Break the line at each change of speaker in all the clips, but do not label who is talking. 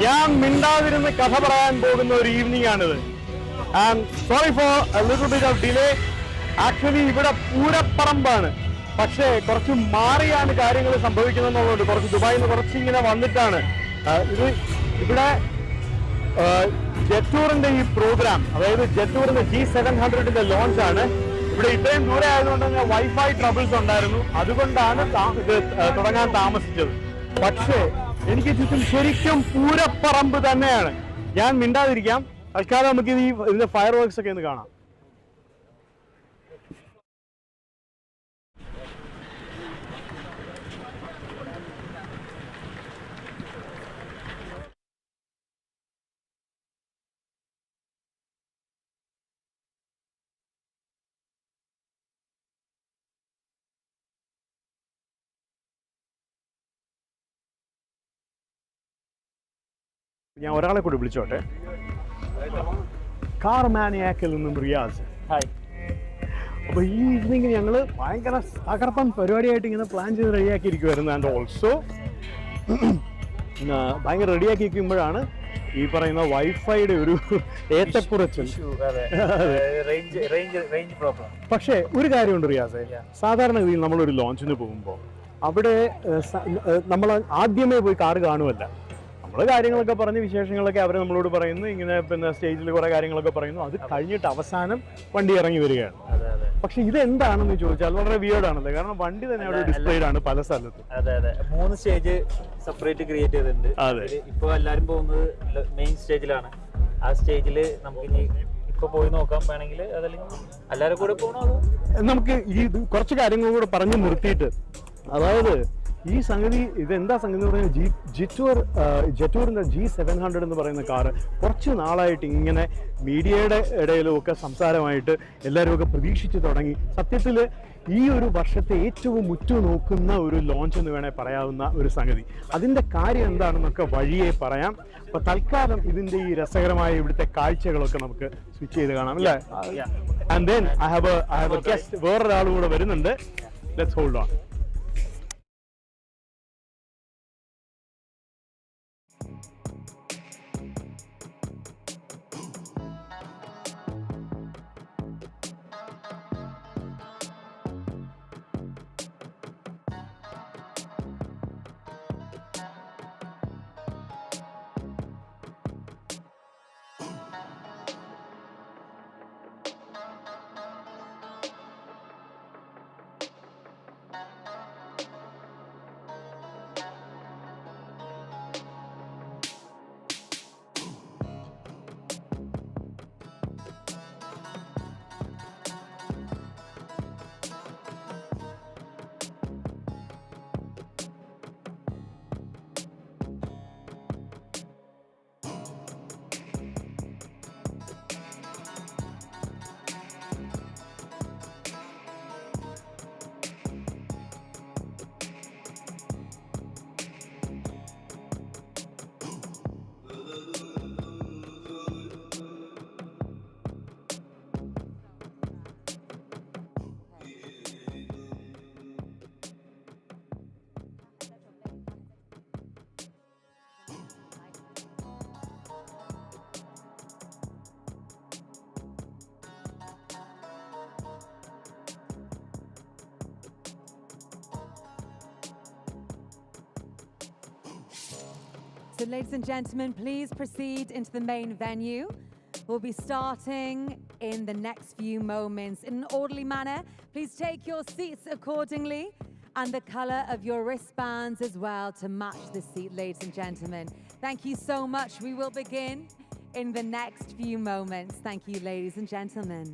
ഞാൻ മിണ്ടാതിരുന്ന് കഥ പറയാൻ പോകുന്ന ഒരു ഈവനിങ് ആണിത്. And sorry for a little bit of delay. Actually ഇവിടെ പൂരപ്പറമ്പാണ്, പക്ഷേ കുറച്ച് മാറിയാണ് കാര്യങ്ങൾ സംഭവിക്കുന്നതെന്നുള്ളത്. കുറച്ച് ദുബായിൽ നിന്ന് കുറച്ച് ഇങ്ങനെ വന്നിട്ടാണ് ഇത് ഇവിടെ ജെറ്റൂറിന്റെ ഈ പ്രോഗ്രാം, അതായത് ജെറ്റൂറിന്റെ G700 ലോഞ്ചാണ്. ഇവിടെ ഇത്രയും ദൂരെ ആയതുകൊണ്ട് തന്നെ വൈഫൈ ട്രബിൾസ് ഉണ്ടായിരുന്നു, അതുകൊണ്ടാണ് ഇത് തുടങ്ങാൻ താമസിച്ചത്. പക്ഷേ എനിക്ക് ചുറ്റും ശരിക്കും പൂരപ്പറമ്പ് തന്നെയാണ്. ഞാൻ മിണ്ടാതിരിക്കാം. തൽക്കാലം നമുക്ക് ഇതിന്റെ ഫയർ വർക്ക്സ് ഒക്കെ ഒന്ന് കാണാം. ഞാൻ ഒരാളെ കൂടി വിളിച്ചോട്ടെ. കാർ മാനിയാക്കിൽ നിന്നും റിയാസ്.
ഹായ്.
അപ്പോൾ ഈ ഈവനിങ് ഞങ്ങൾ ഭയങ്കര തകർപ്പൻ പരിപാടിയായിട്ട് ഇങ്ങനെ പ്ലാൻ ചെയ്ത് റെഡിയാക്കിയിരിക്കുമായിരുന്നു. ആൻഡ് ഓൾസോ ഭയങ്കര റെഡിയാക്കിയിരിക്കുമ്പോഴാണ് ഈ പറയുന്ന വൈഫൈയുടെ ഒരു ഏറ്റക്കുറച്ചിൽ. പക്ഷേ ഒരു കാര്യമുണ്ട് റിയാസെ, സാധാരണഗതിയിൽ നമ്മളൊരു ലോഞ്ചിന് പോകുമ്പോൾ അവിടെ നമ്മൾ ആദ്യമേ പോയി കാറ് കാണുമല്ല. നമ്മൾ കാര്യങ്ങളൊക്കെ പറഞ്ഞ് വിശേഷങ്ങളൊക്കെ അവർ നമ്മളോട് പറയുന്നു, ഇങ്ങനെ പിന്നെ സ്റ്റേജിൽ കുറേ കാര്യങ്ങളൊക്കെ പറയുന്നു. അത് കഴിഞ്ഞിട്ട് അവസാനം വണ്ടി ഇറങ്ങി വരികയാണ്. പക്ഷെ ഇത് എന്താണെന്ന് ചോദിച്ചാൽ വളരെ വിയേർഡ് ആണല്ലോ, കാരണം വണ്ടി തന്നെ അവിടെ ഡിസ്പ്ലേഡ് ആണ് പല സ്ഥലത്തും.
അതെ അതെ, 3 സ്റ്റേജ് സെപ്പറേറ്റ് ക്രിയേറ്റ് ചെയ്തിട്ടുണ്ട്.
അതെ,
ഇപ്പൊ എല്ലാരും പോകുന്നത് മെയിൻ സ്റ്റേജിലാണ്. ആ സ്റ്റേജിൽ നമുക്ക് ഇനി ഇപ്പൊ പോയി നോക്കാം വേണമെങ്കിൽ, അതല്ലെങ്കിൽ എല്ലാവരും കൂടെ പോകണോ? നമുക്ക്
ഈ കുറച്ച് കാര്യങ്ങളും കൂടെ പറഞ്ഞു നിർത്തിയിട്ട്, അതായത് ഈ സംഗതി ഇതെന്താ സംഗതി എന്ന് പറഞ്ഞാൽ ജെറ്റൂറിന്റെ G700 എന്ന് പറയുന്ന കാറ് കുറച്ച് നാളായിട്ട് ഇങ്ങനെ മീഡിയയുടെ ഇടയിലും ഒക്കെ സംസാരമായിട്ട് എല്ലാവരും ഒക്കെ പ്രതീക്ഷിച്ച് തുടങ്ങി. സത്യത്തിൽ ഈ ഒരു വർഷത്തെ ഏറ്റവും ഉറ്റുനോക്കുന്ന ഒരു ലോഞ്ച് എന്ന് വേണേൽ പറയാവുന്ന ഒരു സംഗതി. അതിൻ്റെ കാര്യം എന്താണെന്നൊക്കെ വഴിയെ പറയാം. അപ്പോൾ തൽക്കാലം ഇതിൻ്റെ ഈ രസകരമായ ഇവിടുത്തെ കാഴ്ചകളൊക്കെ നമുക്ക് സ്വിച്ച് ചെയ്ത് കാണാം, അല്ലേ? And then I have A guest, വേറൊരാൾ കൂടെ വരുന്നുണ്ട്. Let's hold on.
So ladies and gentlemen, please proceed into the main venue. We'll be starting in the next few moments in an orderly manner. Please take your seats accordingly and the color of your wristbands as well to match the seat, ladies and gentlemen. Thank you so much. We will begin in the next few moments. Thank you, ladies and gentlemen.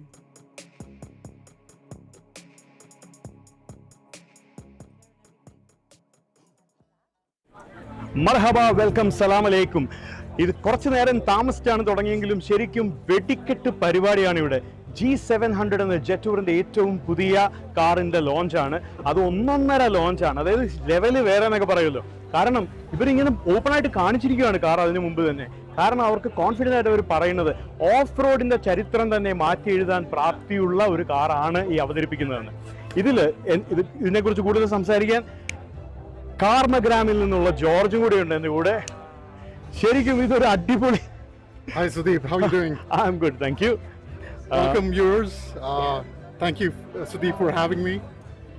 മർഹബ, welcome, സലാം അലൈക്കും. ഇത് കുറച്ചു നേരം താമസിച്ചാണ് തുടങ്ങിയെങ്കിലും ശരിക്കും വെടിക്കെട്ട് പരിപാടിയാണ് ഇവിടെ. G700 എന്ന ജെറ്റൂറിന്റെ ഏറ്റവും പുതിയ കാറിന്റെ ലോഞ്ചാണ്. അത് ഒന്നൊന്നര ലോഞ്ചാണ്, അതായത് ലെവല് വേറെ എന്നൊക്കെ പറയുമല്ലോ. കാരണം ഇവരിങ്ങനെ ഓപ്പൺ ആയിട്ട് കാണിച്ചിരിക്കുകയാണ് കാർ അതിനു മുമ്പ് തന്നെ. കാരണം അവർക്ക് കോൺഫിഡൻ്റ് ആയിട്ട് അവർ പറയുന്നത് ഓഫ് റോഡിന്റെ ചരിത്രം തന്നെ മാറ്റി എഴുതാൻ പ്രാപ്തിയുള്ള ഒരു കാറാണ് ഈ അവതരിപ്പിക്കുന്നതെന്ന്. ഇതിനെക്കുറിച്ച് കൂടുതൽ സംസാരിക്കാൻ കാർമഗ്രാമിൽ നിന്നുള്ള ജോർജും കൂടി ഉണ്ട് എൻ്റെ കൂടെ. ശരിക്കും ഇതൊരു അടിപൊളി.
Hi Sudeep, how are you doing?
I'm good, thank you.
Welcome viewers. Thank you Sudeep for having me.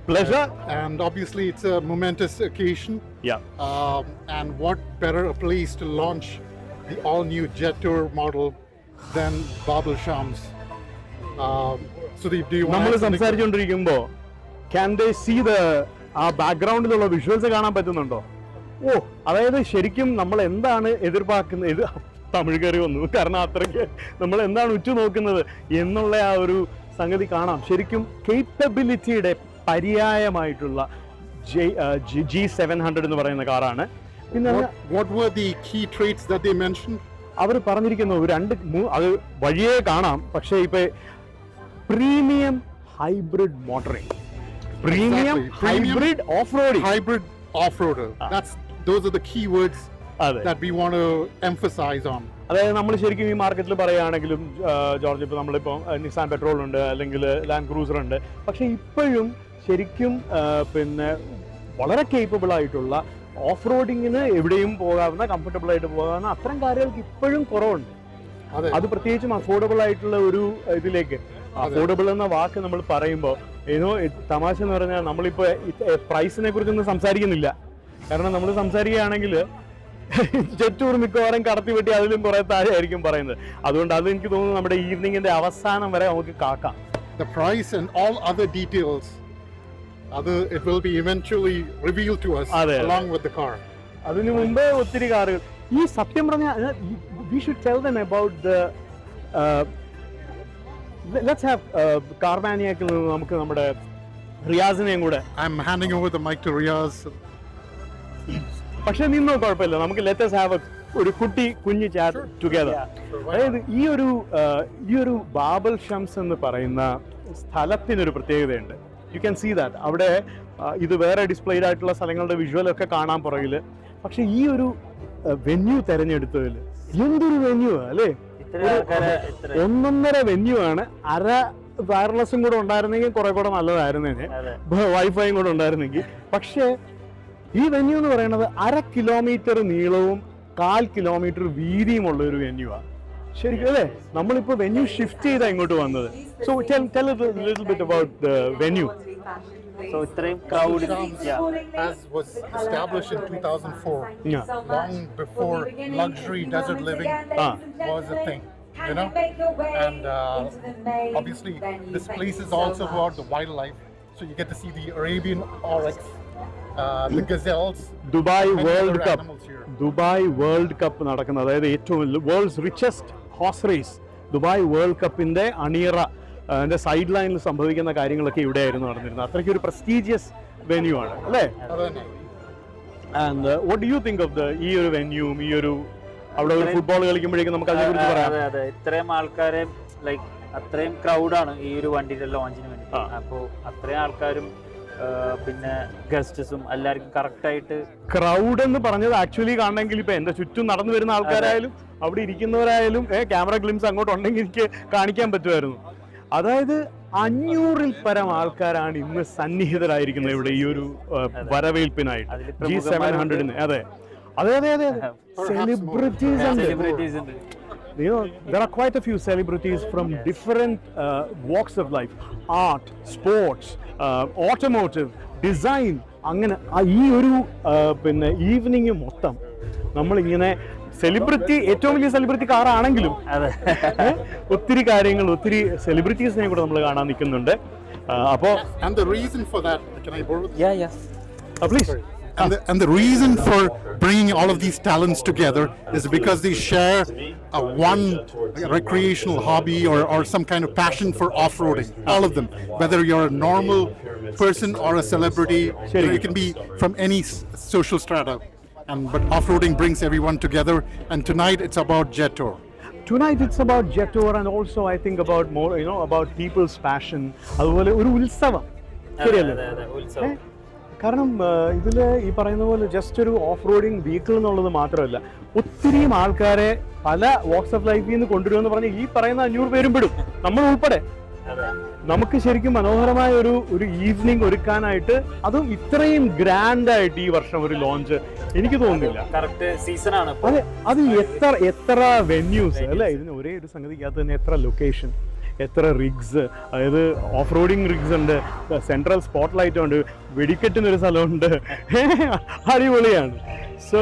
Pleasure.
And obviously it's a momentous occasion.
Yeah.
And what better a place to launch the all-new Jetour model than Babel Shams. Sudeep, do you want
നമ്മൾ
to
സംസാരിച്ചുകൊണ്ടിരിക്കുമ്പോൾ can they see ആ ബാക്ക്ഗ്രൗണ്ടിലുള്ള visuals കാണാൻ പറ്റുന്നുണ്ടോ? ഓ, അതായത് ശരിക്കും നമ്മൾ എന്താണ് എതിർപ്പാക്കുന്നത്, ഇത് തമിഴ് കയറി വന്നു, കാരണം അത്രയ്ക്ക് നമ്മൾ എന്താണ് ഉറ്റുനോക്കുന്നത് എന്നുള്ള ആ ഒരു സംഗതി കാണാം. ശരിക്കും കേപ്പബിലിറ്റിയുടെ പര്യായമായിട്ടുള്ള G700 എന്ന് പറയുന്ന കാറാണ്. പിന്നെ
what were the key traits that they mentioned?
അവർ പറഞ്ഞിരിക്കുന്നു അത് വഴിയേ കാണാം. പക്ഷേ ഇപ്പൊ premium hybrid motoring, premium hybrid of roading,
hybrid off-roader. Those are the key words that we want to emphasize on.
അതായത് നമ്മൾ ശരിക്കും ഈ മാർക്കറ്റിൽ പറയുകയാണെങ്കിലും ജോർജ്, ഇപ്പോൾ നമ്മളിപ്പോൾ നിസാൻ പെട്രോൾ ഉണ്ട്, അല്ലെങ്കിൽ ലാൻഡ് ക്രൂസർ ഉണ്ട്. പക്ഷേ ഇപ്പോഴും ശരിക്കും പിന്നെ വളരെ കേപ്പബിൾ ആയിട്ടുള്ള ഓഫ് റോഡിങ്ങിന് എവിടെയും പോകാവുന്ന, കംഫർട്ടബിൾ ആയിട്ട് പോകാവുന്ന അത്തരം കാര്യങ്ങൾക്ക് ഇപ്പോഴും കുറവുണ്ട്. അത് പ്രത്യേകിച്ചും അഫോർഡബിൾ ആയിട്ടുള്ള ഒരു ഇതിലേക്ക്. അഫോർഡബിൾ എന്ന വാക്ക് നമ്മൾ പറയുമ്പോൾ തമാശ എന്ന് പറഞ്ഞാൽ നമ്മളിപ്പോൾ പ്രൈസിനെ കുറിച്ചൊന്നും സംസാരിക്കുന്നില്ല. കാരണം നമ്മൾ സംസാരിക്കുകയാണെങ്കിൽ ജെറ്റൂർ മിക്കവാറും കടത്തി വെട്ടി അതിലും കുറെ താഴെ ആയിരിക്കും പറയുന്നത്. അതുകൊണ്ട് അത് എനിക്ക് തോന്നുന്നു നമ്മുടെ ഈവനിങ്ങിന്റെ അവസാനം വരെ നമുക്ക് കാക്കാം.
The price and all other details, it will be eventually revealed to us along with the car.
അതിനു മുമ്പേ ഒത്തിരി കാറുകൾ ഈ സത്യം പറഞ്ഞാൽ we should tell them about the let's have car maniac നമുക്ക് നമ്മുടെ റിയാസിനെയും കൂടെ.
I'm handing over the mic to Riyaz.
പക്ഷെ നിന്നോ കുഴപ്പമില്ല, നമുക്ക് let us have ഒരു കുഞ്ഞു ചാറ്റ് ടുഗദർ. അതായത് ഈ ഒരു ബാബൽ ഷംസ് എന്ന് പറയുന്ന സ്ഥലത്തിനൊരു പ്രത്യേകതയുണ്ട്. You can see that. അവിടെ ഇത് വേറെ ഡിസ്പ്ലേഡ് ആയിട്ടുള്ള സ്ഥലങ്ങളുടെ വിഷ്വലൊക്കെ കാണാൻ പുറകില്. പക്ഷെ ഈ ഒരു വെന്യൂ തെരഞ്ഞെടുത്തതിൽ എന്തൊരു വെന്യൂ അല്ലേ, ഒന്നൊന്നര വെന്യൂ ആണ്. അര വയർലെസ്സും കൂടെ ഉണ്ടായിരുന്നെങ്കിൽ കുറെ കൂടെ നല്ലതായിരുന്നേനെ, വൈഫൈയും കൂടെ ഉണ്ടായിരുന്നെങ്കിൽ. പക്ഷേ ഈ വെന്യൂ എന്ന് പറയുന്നത് 1/2 കിലോമീറ്റർ നീളവും 1/4 കിലോമീറ്റർ വീതിയുമുള്ള ഒരു വെന്യൂ ആണ് ശരിക്കും അല്ലേ. നമ്മളിപ്പോ വെന്യൂ ഷിഫ്റ്റ് ചെയ്താ ഇങ്ങോട്ട് വന്നത്. So tell a little bit about the venue.
So ഇത്രയും crowd
as was established in 2004, long before luxury desert living was a thing, you know. And obviously this place is also about the wildlife, so you get to see the Arabian oryx, the gazelles,
Dubai World Cup നടക്കുന്ന, അതായത് ഏറ്റവും world's richest horse race Dubai World കപ്പിന്റെ അണിയറ അതിന്റെ side ലൈനിൽ സംഭവിക്കുന്ന കാര്യങ്ങളൊക്കെ ഇവിടെ ആയിരുന്നു നടന്നിരുന്നത്. അത്രയ്ക്ക് ഒരു പ്രസ്റ്റീജിയസ് വെന്യൂ ആണ് അല്ലേ. And what do you think of ഈ ഒരു വെന്യൂവും ഈ ഒരു അവിടെ ഒരു ഫുട്ബോൾ കളിക്കുമ്പോഴേക്കും നമുക്ക് അതിനെ കുറിച്ച് പറയാം.
അതെ, ഇത്രയും ആൾക്കാരെ ലൈക്ക് അത്രയും ക്രൗഡാണ് ഈ ഒരു വണ്ടിയുടെ ലോഞ്ചിന് വേണ്ടി. അപ്പോൾ അത്രയും ആൾക്കാരും പിന്നെ ഗസ്റ്റ്സും എല്ലാവർക്കും കറക്റ്റ് ആയിട്ട്.
ക്രൗഡ് എന്ന് പറഞ്ഞത് ആക്ച്വലി കാണണമെങ്കിൽ ഇപ്പൊ എന്റെ ചുറ്റും നടന്നു വരുന്ന ആൾക്കാരായാലും അവിടെ ഇരിക്കുന്നവരായാലും ക്യാമറ ഗ്ലിംസ് അങ്ങോട്ട് ഉണ്ടെങ്കിൽ എനിക്ക് കാണിക്കാൻ പറ്റുമായിരുന്നു. അതായത് 500-ൽ പരം ആൾക്കാരാണ് ഇന്ന് സന്നിഹിതരായിരിക്കുന്നത് ഇവിടെ ഈ ഒരു വരവേൽപ്പിനായിട്ട് G700-ന്. അതെ അതെ അതെ അതെ സെലിബ്രിറ്റീസ് ഉണ്ട്. You know, there are quite a few celebrities from different walks of life, art, sports, automotive, design. അങ്ങനെ ഈ ഒരു പിന്നെ ഈവനിങ് മൊത്തം നമ്മളിങ്ങനെ സെലിബ്രിറ്റി, ഏറ്റവും വലിയ സെലിബ്രിറ്റി കാറാണെങ്കിലും ഒത്തിരി കാര്യങ്ങൾ, ഒത്തിരി സെലിബ്രിറ്റീസിനെ കൂടെ നമ്മൾ കാണാൻ നിൽക്കുന്നുണ്ട്. അപ്പോൾ
and the reason for that, can I borrow?
Yeah.
Please.
And the reason for bringing all of these talents together is because they share one recreational hobby or some kind of passion for off-roading. All of them, whether you're a normal person or a celebrity, you can be from any social strata. But off-roading brings everyone together. And tonight it's about Jetour.
Tonight it's about Jetour, and also I think about more, you know, about people's passion. അതുപോലെ ഒരു ഉത്സവം ശരിയല്ലേ. കാരണം ഇതിൽ ഈ പറയുന്ന പോലെ just ഒരു ഓഫ് റോഡിങ് വെഹിക്കിൾ എന്നുള്ളത് മാത്രമല്ല, ഒത്തിരി ആൾക്കാരെ പല വാക്സ് ഓഫ് ലൈഫിൽ നിന്ന് കൊണ്ടുവരുമെന്ന് പറഞ്ഞാൽ ഈ പറയുന്ന 500 പേരും പെടും, നമ്മൾ ഉൾപ്പെടെ. നമുക്ക് ശരിക്കും മനോഹരമായ ഒരു ഈവനിങ് ഒരുക്കാനായിട്ട് അതും ഇത്രയും ഗ്രാൻഡ് ആയിട്ട് ഈ വർഷം ഒരു ലോഞ്ച് എനിക്ക് തോന്നുന്നില്ല.
കറക്റ്റ് സീസൺ ആണ്.
അതെ, അത് എത്ര വെന്യൂസ് അല്ലേ, ഇതിന് ഒരേ ഒരു സംഗതിക്കകത്ത് തന്നെ എത്ര ലൊക്കേഷൻ, എത്ര റിഗ്സ്, അതായത് ഓഫ് റോഡിങ് റിഗ്സ് ഉണ്ട്, സെൻട്രൽ സ്പോട്ട് ലൈറ്റ് ഉണ്ട്, വെടിക്കെട്ടിനൊരു സ്ഥലമുണ്ട്, അടിപൊളിയാണ്. സോ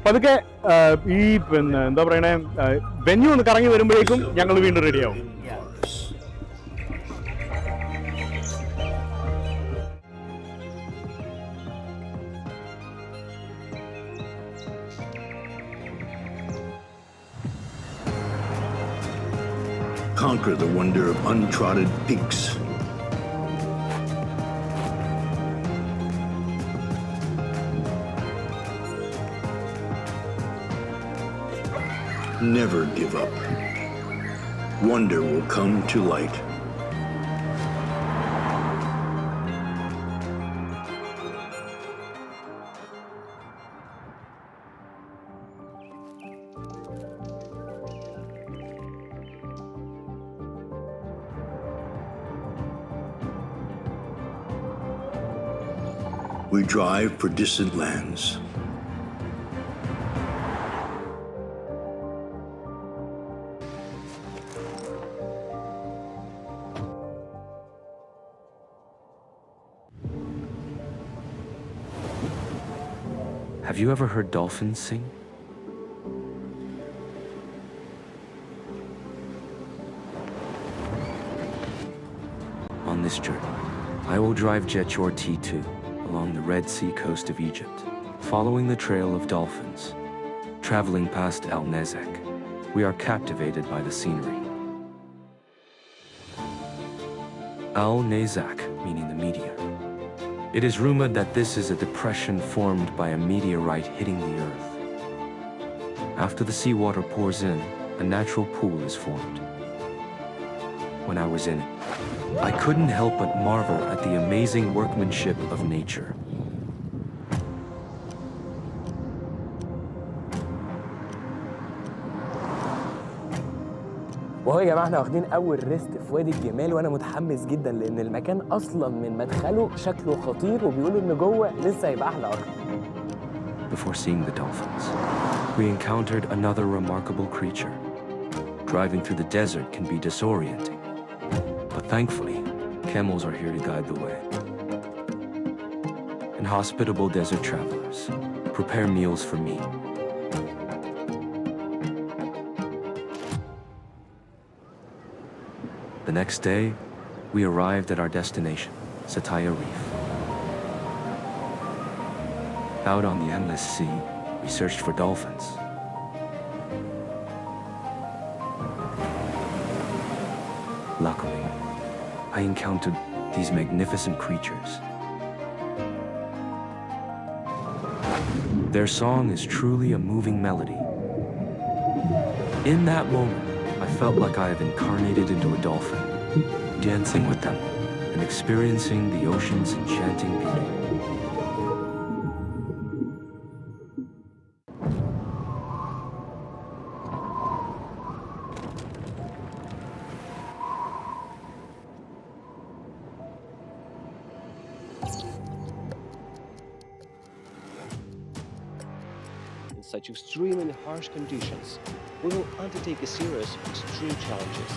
പതുക്കെ ഈ പിന്നെ എന്താ പറയണേ, വെന്യൂ ഒന്ന് കറങ്ങി വരുമ്പോഴേക്കും ഞങ്ങൾ വീണ്ടും റെഡിയാവും.
Conquer the wonder of untrodden peaks. Never give up. Wonder will come to light. We drive for distant lands.
Have you ever heard dolphins sing? On this journey, I will drive Jetour T2 along the Red Sea coast of Egypt, following the trail of dolphins. Traveling past El Nezek, we are captivated by the scenery. El Nezek, meaning the meteor. It is rumored that this is a depression formed by a meteorite hitting the earth. After the seawater pours in, a natural pool is formed. When I was in it, I couldn't help but marvel at the amazing workmanship of nature.
وهو يا جماعه احنا واخدين اول ريست في وادي الجمال، وانا متحمس جدا لان المكان اصلا من مدخله شكله خطير، وبيقولوا ان جوه لسه هيبقى احلى اكتر.
Before seeing the dolphins, we encountered another remarkable creature. Driving through the desert can be disorienting, but thankfully, camels are here to guide the way. And hospitable desert travelers prepare meals for me. The next day, we arrived at our destination, Sataya Reef. Out on the endless sea, we searched for dolphins. Luckily, I encountered these magnificent creatures. Their song is truly a moving melody. In that moment, I felt like I have incarnated into a dolphin, dancing with them and experiencing the ocean's enchanting beauty.
In such extreme and harsh conditions, we will undertake a series of extreme challenges.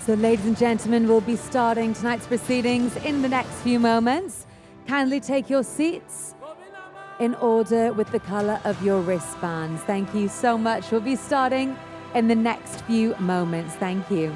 So, ladies and gentlemen, we'll be starting tonight's proceedings in the next few moments. Kindly take your seats in order with the color of your wristbands. Thank you so much. We'll be starting in the next few moments. Thank you.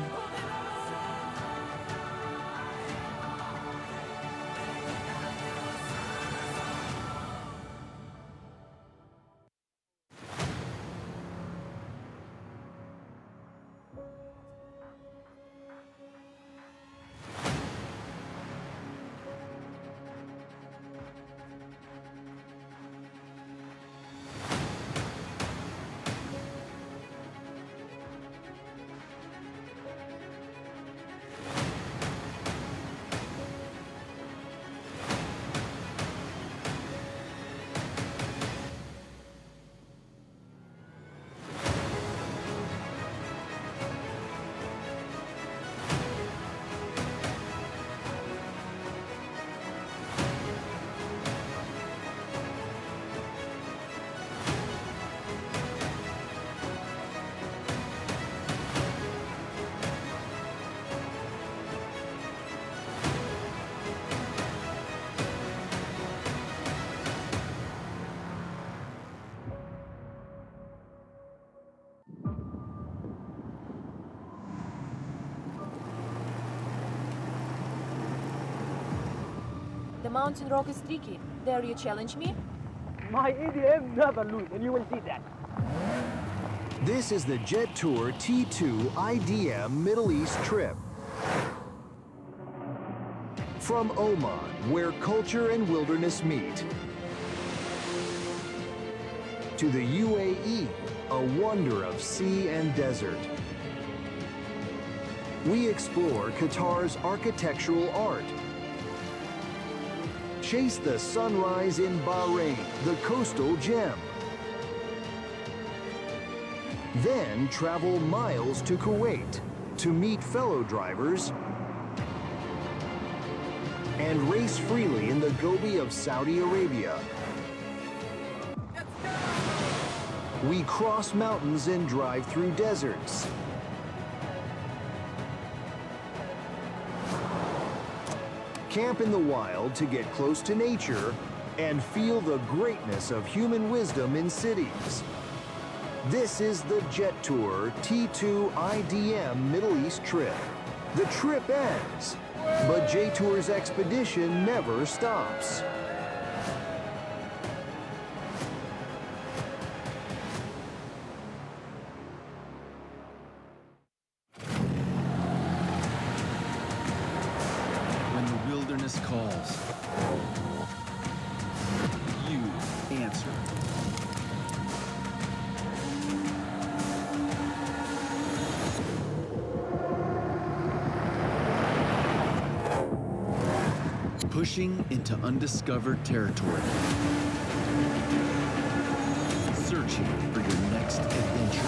The mountain rock is tricky. Dare you challenge me?
My EDM never lose, and you will see that.
This is the Jetour T2 IDM Middle East trip. From Oman, where culture and wilderness meet, to the UAE, a wonder of sea and desert. We explore Qatar's architectural art. Chase the sunrise in Bahrain, the coastal gem. Then travel miles to Kuwait to meet fellow drivers and race freely in the Gobi of Saudi Arabia. We cross mountains and drive through deserts. Camp in the wild to get close to nature and feel the greatness of human wisdom in cities. This is the Jetour T2 IDM Middle East trip. The trip ends, but Jetour's expedition never stops.
When the wilderness calls, you answer. Pushing into undiscovered territory. Searching for your next adventure.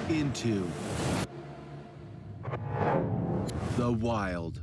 Into the wild.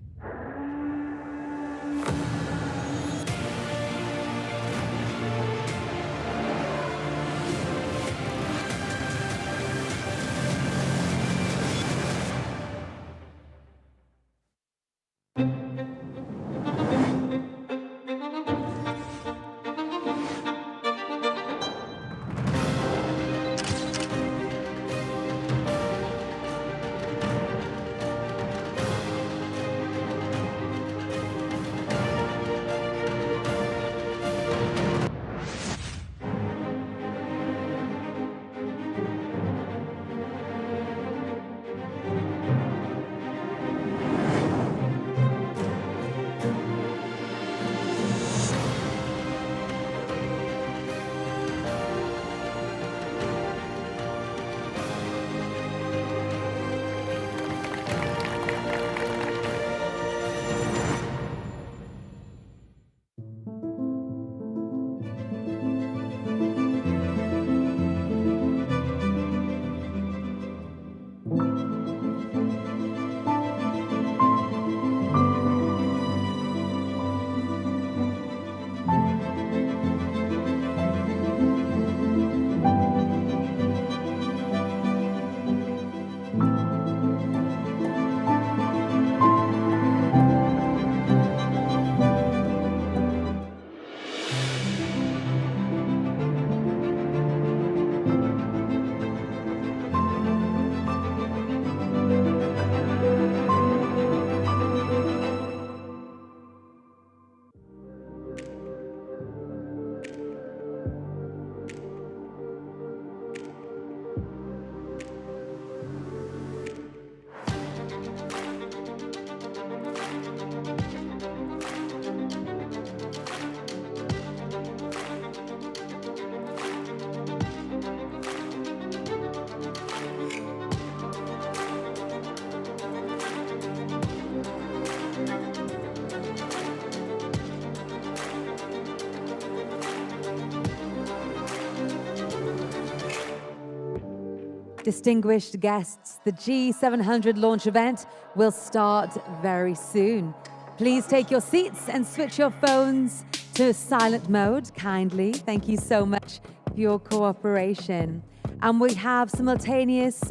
Distinguished guests, the G700 launch event will start very soon. Please take your seats and switch your phones to silent mode kindly. Thank you so much for your cooperation. And we have simultaneous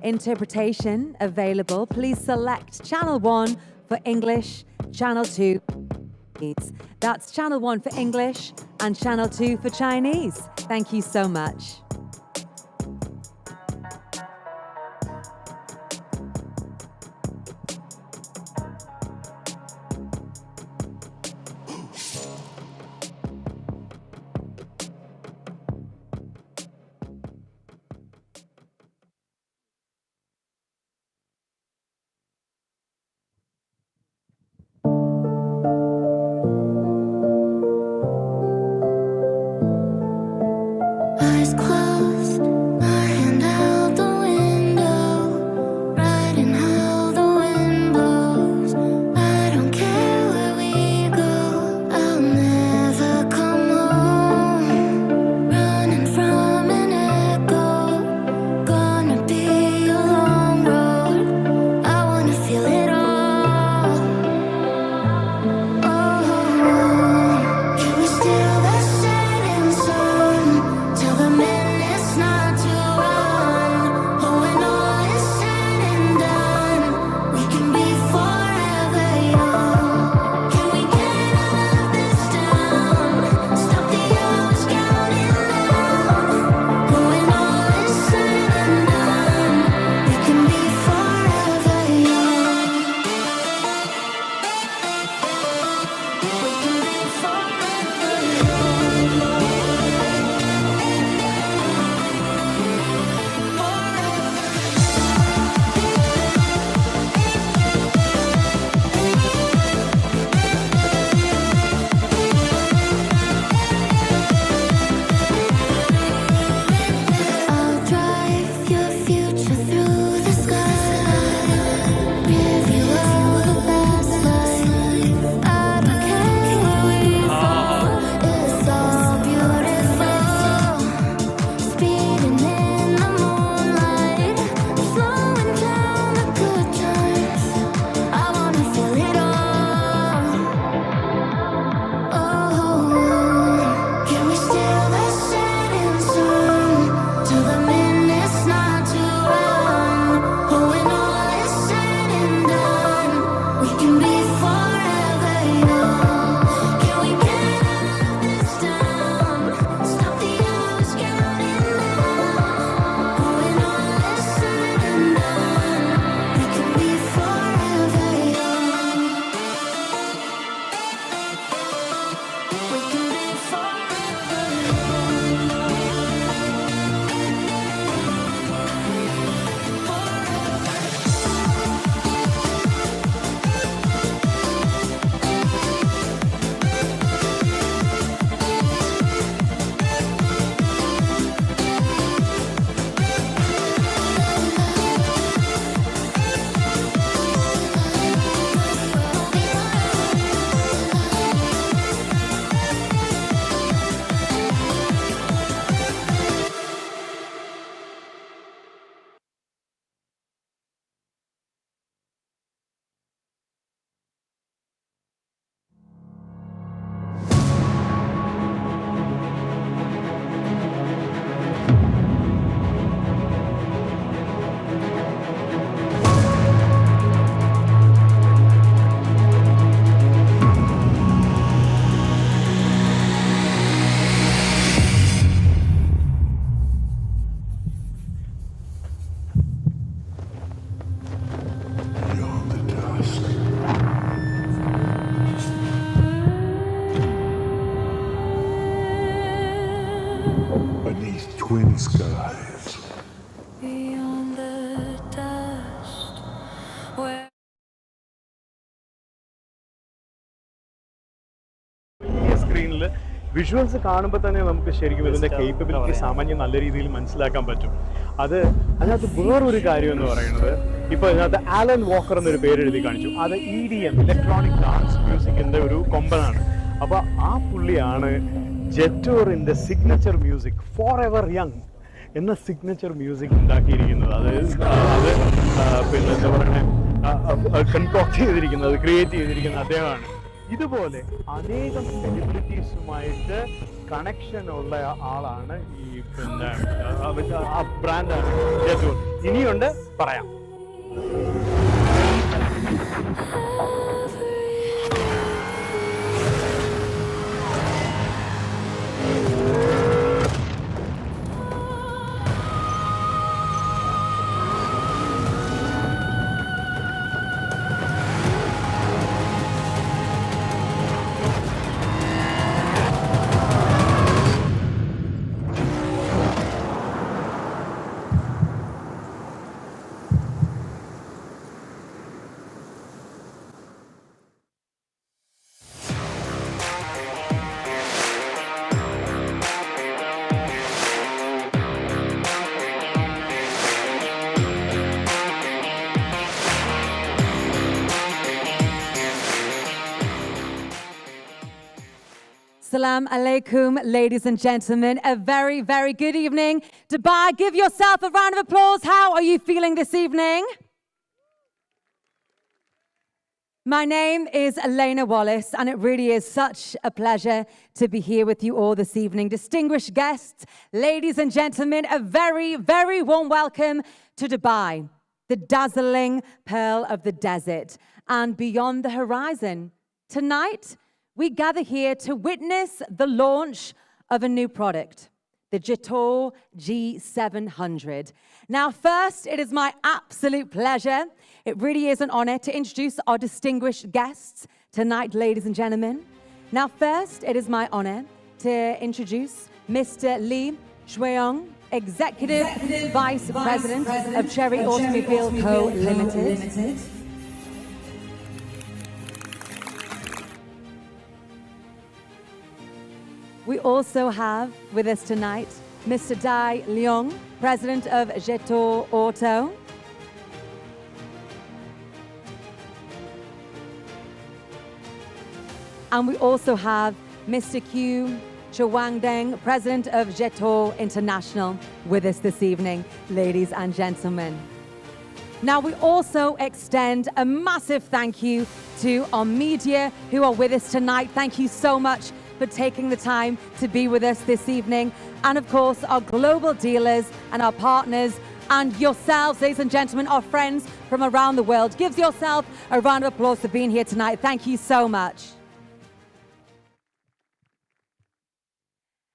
interpretation available. Please select channel 1 for English, channel 2 That's Channel 1 for English and Channel 2 for Chinese. Thank you so much.
Eyes closed, my hand out the window, riding how the wind blows. I don't care where we go, I'll never come home. Running from an echo, gonna be a long road. I wanna feel it all. Oh, can we steal the setting sun? Till the minute's not to run. Oh, when all is said and done, we can be forever young. Can we get out of this town? Stop the hours counting down. Oh, when all is said and done, we can be forever young. We can be forever young. I'll drive your future through the sky, give you all the best life. I don't care where we fall, it's all beautiful. Speeding in the moonlight, slowing down the good times. I wanna feel it all. Oh, can we steal the setting sun? Till the minute's not to run. Oh, when all is said and done, we can be forever young. Can we get out of this town? Stop the hours counting down. Oh, when all is said and done, we can be forever young. We can be forever
Beneath twin skies.
beyond the dust. Where
ഈ സ്ക്രീനിൽ visuals കാണുമ്പോൾ തന്നെ നമുക്ക് ശരിക്കും ഇതിൻ്റെ capability സാമാന്യം നല്ല രീതിയിൽ മനസ്സിലാക്കാൻ പറ്റും. അതിനകത്ത് വേറൊരു കാര്യം എന്ന് പറയുന്നത്, ഇപ്പോൾ ഇതിനകത്ത് ആലൻ വാക്കർ എന്നൊരു പേര് എഴുതി കാണിച്ചു. അത് EDM, ഇലക്ട്രോണിക് ഡാൻസ് മ്യൂസിക്കിൻ്റെ ഒരു കൊമ്പനാണ്. അപ്പോൾ ആ പുള്ളിയാണ് ജെറ്റൂറിൻ്റെ signature music forever young എന്ന സിഗ്നേച്ചർ മ്യൂസിക് ഉണ്ടാക്കിയിരിക്കുന്നത്. അത് പിന്നെ എന്താ പറയുക, കൺകോക്ട് ചെയ്തിരിക്കുന്നത്, ക്രിയേറ്റ് ചെയ്തിരിക്കുന്നത് അദ്ദേഹമാണ്. ഇതുപോലെ അനേകം സെലിബ്രിറ്റീസുമായിട്ട് കണക്ഷൻ ഉള്ള ആളാണ് ഈ പിന്നെ ആ ബ്രാൻഡാണ് ജെറ്റൂർ. ഇനിയുണ്ട് പറയാം.
Salam alaikum, ladies and gentlemen. A very, very good evening. Dubai, give yourself a round of applause. How are you feeling this evening? My name is Elena Wallace, and it really is such a pleasure to be here with you all this evening. Distinguished guests, ladies and gentlemen, a very, very warm welcome to Dubai, the dazzling pearl of the desert and beyond the horizon. Tonight, we gather here to witness the launch of a new product, the Jetour G700. Now, first, it is my absolute pleasure. It really is an honor to introduce our distinguished guests tonight, ladies and gentlemen. Now, first, it is my honor to introduce Mr. Li Shuang, Executive Vice President of Cherry Automobile Co. Limited. We also have with us tonight Mr. Dai Leong, President of Jetour Auto. And we also have Mr. Q Chawangdeng, President of Jetour International, with us this evening, ladies and gentlemen. Now, we also extend a massive thank you to our media who are with us tonight. Thank you so much for taking the time to be with us this evening. And of course, our global dealers and our partners and yourselves, ladies and gentlemen, our friends from around the world. Give yourself a round of applause for being here tonight. Thank you so much.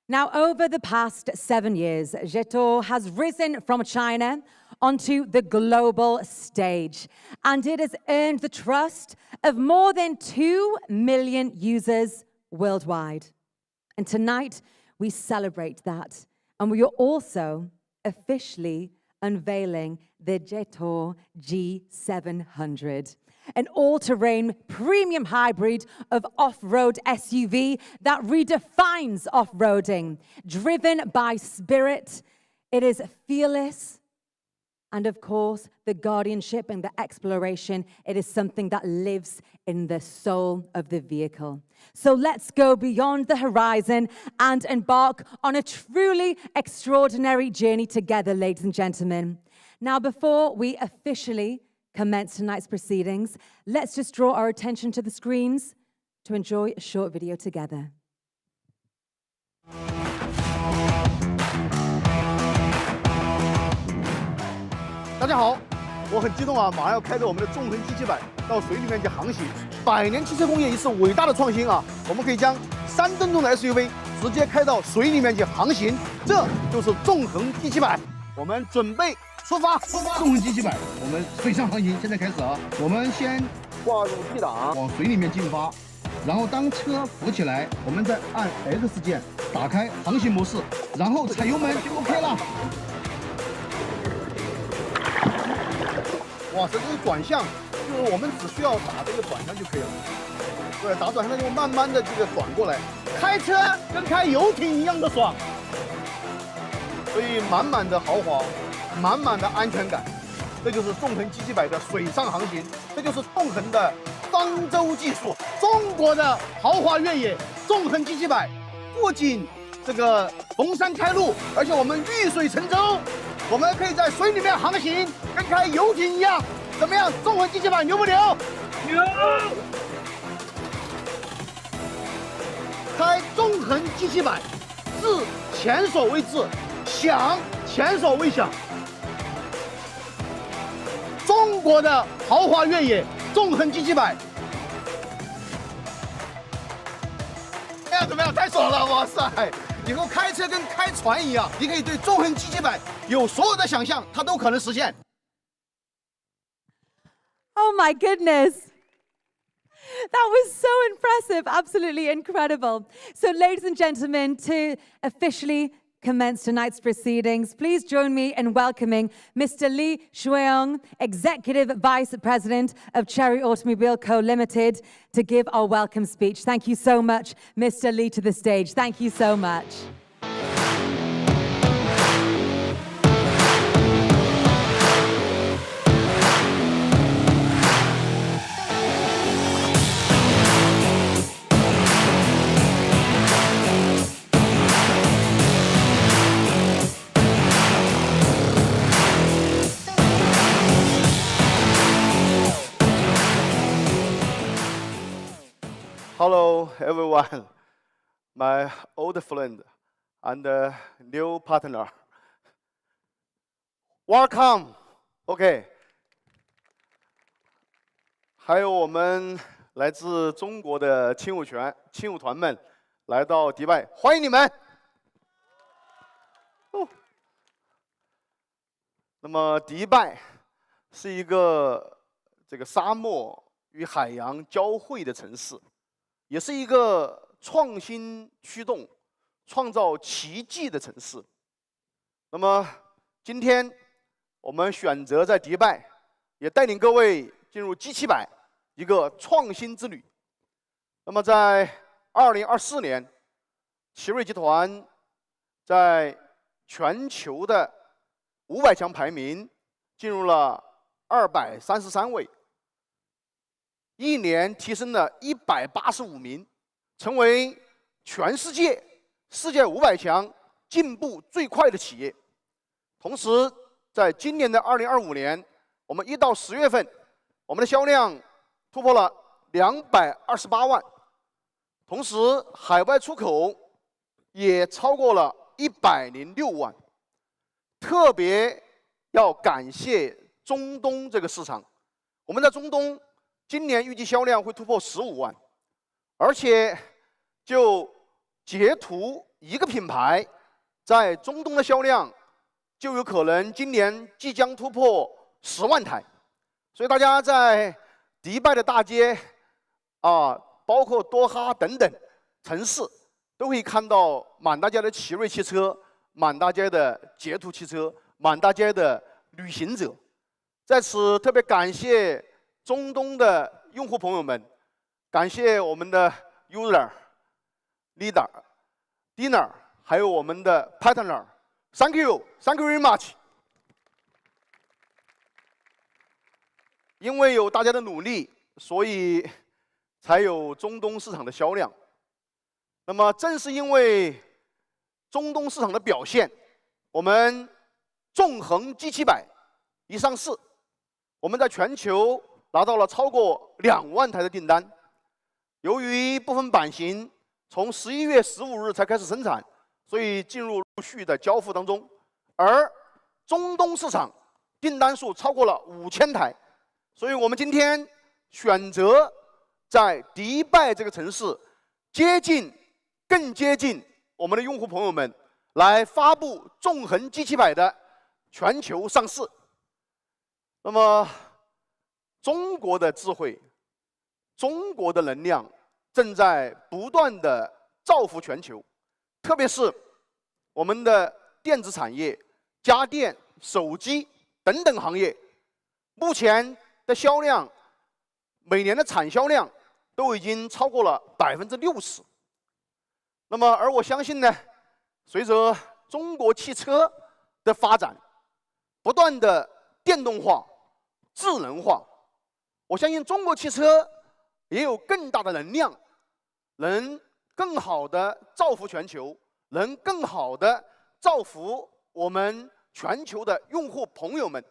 Now, over the past 7 years, Jetour has risen from China onto the global stage, and it has earned the trust of more than 2 million users worldwide. And tonight, we celebrate that. And we are also officially unveiling the Jetour G700, an all-terrain premium hybrid of off-road SUV that redefines off-roading. Driven by spirit, it is fearless. And of course, the guardianship and the exploration, it is something that lives in the soul of the vehicle. So let's go beyond the horizon and embark on a truly extraordinary journey together, ladies and gentlemen. Now, before we officially commence tonight's proceedings, let's just draw our attention to the screens to enjoy a short video together.
大家好，我很激动啊！马上要开着我们的纵横G700到水里面去航行。100年汽车工业一次伟大的创新啊！我们可以将3吨重的 SUV 直接开到水里面去航行，这就是纵横G700。我们准备出发，纵横G700，我们水上航行现在开始啊！我们先挂入 P 档，往水里面进发，然后当车浮起来，我们再按 X 键打开航行模式，然后踩油门就 OK 了。 哇，这是转向，就是我们只需要打这个转向就可以了。对，打转向它就慢慢的这个转过来，开车跟开游艇一样的爽。所以满满的豪华，满满的安全感，这就是纵横G700的水上航行，这就是纵横的方舟技术。中国的豪华越野纵横G700，不仅这个逢山开路，而且我们遇水成舟。 我们可以在水里面航行，跟开游艇一样，怎么样？纵横G700牛不牛？牛！开纵横G700，至前所未至，响前所未响。中国的豪华越野纵横G700，哎呀，怎么样？太爽了！哇塞！ 以后开车跟开船一样，你可以对纵横G700有所有的想象，它都可能实现。
Oh my goodness. That was so impressive, absolutely incredible. So ladies and gentlemen, to officially commence tonight's proceedings, please join me in welcoming Mr. Li Shuang, Executive Vice President of Cherry Automobile Co. Limited, to give our welcome speech. Thank you so much, Mr. Li, to the stage. Thank you so much.
Hello, everyone. My old friend and new partner. Welcome. OK. 还有我们来自中国的轻舞团们来到迪拜，欢迎你们。那么迪拜是一个这个沙漠与海洋交汇的城市，也是一个创新驱动、创造奇迹的城市。那么今天我们选择在迪拜，也带领各位进入 G700一个创新之旅。那么在2024年，奇瑞集团在全球的500强排名进入了233位，一年提升了185名，成为全世界500强进步最快的企业。同时，在今年的2025年，我们1到10月份，我们的销量突破了228万，同时海外出口也超过了106万。特别要感谢中东这个市场，我们在中东今年预计销量会突破15万，而且就捷途一个品牌在中东的销量就有可能今年即将突破10万台，所以大家在迪拜的大街包括多哈等等城市都会看到满大街的奇瑞汽车，满大街的捷途汽车，满大街的旅行者。在此特别感谢中东的用户朋友们，感谢我们的 user、leader、dinner， 还有我们的 partner。Thank you very much。因为有大家的努力，所以才有中东市场的销量。那么正是因为中东市场的表现，我们纵横 G700一上市，我们在全球拿到了超过2万台的订单。由于部分版型从11月15日才开始生产，所以进入陆续的交付当中。而中东市场订单数超过了5000台，所以我们今天选择在迪拜这个城市更接近我们的用户朋友们，来发布纵横 G700的全球上市。那么，中国的智慧、中国的能量正在不断的造福全球，特别是我们的电子产业、家电、手机等等行业，目前的销量，每年的产销量都已经超过了60%。那么，而我相信呢，随着中国汽车的发展，不断的电动化、智能化，我相信中国汽车也有更大的能量，能更好的造福全球，能更好的造福我们全球的用户朋友们。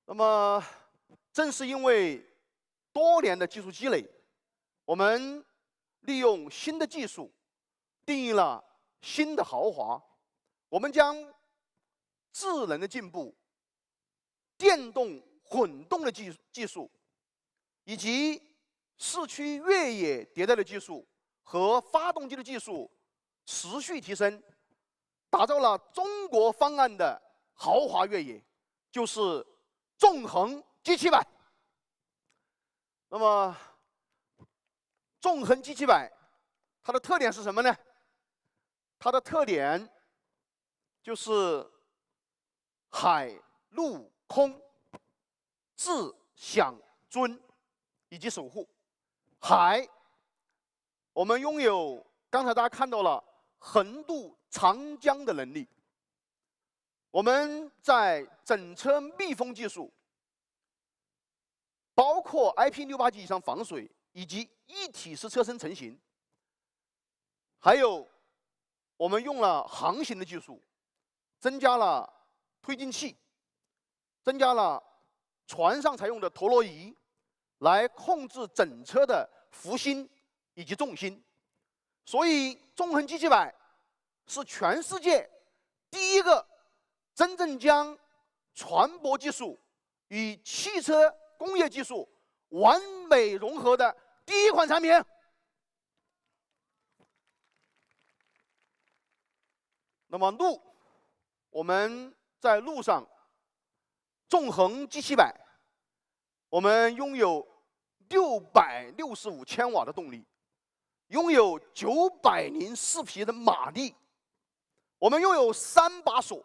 那么，正是因为多年的技术积累，我们利用新的技术，定义了新的豪华。我们将智能的进步、电动混动的技术，以及市区越野迭代的技术和发动机的技术持续提升，打造了中国方案的豪华越野，就是纵横 G700。那么，纵横 G700，它的特点是什么呢？它的特点就是海陆空智享尊以及守护。海，我们拥有刚才大家看到了横渡长江的能力。我们在整车密封技术，包括 IP68级以上防水以及一体式车身成型，还有我们用了航行的技术，增加了推进器，增加了船上采用的陀螺仪，来控制整车的浮心以及重心。所以纵横 G700是全世界第一个真正将船舶技术与汽车工业技术完美融合的第一款产品。那么路，我们在路上，纵横 G700，我们拥有665千瓦的动力，拥有904匹的马力，我们拥有3把锁，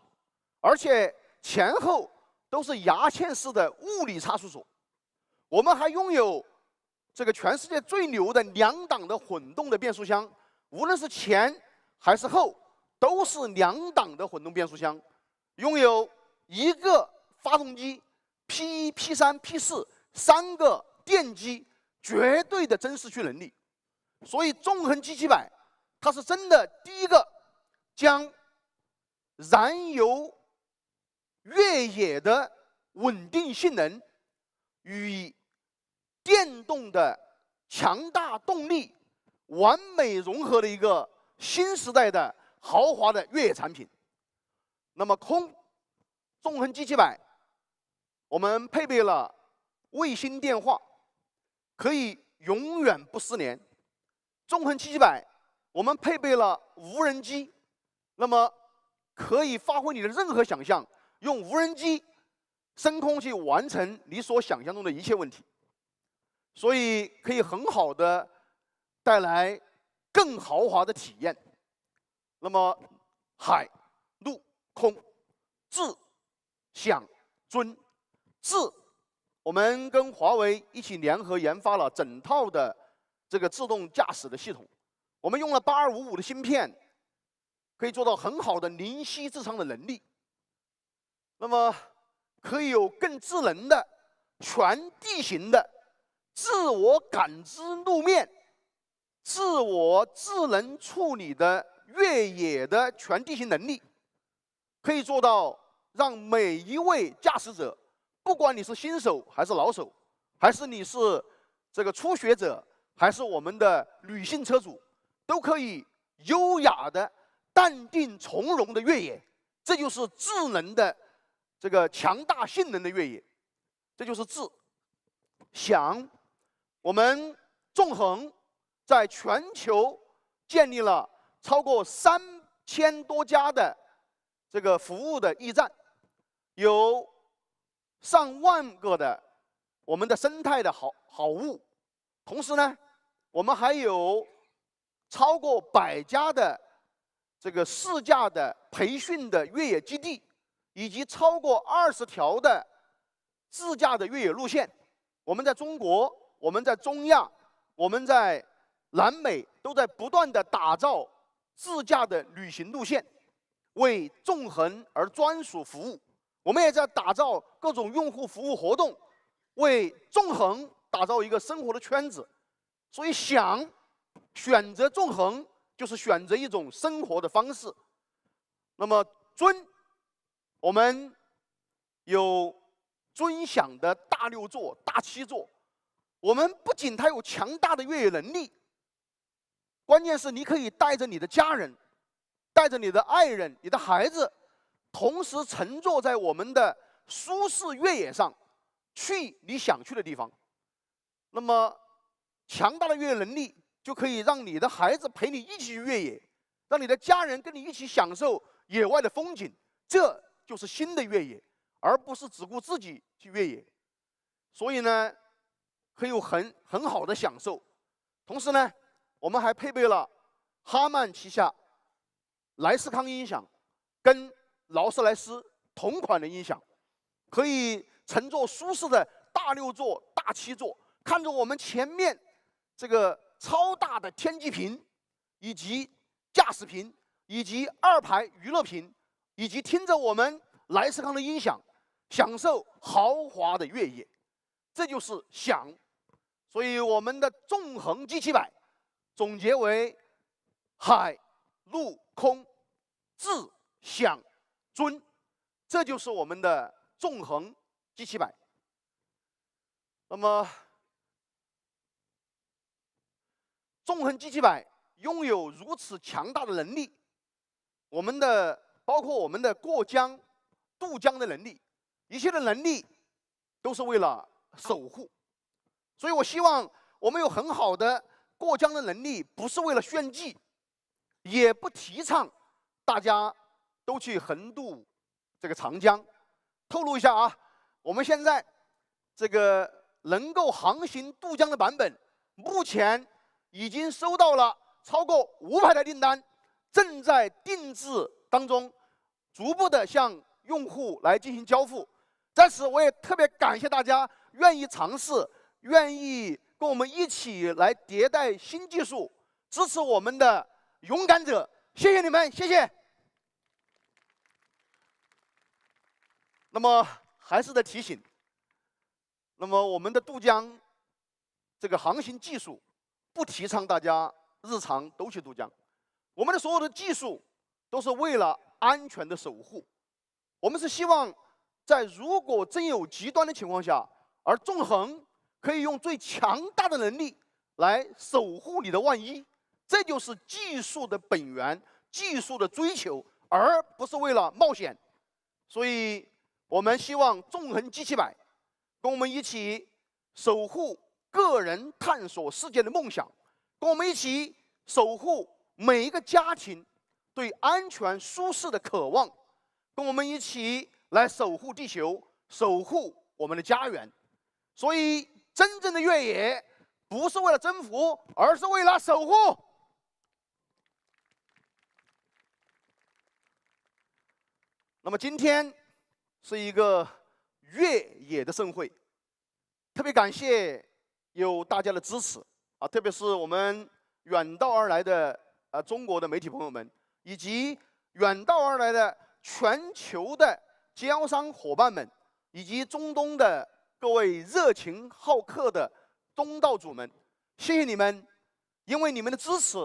而且前后都是牙嵌式的物理差速锁。我们还拥有这个全世界最牛的2档的混动的变速箱，无论是前还是后，都是2档的混动变速箱，拥有1个发动机 P1、P3、P4 3个电机，绝对的真四驱能力。所以纵横 G700，它是真的第一个将燃油越野的稳定性能与电动的强大动力完美融合的一个新时代的豪华的越野产品。那么纵横 G700，我们配备了卫星电话，可以永远不失联。纵横 G700，我们配备了无人机，那么可以发挥你的任何想象，用无人机升空去完成你所想象中的一切问题，所以可以很好的带来更豪华的体验。那么海、陆、空，智、享、尊。智，我们跟华为一起联合研发了整套的这个自动驾驶的系统，我们用了8255的芯片，可以做到很好的灵犀智商的能力。那么可以有更智能的全地形的自我感知路面、自我智能处理的越野的全地形能力，可以做到让每一位驾驶者，不管你是新手还是老手，还是你是这个初学者，还是我们的女性车主，都可以优雅的、淡定从容的越野。这就是智能的这个强大性能的越野，这就是智。享，我们纵横在全球建立了超过3000多家的这个服务的驿站，有上万个的我们的生态的好物，同时呢，我们还有超过100家的这个试驾的培训的越野基地，以及超过20条的自驾的越野路线。我们在中国，我们在中亚，我们在南美，都在不断的打造自驾的旅行路线，为纵横而专属服务。我们也在打造各种用户服务活动，为纵横打造一个生活的圈子。所以选择纵横，就是选择一种生活的方式。那么尊，我们有尊享的大6座、大7座，我们不仅它有强大的越野能力，关键是你可以带着你的家人，带着你的爱人、你的孩子，同时乘坐在我们的舒适越野上，去你想去的地方。那么强大的越野能力就可以让你的孩子陪你一起去越野，让你的家人跟你一起享受野外的风景，这就是新的越野，而不是只顾自己去越野。所以呢，可以有很好的享受。同时呢，我们还配备了哈曼旗下莱斯康音响跟劳斯莱斯同款的音响，可以乘坐舒适的大6座、大7座，看着我们前面这个超大的天际屏，以及驾驶屏，以及2排娱乐屏，以及听着我们莱斯康的音响，享受豪华的越野，这就是享。所以我们的纵横 G700总结为海、陆、空、智、享、尊，这就是我们的纵横 G700。那么纵横 G700拥有如此强大的能力，包括我们的过江、渡江的能力，一切的能力都是为了守护。所以我希望我们有很好的过江的能力，不是为了炫技，也不提倡大家都去横渡这个长江。透露一下啊，我们现在这个能够航行渡江的版本，目前已经收到了超过500台订单，正在定制当中，逐步的向用户来进行交付。在此，我也特别感谢大家愿意尝试，愿意跟我们一起来迭代新技术，支持我们的勇敢者，谢谢你们，谢谢。那么还是得提醒，那么我们的渡江这个航行技术，不提倡大家日常都去渡江。我们的所有的技术都是为了安全的守护。我们是希望在如果真有极端的情况下，而纵横可以用最强大的能力来守护你的万一，这就是技术的本源，技术的追求，而不是为了冒险。所以我们希望纵横 G700跟我们一起守护个人探索世界的梦想，跟我们一起守护每一个家庭对安全舒适的渴望，跟我们一起来守护地球，守护我们的家园。所以真正的越野不是为了征服，而是为了守护。那么今天是一个越野的盛会，特别感谢有大家的支持啊，特别是我们远道而来的中国的媒体朋友们，以及远道而来的全球的经销商伙伴们，以及中东的各位热情好客的东道主们，谢谢你们！因为你们的支持，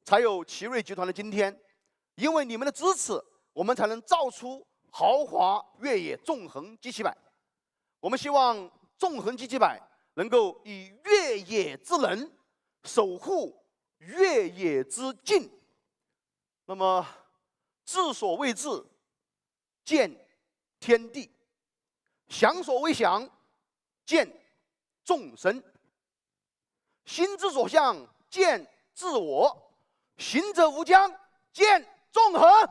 才有奇瑞集团的今天；因为你们的支持，我们才能造出豪华越野纵横 G700。我们希望纵横 G700能够以越野之能守护越野之境。那么，治所未治，见天地；想所未想，见众生；心之所向，见自我；行者无疆，见纵横。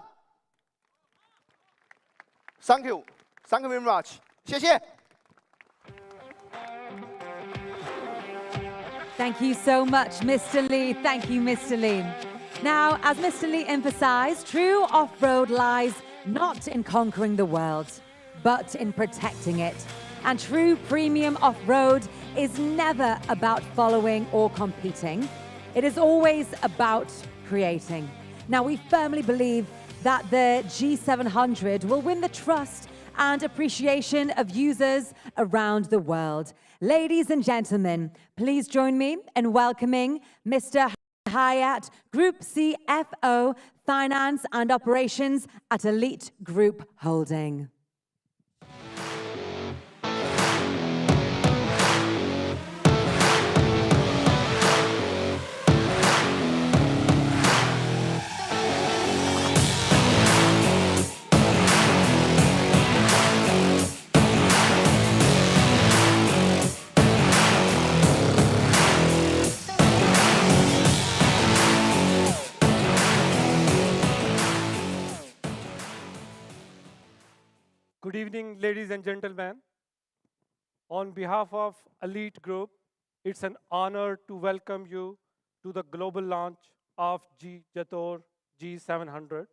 Thank you, thank you very much， 谢谢。
Thank you so much, Mr. Lee. Thank you, Mr. Lee. Now, as Mr. Lee emphasized, true off-road lies not in conquering the world, but in protecting it. And true premium off-road is never about following or competing. It is always about creating. Now, we firmly believe that the G700 will win the trust and appreciation of users around the world. Ladies and gentlemen, please join me in welcoming Mr. Hayat, Group CFO, Finance and Operations at Elite Group Holding.
Good evening, ladies and gentlemen. On behalf of Elite Group, it's an honor to welcome you to the global launch of Jetour G700.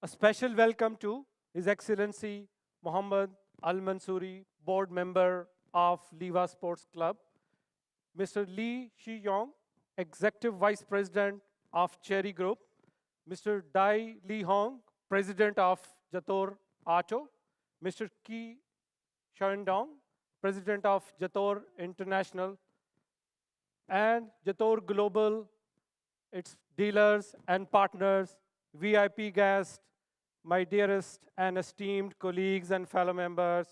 A special welcome to His Excellency Mohammed Al Mansouri, board member of Liya Sports Club, Mr. Lee Shi-yong, Executive Vice President of Cherry Group, Mr. Dai Li Hong, President of Jetour Auto, Mr. Ki Shandong, President of Jetour International, and Jetour Global, its dealers and partners, VIP guests, my dearest and esteemed colleagues and fellow members,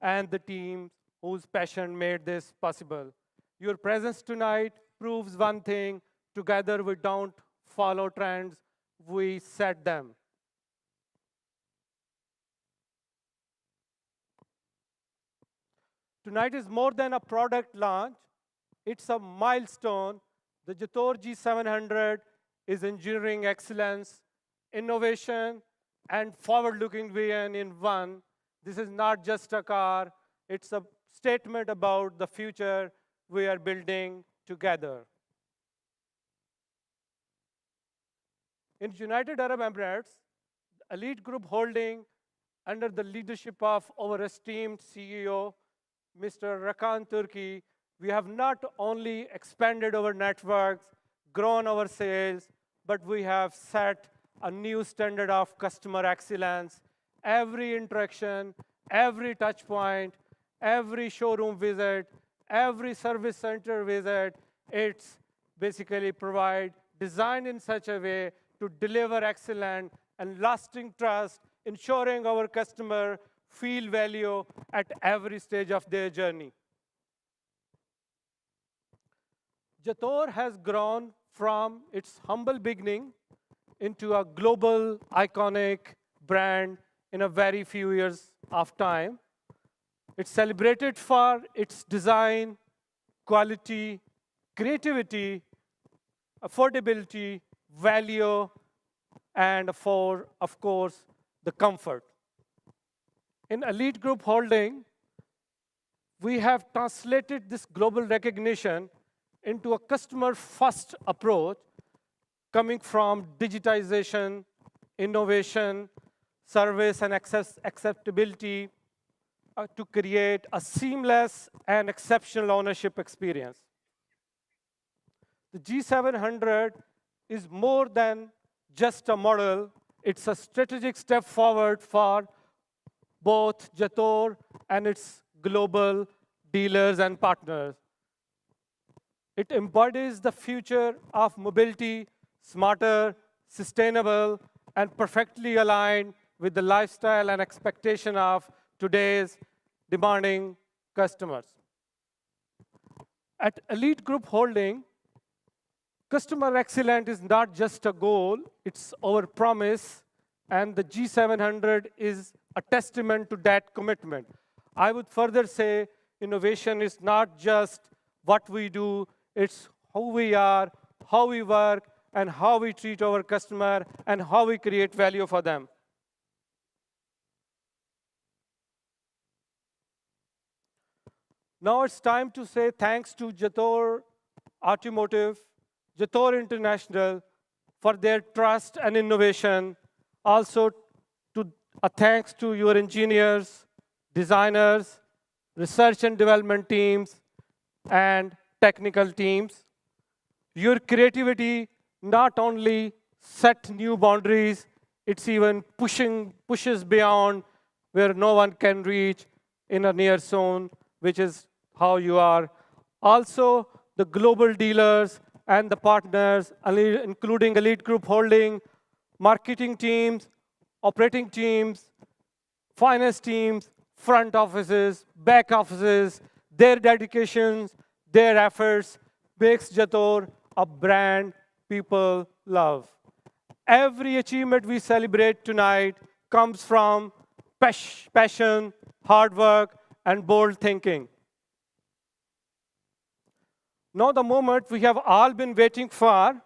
and the team whose passion made this possible. Your presence tonight proves one thing: together we don't follow trends, we set them. Tonight is more than a product launch, it's a milestone. The Jetour G700 is engineering excellence, innovation, and forward-looking vision in one. This is not just a car, it's a statement about the future we are building together. In United Arab Emirates, Elite Group Holding, under the leadership of our esteemed CEO, Mr. Rakan Turki, we have not only expanded our networks, grown our sales, but we have set a new standard of customer excellence. Every interaction, every touch point, every showroom visit, every service center visit, it's basically designed in such a way to deliver excellent and lasting trust, ensuring our customer feel value at every stage of their journey. Jetour has grown from its humble beginning into a global iconic brand in a very few years of time. It's celebrated for its design, quality, creativity, affordability, value, and for, of course, the comfort. In Elite Group Holding, we have translated this global recognition into a customer-first approach coming from digitization, innovation, service, and acceptability to create a seamless and exceptional ownership experience. The G700 is more than just a model. It's a strategic step forward for both Jetour and its global dealers and partners. It embodies the future of mobility, smarter, sustainable, and perfectly aligned with the lifestyle and expectation of today's demanding customers. At Elite Group Holding, customer excellence is not just a goal, it's our promise, and the G700 is a testament to that commitment. I would further say innovation is not just what we do, it's who we are, how we work, and how we treat our customer, and how we create value for them. Now it's time to say thanks to Jetour Automotive, Jetour International for their trust and innovation. Also, a thanks to your engineers, designers, research and development teams, and technical teams. Your creativity not only set new boundaries, it's even pushes beyond where no one can reach in a near zone, which is how you are. Also, the global dealers and the partners, including Elite Group Holding, marketing teams, operating teams, finance teams, front offices, back offices, their dedications, their efforts makes Jetour a brand people love. Every achievement we celebrate tonight comes from passion, hard work, and bold thinking. Now the moment we have all been waiting for,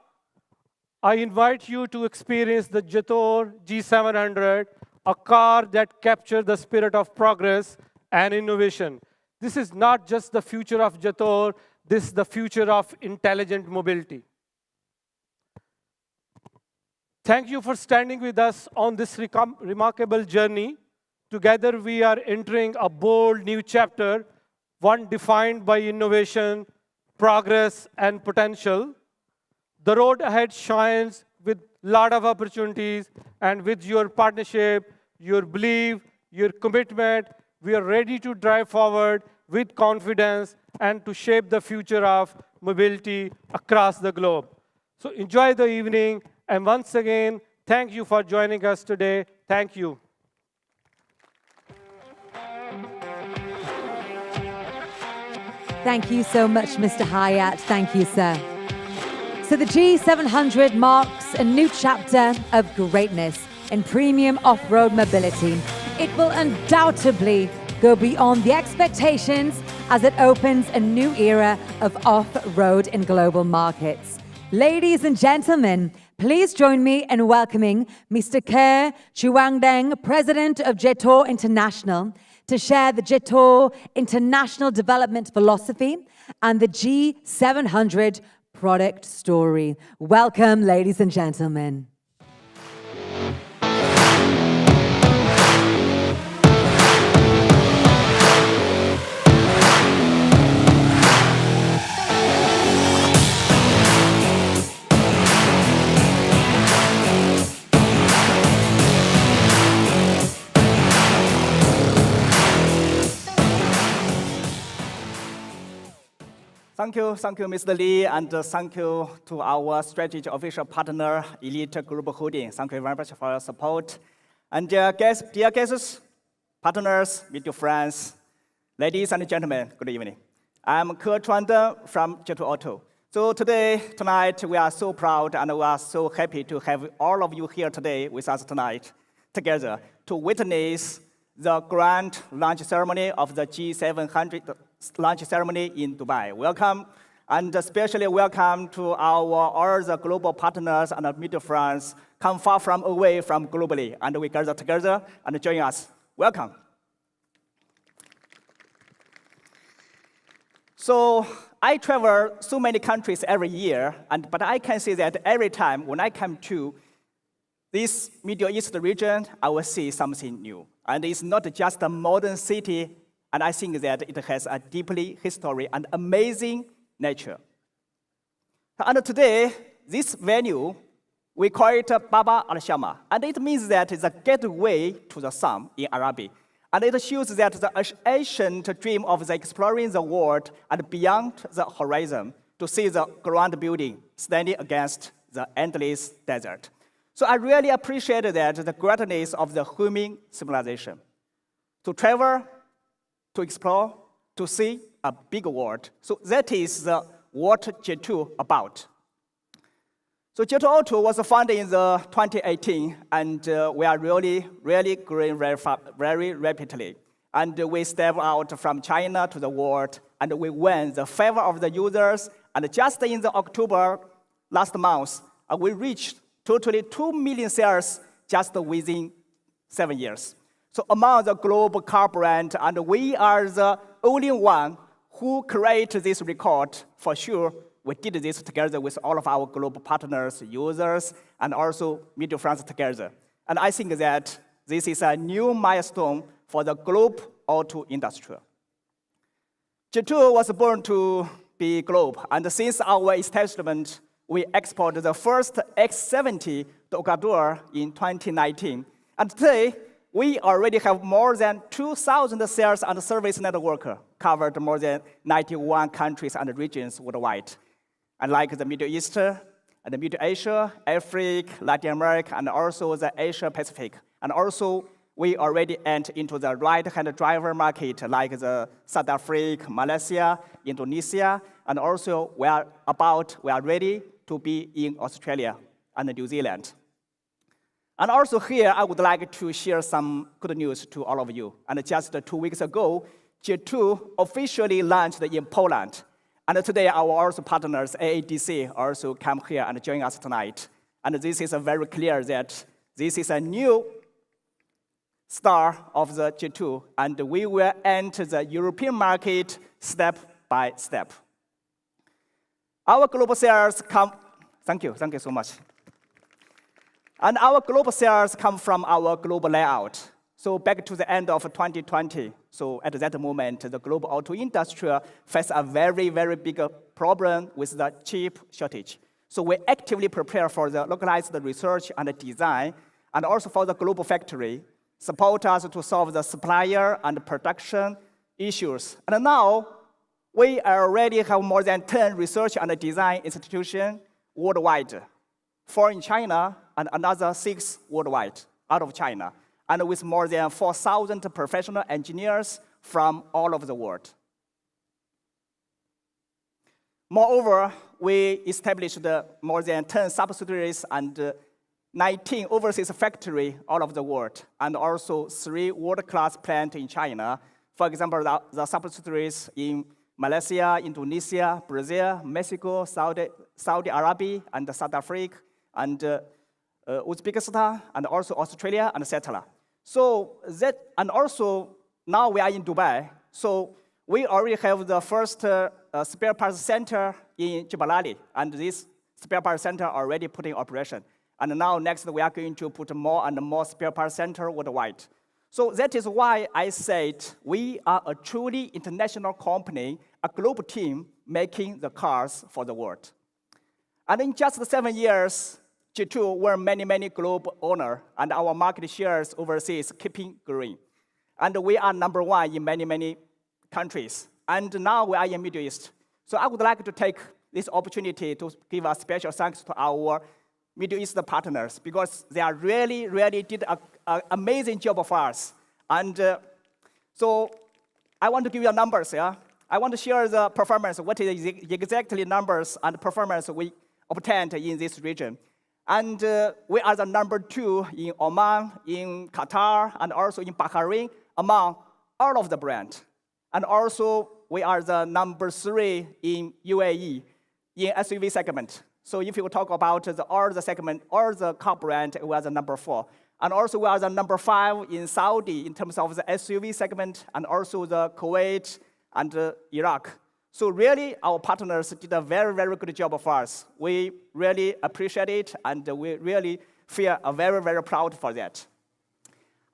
I invite you to experience the Jetour G700, a car that captures the spirit of progress and innovation. This is not just the future of Jetour, this is the future of intelligent mobility. Thank you for standing with us on this remarkable journey. Together we are entering a bold new chapter, one defined by innovation, progress, and potential. The road ahead shines with a lot of opportunities, and with your partnership, your belief, your commitment, we are ready to drive forward with confidence and to shape the future of mobility across the globe. So enjoy the evening, and once again, thank you for joining us today. Thank you.
Thank you so much, Mr. Hayat. Thank you, sir. So the G700 marks a new chapter of greatness in premium off-road mobility. It will undoubtedly go beyond the expectations as it opens a new era of off-road in global markets. Ladies and gentlemen, please join me in welcoming Mr. Ke Chuangdeng, President of Jetour International, to share the Jetour International Development Philosophy and the G700 product story. Welcome, ladies and gentlemen.
Thank you, Mr. Lee, and thank you to our strategic official partner, Elite Group Holding. Thank you very much for your support. And dear guests, partners, media friends, ladies and gentlemen, good evening. I'm Ke Chuangdeng from Jetour Auto. So tonight, we are so proud and we are so happy to have all of you here today with us tonight, together, to witness the grand launch ceremony of the G700 launch ceremony in Dubai. Welcome, and especially welcome to all the global partners and media friends come far from away from globally, and we gather together and join us. Welcome. So I travel so many countries every year, but I can say that every time when I come to this Middle East region, I will see something new. And it's not just a modern city, and I think that it has a deeply history and amazing nature. And today, this venue, we call it Baba al-Shama, and it means that it's a gateway to the sun in Arabic. And it shows that the ancient dream of exploring the world and beyond the horizon to see the grand building standing against the endless desert. So I really appreciate that the greatness of the human civilization. To travel, to explore, to see a big world. So that is what Jetour about. So Jetour Auto was founded in 2018, and we are really growing very rapidly. And we step out from China to the world, and we win the favor of the users. And just in October last month, we reached totally 2 million sales just within 7 years. So among the global car brand, and we are the only one who created this record. For sure, we did this together with all of our global partners, users, and also media friends together. And I think that this is a new milestone for the global auto industry. Jetour was born to be global, and since our establishment, we exported the first X70 to Ecuador in 2019. And today, we already have more than 2,000 sales and service network covered more than 91 countries and regions worldwide. And like the Middle East, and the Middle Asia, Africa, Latin America, and also the Asia Pacific. And also, we already entered into the right-hand driver market, like the South Africa, Malaysia, Indonesia, and also we are ready to be in Australia and New Zealand. And also here, I would like to share some good news to all of you. And just 2 weeks ago, Jetour officially launched in Poland. And today, our also partners, AADC, also come here and join us tonight. And this is very clear that this is a new star of the Jetour, and we will enter the European market step by step. Our global sales come, thank you so much. And our global sales come from our global layout. So back to the end of 2020, so at that moment, the global auto industry faced a very big problem with the chip shortage. So we actively prepare for the localized research and design, and also for the global factory, support us to solve the supplier and production issues. And now, we already have more than 10 research and design institutions worldwide, 4 in China and another 6 worldwide out of China, and with more than 4,000 professional engineers from all over the world. Moreover, we established more than 10 subsidiaries and 19 overseas factories all over the world, and also 3 world-class plants in China. For example, the subsidiaries in Malaysia, Indonesia, Brazil, Mexico, Saudi Arabia, and South Africa, and Uzbekistan, and also Australia, and etc. So that, and also now we are in Dubai. So we already have the first spare parts center in Jebel Ali, and this spare parts center already put in operation. And now next we are going to put more and more spare parts center worldwide. So that is why I said we are a truly international company, a global team making the cars for the world. And in just 7 years, Jetour were many global owners, and our market shares overseas keeping growing. And we are #1 in many countries. And now we are in Middle East. So I would like to take this opportunity to give a special thanks to our Middle East partners, because they are really did an amazing job for us. And so I want to give you numbers, yeah? I want to share the performance, what is exactly numbers and performance we obtained in this region. And we are the #2 in Oman, in Qatar, and also in Bahrain, among all of the brands. And also, we are the #3 in UAE, in SUV segment. So if you talk about all the segment, all the car brand, we are the #4. And also we are the #5 in Saudi in terms of the SUV segment, and also the Kuwait and Iraq. So really, our partners did a very good job for us. We really appreciate it, and we really feel very proud for that.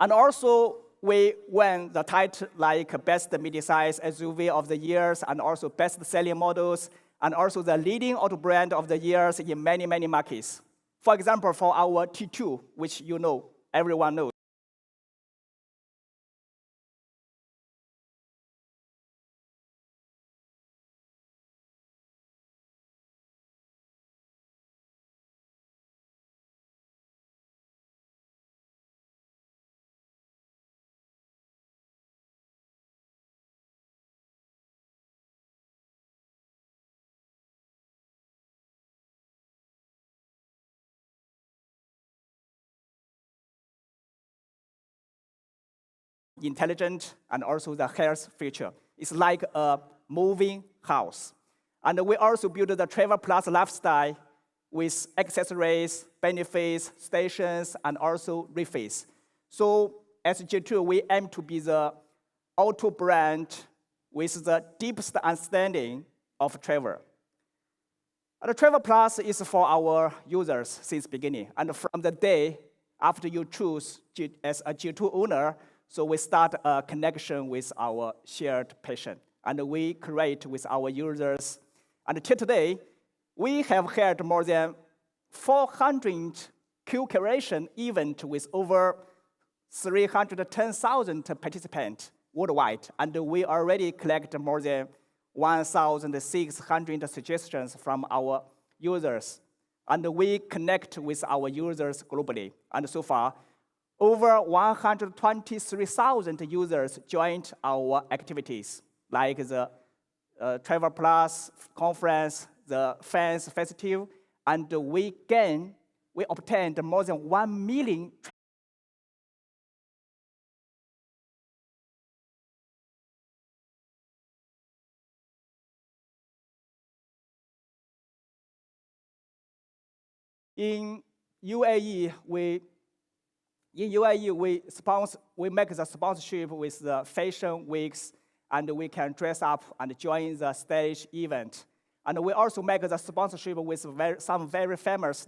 And also, we won the title like Best Mid-size SUV of the Years, and also Best Selling Models, and also the Leading Auto Brand of the Years in many markets. For example, for our T2, which you know, everyone knows. Intelligent and also the health feature. It's like a moving house. And we also build the Travel Plus lifestyle with accessories, benefits, stations, and also refills. So as Jetour, we aim to be the auto brand with the deepest understanding of travel. And the Travel Plus is for our users since beginning. And from the day after you choose as a Jetour owner, so we start a connection with our shared passion, and we create with our users. And till today, we have had more than 400 co-creation events with over 310,000 participants worldwide, and we already collect more than 1,600 suggestions from our users. And we connect with our users globally. And so far, over 123,000 users joined our activities, like the Travel Plus conference, the Fans Festival, and we obtained more than 1 million In UAE, we make the sponsorship with the fashion weeks, and we can dress up and join the stage event. And we also make the sponsorship with some very famous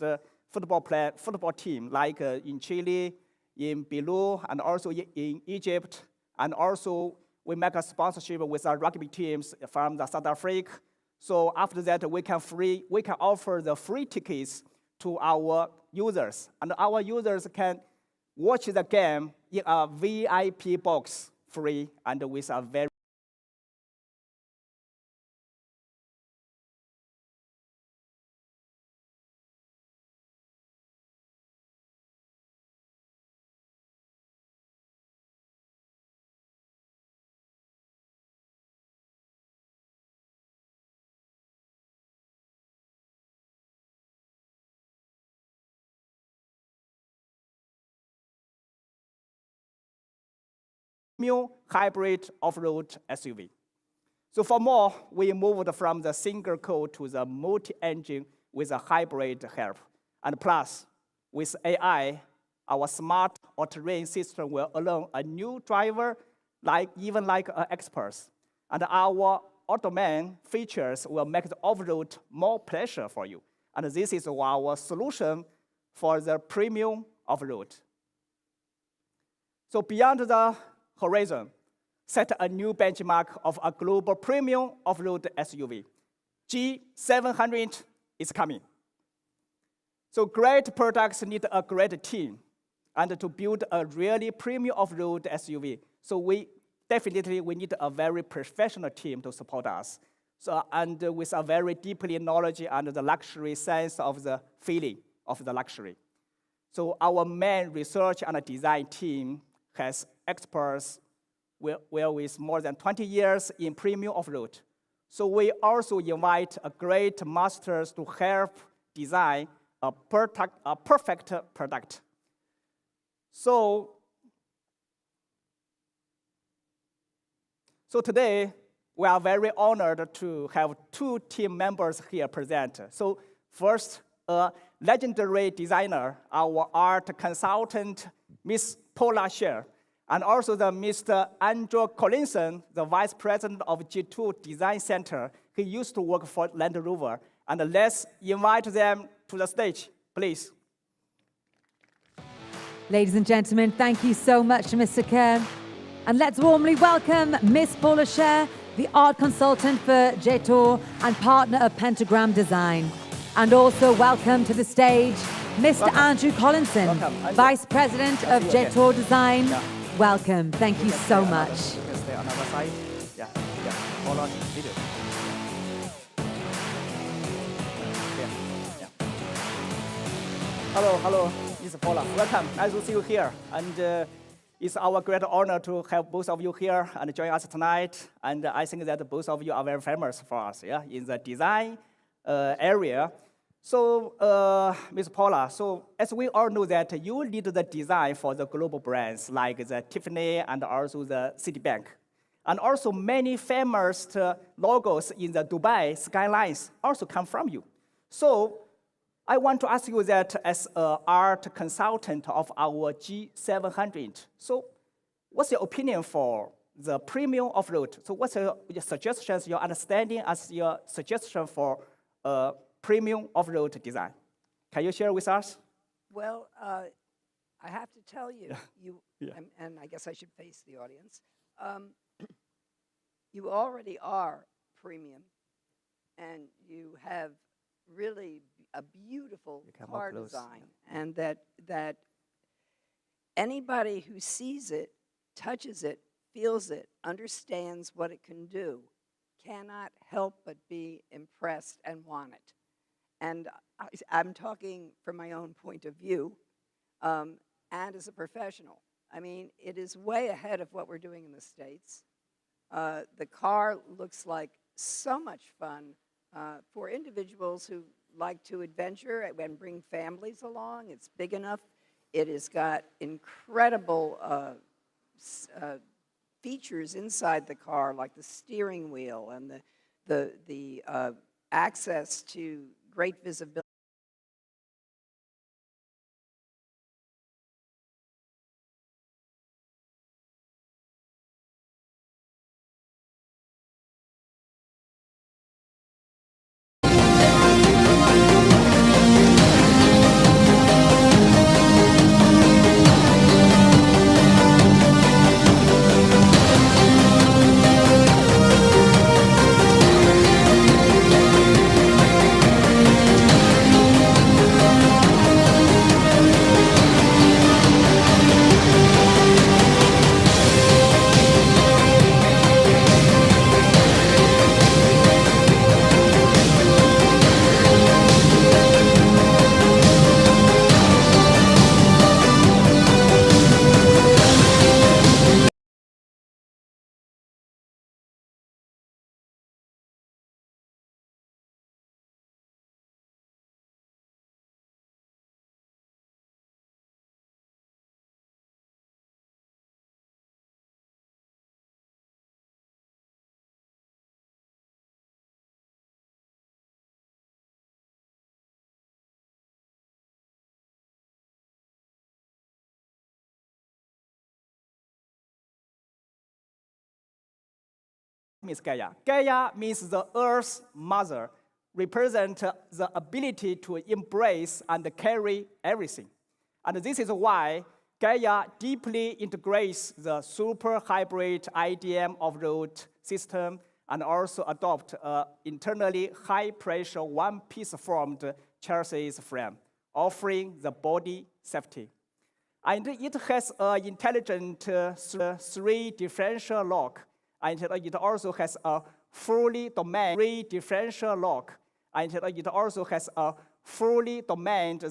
football team, like in Chile, in Peru, and also in Egypt. And also we make a sponsorship with our rugby teams from the South Africa. So after that, we can offer the free tickets to our users, and our users can watch the game in a VIP box free and with a very premium hybrid off-road SUV. So for more, we moved from the single core to the multi-engine with a hybrid help. And plus, with AI, our smart all-terrain system will allow a new driver, even like experts. And our Automan features will make the off-road more pleasure for you. And this is our solution for the premium off-road. So beyond the horizon, set a new benchmark of a global premium off-road SUV. G700 is coming. So great products need a great team. And to build a really premium off-road SUV, so we need a very professional team to support us. So, and with a very deeply knowledge and the luxury sense of the feeling of the luxury. So our main research and design team has experts with more than 20 years in premium off-road. So we also invite a great masters to help design a perfect product. So today, we are very honored to have two team members here present. So first, a legendary designer, our art consultant, Miss Paula Scher, and also the Mr. Andrew Collinson, the Vice President of Jetour Design Center. He used to work for Land Rover. And let's invite them to the stage, please.
Ladies and gentlemen, thank you so much, Mr. Kerr. And let's warmly welcome Miss Paula Scher, the art consultant for Jetour and partner of Pentagram Design. And also welcome to the stage, Mr. Andrew Collinson, Vice President of Jetour Design. Yeah. Welcome. Thank you so much.
You can stay on our side. Yeah. Follow video. Hello, Miss Paula. Welcome. Nice to see you here. And it's our great honor to have both of you here and join us tonight. And I think that both of you are very famous for us, in the design area. So, Ms. Paula, so as we all know that you lead the design for the global brands like the Tiffany and also the Citibank. And also many famous logos in the Dubai skylines also come from you. So I want to ask you that as an art consultant of our G700, so what's your opinion for the premium off-road? So what's your suggestions, your understanding as your suggestion for premium off-road design? Can you share with us?
Well, I have to tell you, and I guess I should face the audience, you already are premium, and you have really a beautiful car design, and that anybody who sees it, touches it, feels it, understands what it can do, cannot help but be impressed and want it. And I'm talking from my own point of view, and as a professional. I mean, it is way ahead of what we're doing in the States. The car looks like so much fun for individuals who like to adventure and bring families along. It's big enough. It has got incredible features inside the car, like the steering wheel and the access to great visibility.
means Gaia? Gaia means the Earth's mother, represent the ability to embrace and carry everything. And this is why Gaia deeply integrates the super hybrid IDM off-road system and also adopt internally high-pressure one-piece formed chassis frame, offering the body safety. And it has an intelligent 3 differential lock, and it also has a fully domain 3 differential lock, and it also has a fully domained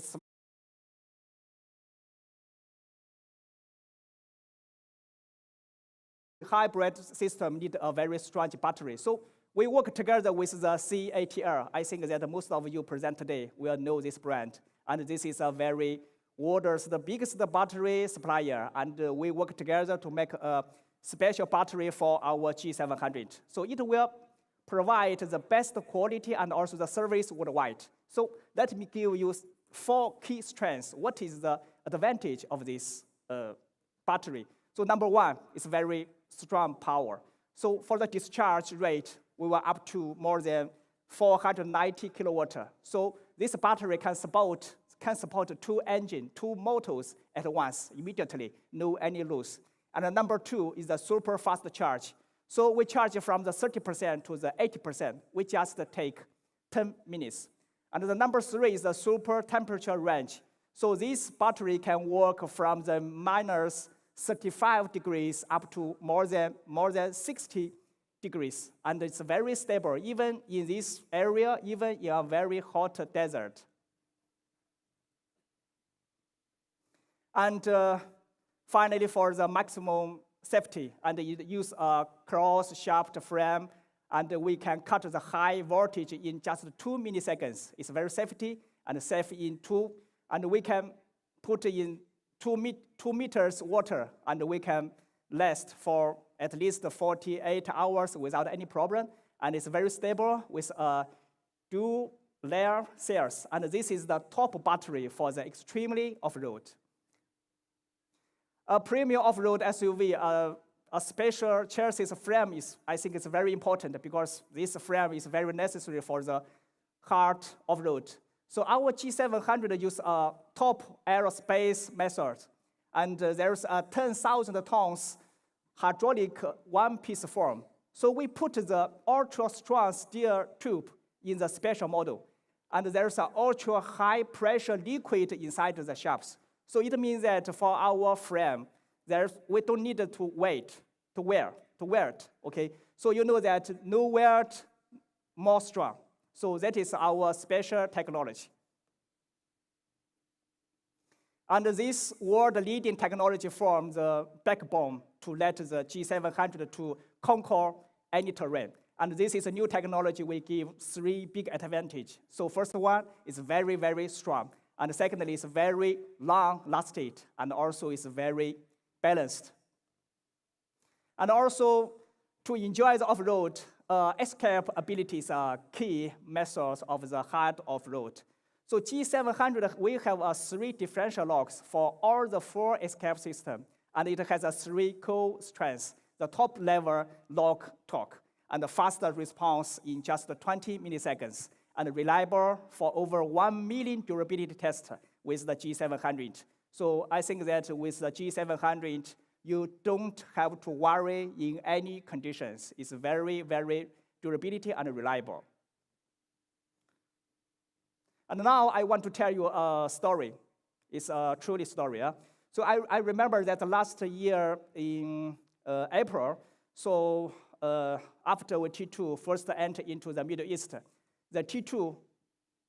hybrid system need a very strong battery. So we work together with the CATL. I think that most of you present today will know this brand. And this is a very world's the biggest battery supplier. And we work together to make a special battery for our G700. So it will provide the best quality and also the service worldwide. So let me give you 4 key strengths. What is the advantage of this battery? So number 1 is very strong power. So for the discharge rate, we were up to more than 490 kilowatt. So this battery can support 2 engines, 2 motors at once, immediately, no any loss. And number 2 is the super fast charge. So we charge from the 30% to the 80%. We just take 10 minutes. And the number 3 is the super temperature range. So this battery can work from the minus 35 degrees up to more than 60 degrees. And it's very stable, even in this area, even in a very hot desert. And finally, for the maximum safety, and you use a cross-shaft frame, and we can cut the high voltage in just 2 milliseconds. It's very safety and safe in 2, and we can put in 2 meters water, and we can last for at least 48 hours without any problem. And it's very stable with dual layer cells. And this is the top battery for the extremely off-road. A premium off-road SUV, a special chassis frame I think it's very important because this frame is very necessary for the hard off-road. So our G700 use a top aerospace method, and there's a 10,000 tons hydraulic one-piece form. So we put the ultra-strong steel tube in the special model, and there's an ultra-high pressure liquid inside the shafts. So it means that for our frame, we don't need to wear it, okay? So you know that no wear, more strong. So that is our special technology. And this world-leading technology forms the backbone to let the G700 to conquer any terrain. And this is a new technology we give 3 big advantages. So first one is very, very strong. And secondly, it's very long-lasting, and also it's very balanced. And also, to enjoy the off-road, escape abilities are key methods of the hard off-road. So G700, we have 3 differential locks for all the 4 escape system, and it has 3 core strengths: the top level lock torque, and the faster response in just 20 milliseconds, and reliable for over 1 million durability tests with the G700. So I think that with the G700, you don't have to worry in any conditions. It's very, very durability and reliable. And now I want to tell you a story. It's a true story. So I remember that last year in April, so after T2 first entered into the Middle East, the T2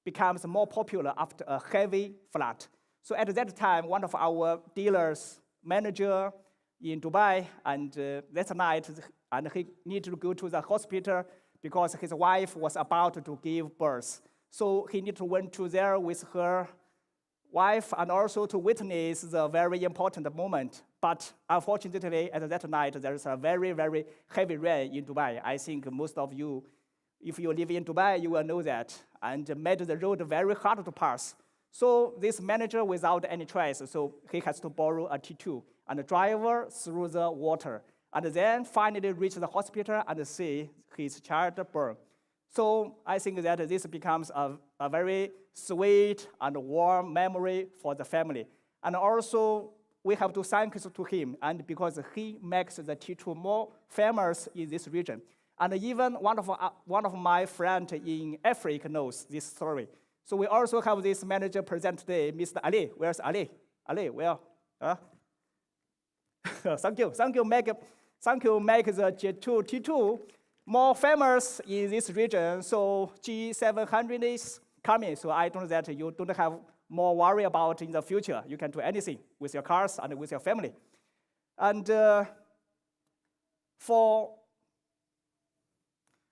becomes more popular after a heavy flood. So at that time, one of our dealers, manager in Dubai, and that night, and he needed to go to the hospital because his wife was about to give birth. So he needed to went to there with her wife and also to witness the very important moment. But unfortunately, at that night, there is a very, very heavy rain in Dubai. I think most of you, if you live in Dubai, you will know that, and made the road very hard to pass. So this manager, without any choice, so he has to borrow a T2 and drive through the water. and then finally reach the hospital and see his child born. So I think that this becomes a very sweet and warm memory for the family. And also, we have to thank to him, and because he makes the T2 more famous in this region. And even one of my friends in Africa knows this story. So we also have this manager present today, Mr. Ali. Where's Ali? Ali, where? Thank you, make the Jetour T2 more famous in this region. So G700 is coming. So I don't know that you don't have more worry about in the future. You can do anything with your cars and with your family. And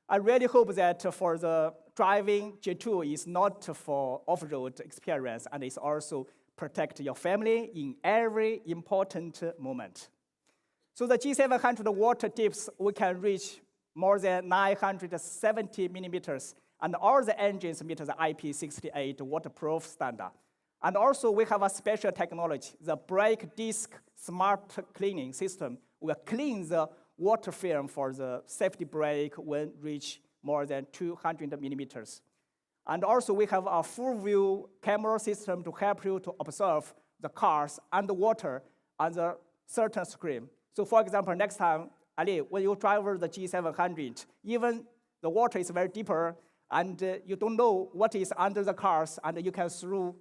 I really hope that for the driving Jetour is not for off-road experience, and it's also protect your family in every important moment. So the G700 water tips, we can reach more than 970 millimeters, and all the engines meet the IP68 waterproof standard. And also we have a special technology, the brake disc smart cleaning system will clean the water film for the safety brake when reach more than 200 millimeters. And also we have a full view camera system to help you to observe the cars and the water on the certain screen. So for example, next time, Ali, when you drive the G700, even the water is very deeper and you don't know what is under the cars, and you can through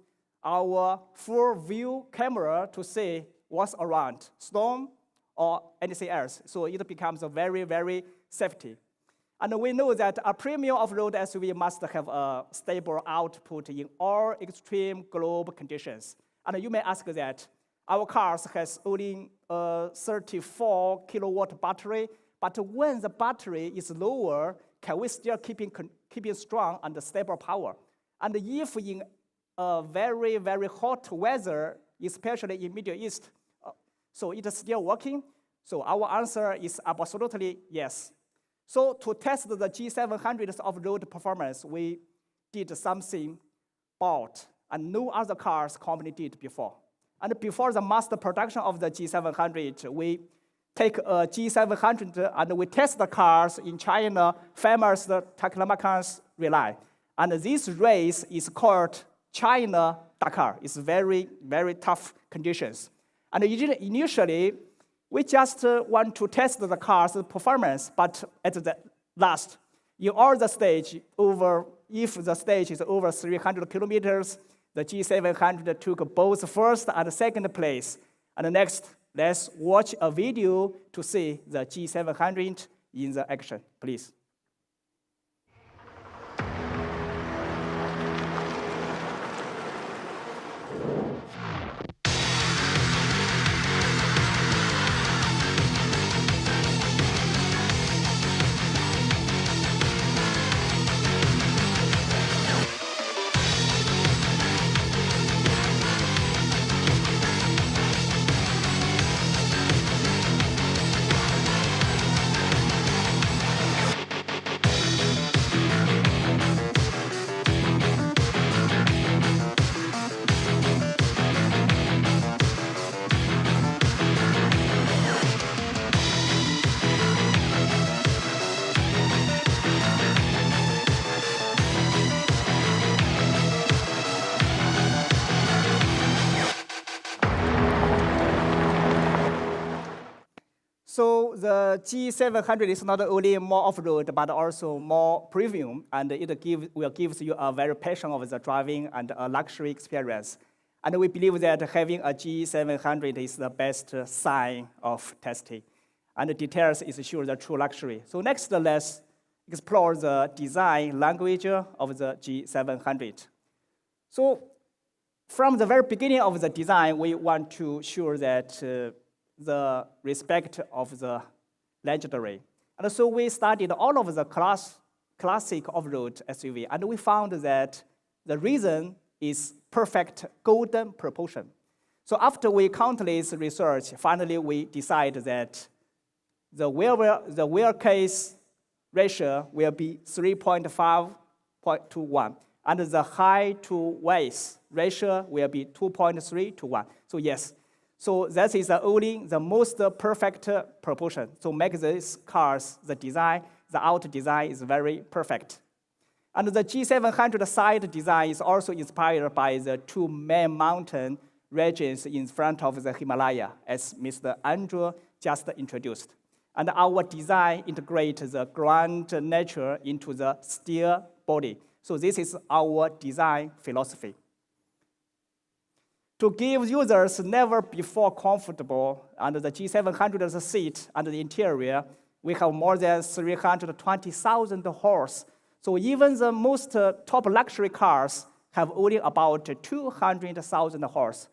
our full view camera to see what's around, storm or anything else. So it becomes a very, very safety. And we know that a premium off-road SUV must have a stable output in all extreme global conditions. And you may ask that our cars has only a 34 kilowatt battery, but when the battery is lower, can we still keep it strong and stable power? And if in a very, very hot weather, especially in Middle East, so it is still working? So our answer is absolutely yes. So to test the G700's off-road performance, we did something bold and no other cars company did before. And before the mass production of the G700, we take a G700 and we test the cars in China, famous the Taklamakan's Relay. And this race is called China Dakar. It's very, very tough conditions. And initially, we just want to test the car's performance, but at the last, in all the stage, if the stage is over 300 kilometers, the G700 took both first and second place. And next, let's watch a video to see the G700 in the action, please. So the G700 is not only more off-road, but also more premium, and it will give you a very passion of the driving and a luxury experience. And we believe that having a G700 is the best sign of testing. And the details is sure the true luxury. So next, let's explore the design language of the G700. So from the very beginning of the design, we want to ensure that the respect of the legendary. And so we studied all of the classic off-road SUV, and we found that the reason is perfect golden proportion. So after we countless research, finally we decide that the wheel case ratio will be 3.5 to 1, and the height to waist ratio will be 2.3 to 1. So yes. So that is only the most perfect proportion. So make these cars, the design, the out design is very perfect. And the G700 side design is also inspired by the two main mountain regions in front of the Himalaya, as Mr. Andrew just introduced. And our design integrates the ground nature into the steel body. So this is our design philosophy. To give users never before comfortable under the G700 seat and the interior, we have more than 320,000 horse. So even the most top luxury cars have only about 200,000 horse.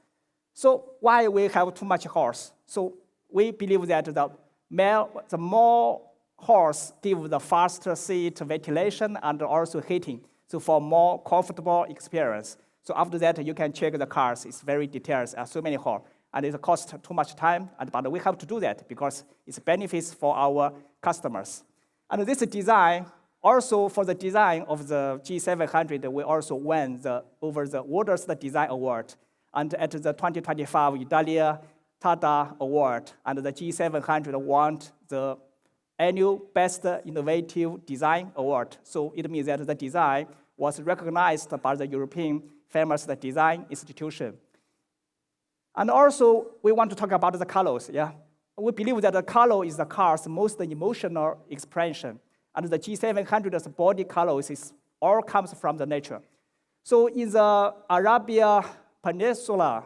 So why we have too much horse? So we believe that the more horse give the faster seat ventilation and also heating, so for more comfortable experience. So after that, you can check the cars. It's very detailed, so many horse, and it costs too much time, but we have to do that because it's benefits for our customers. And this design, also for the design of the G700, we also won over the World's Design Award, and at the 2025 Italia Tada Award, and the G700 won the annual Best Innovative Design Award. So it means that the design was recognized by the European famous design institution. And also, we want to talk about the colors. Yeah, we believe that the color is the car's most emotional expression, and the G700's body colors all comes from the nature. So in the Arabia Peninsula,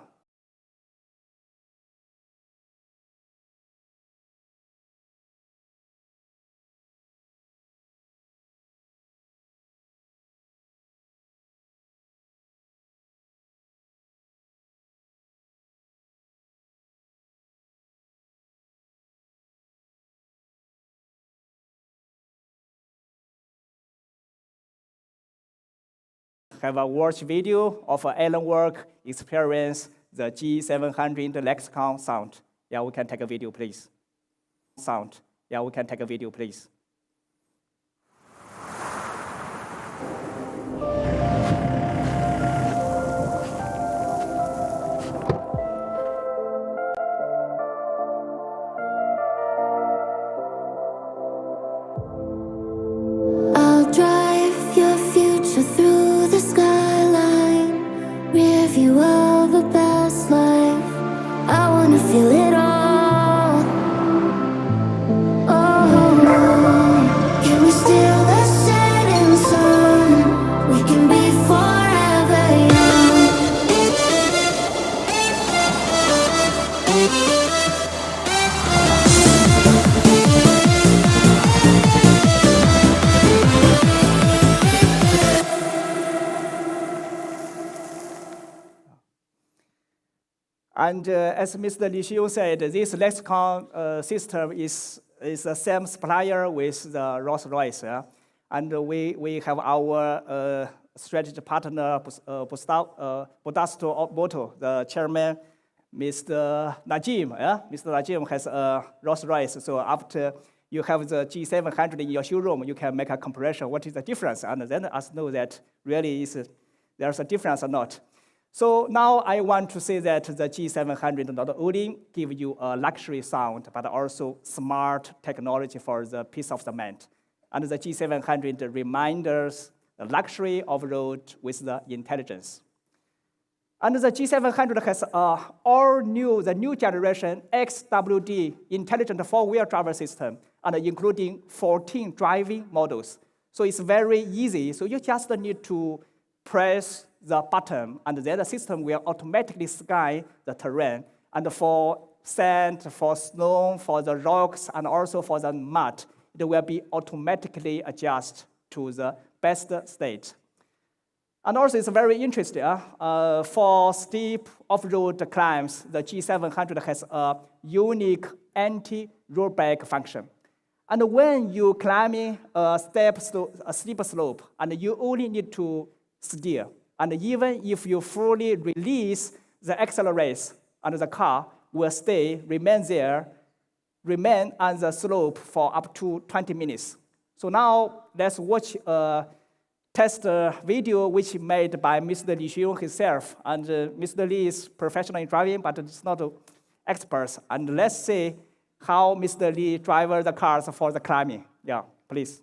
have a watch video of Alan work experience the G700 lexicon sound. Yeah, we can take a video, please. Sound. Yeah, we can take a video, please.
I'll drive your future through the skyline, rear view of a past life. I wanna feel it all. Oh, can we steal the setting sun? We can be forever young.
And as Mr. Li Xiu said, this lexicon system is the same supplier with the Rolls-Royce. Yeah? And we have our strategic partner, Budasto Automotive, the chairman, Mr. Najim. Yeah? Mr. Najim has a Rolls-Royce. So after you have the G700 in your showroom, you can make a comparison. What is the difference? And then us know that really there's a difference or not. So now I want to say that the G700 not only give you a luxury sound, but also smart technology for the peace of the mind. And the G700 reminds us the luxury of road with the intelligence. And the G700 has the new generation XWD intelligent four-wheel driver system, and including 14 driving models. So it's very easy. So you just need to press the button, and then the system will automatically scan the terrain. And for sand, for snow, for the rocks, and also for the mud, it will be automatically adjusted to the best state. And also, it's very interesting. For steep off-road climbs, the G700 has a unique anti-rollback function. And when you climbing a steep slope, and you only need to steer, and even if you fully release the accelerator, and the car will remain on the slope for up to 20 minutes. So now let's watch a test video which made by Mr. Li Xiong himself. And Mr. Li is professional in driving, but it's not experts. And let's see how Mr. Li drives the cars for the climbing. Yeah, please.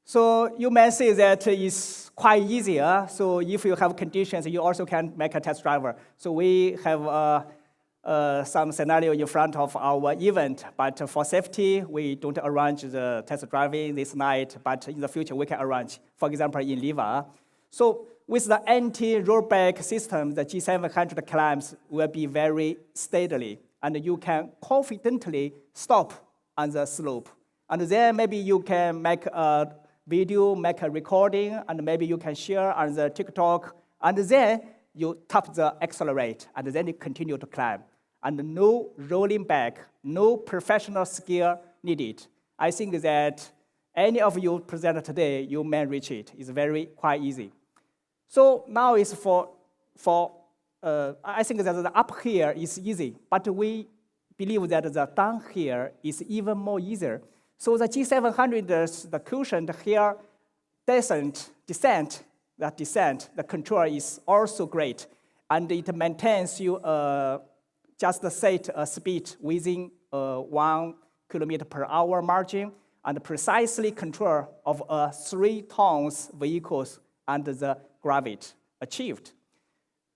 So you may say that it's quite easier. So if you have conditions, you also can make a test driver. So we have some scenario in front of our event, but for safety, we don't arrange the test driving this night, but in the future we can arrange, for example, in Liya. So with the anti-rollback system, the G700 climbs will be very steadily, and you can confidently stop on the slope. And then maybe you can make a video, make a recording, and maybe you can share on the TikTok, and then you tap the accelerate, and then you continue to climb. And no rolling back, no professional skill needed. I think that any of you present today, you may reach it. It's quite easy. So now it's I think that the up here is easy, but we believe that the down here is even more easier. So the G700, the cushion here, descent, the control is also great. And it maintains you just set a speed within 1 km/h margin and precisely control of a 3 tons vehicles and the gravity achieved.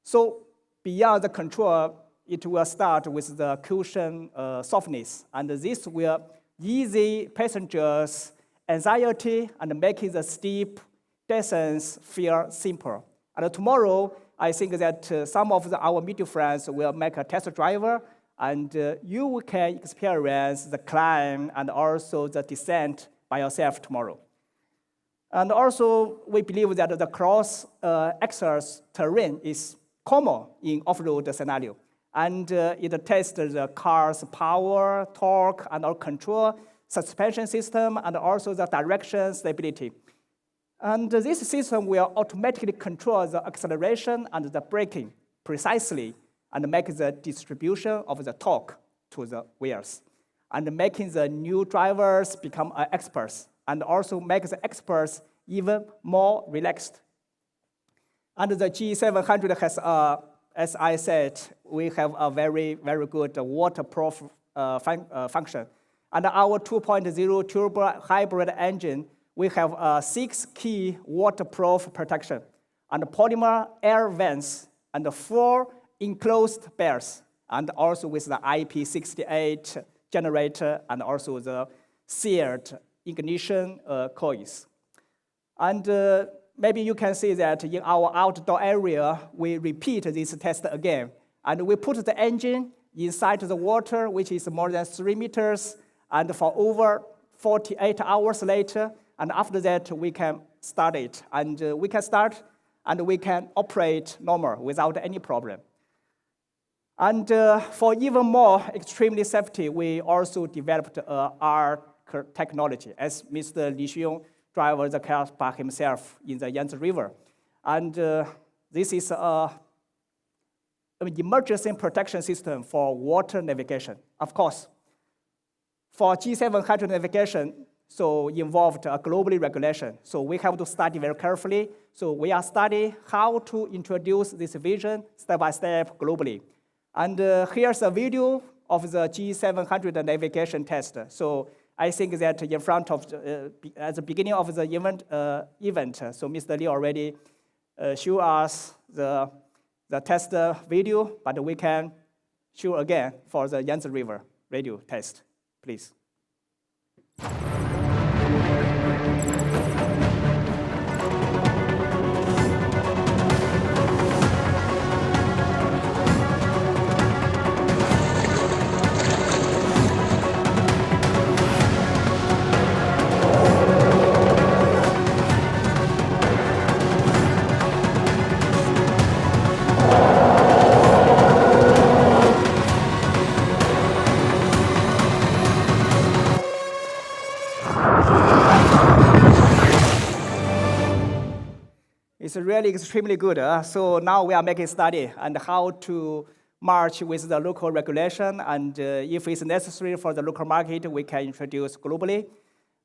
So beyond the control, it will start with the cushion softness, and this will ease passengers' anxiety and making the steep descents feel simple. And tomorrow, I think that some of our media friends will make a test driver, and you can experience the climb and also the descent by yourself tomorrow. And also, we believe that the cross-axle terrain is common in off-road scenario. And it tests the car's power, torque, and our control, suspension system, and also the direction stability. And this system will automatically control the acceleration and the braking precisely and make the distribution of the torque to the wheels, and making the new drivers become experts, and also make the experts even more relaxed. And the G700 has, as I said, we have a very, very good waterproof function. And our 2.0 turbo hybrid engine, we have 6 key waterproof protection, and polymer air vents, and 4 enclosed belts, and also with the IP68 generator, and also the sealed ignition coils. And maybe you can see that in our outdoor area, we repeat this test again. And we put the engine inside the water, which is more than 3 meters, and for over 48 hours later, and after that, we can start it. And we can start, and we can operate normal without any problem. And for even more extremely safety, we also developed our technology, as Mr. Li Xiyong drives the car by himself in the Yangtze River. And this is an emergency protection system for water navigation. Of course, for G700 navigation, so involved a global regulation. So we have to study very carefully. So we are studying how to introduce this vision step by step globally. And here's a video of the G700 navigation test. So I think that in front of, at the beginning of the event, so Mr. Li already showed us the test video, but we can show again for the Yangtze River radio test, please. really extremely good. So now we are making study and how to march with the local regulation, and if it's necessary for the local market, we can introduce globally.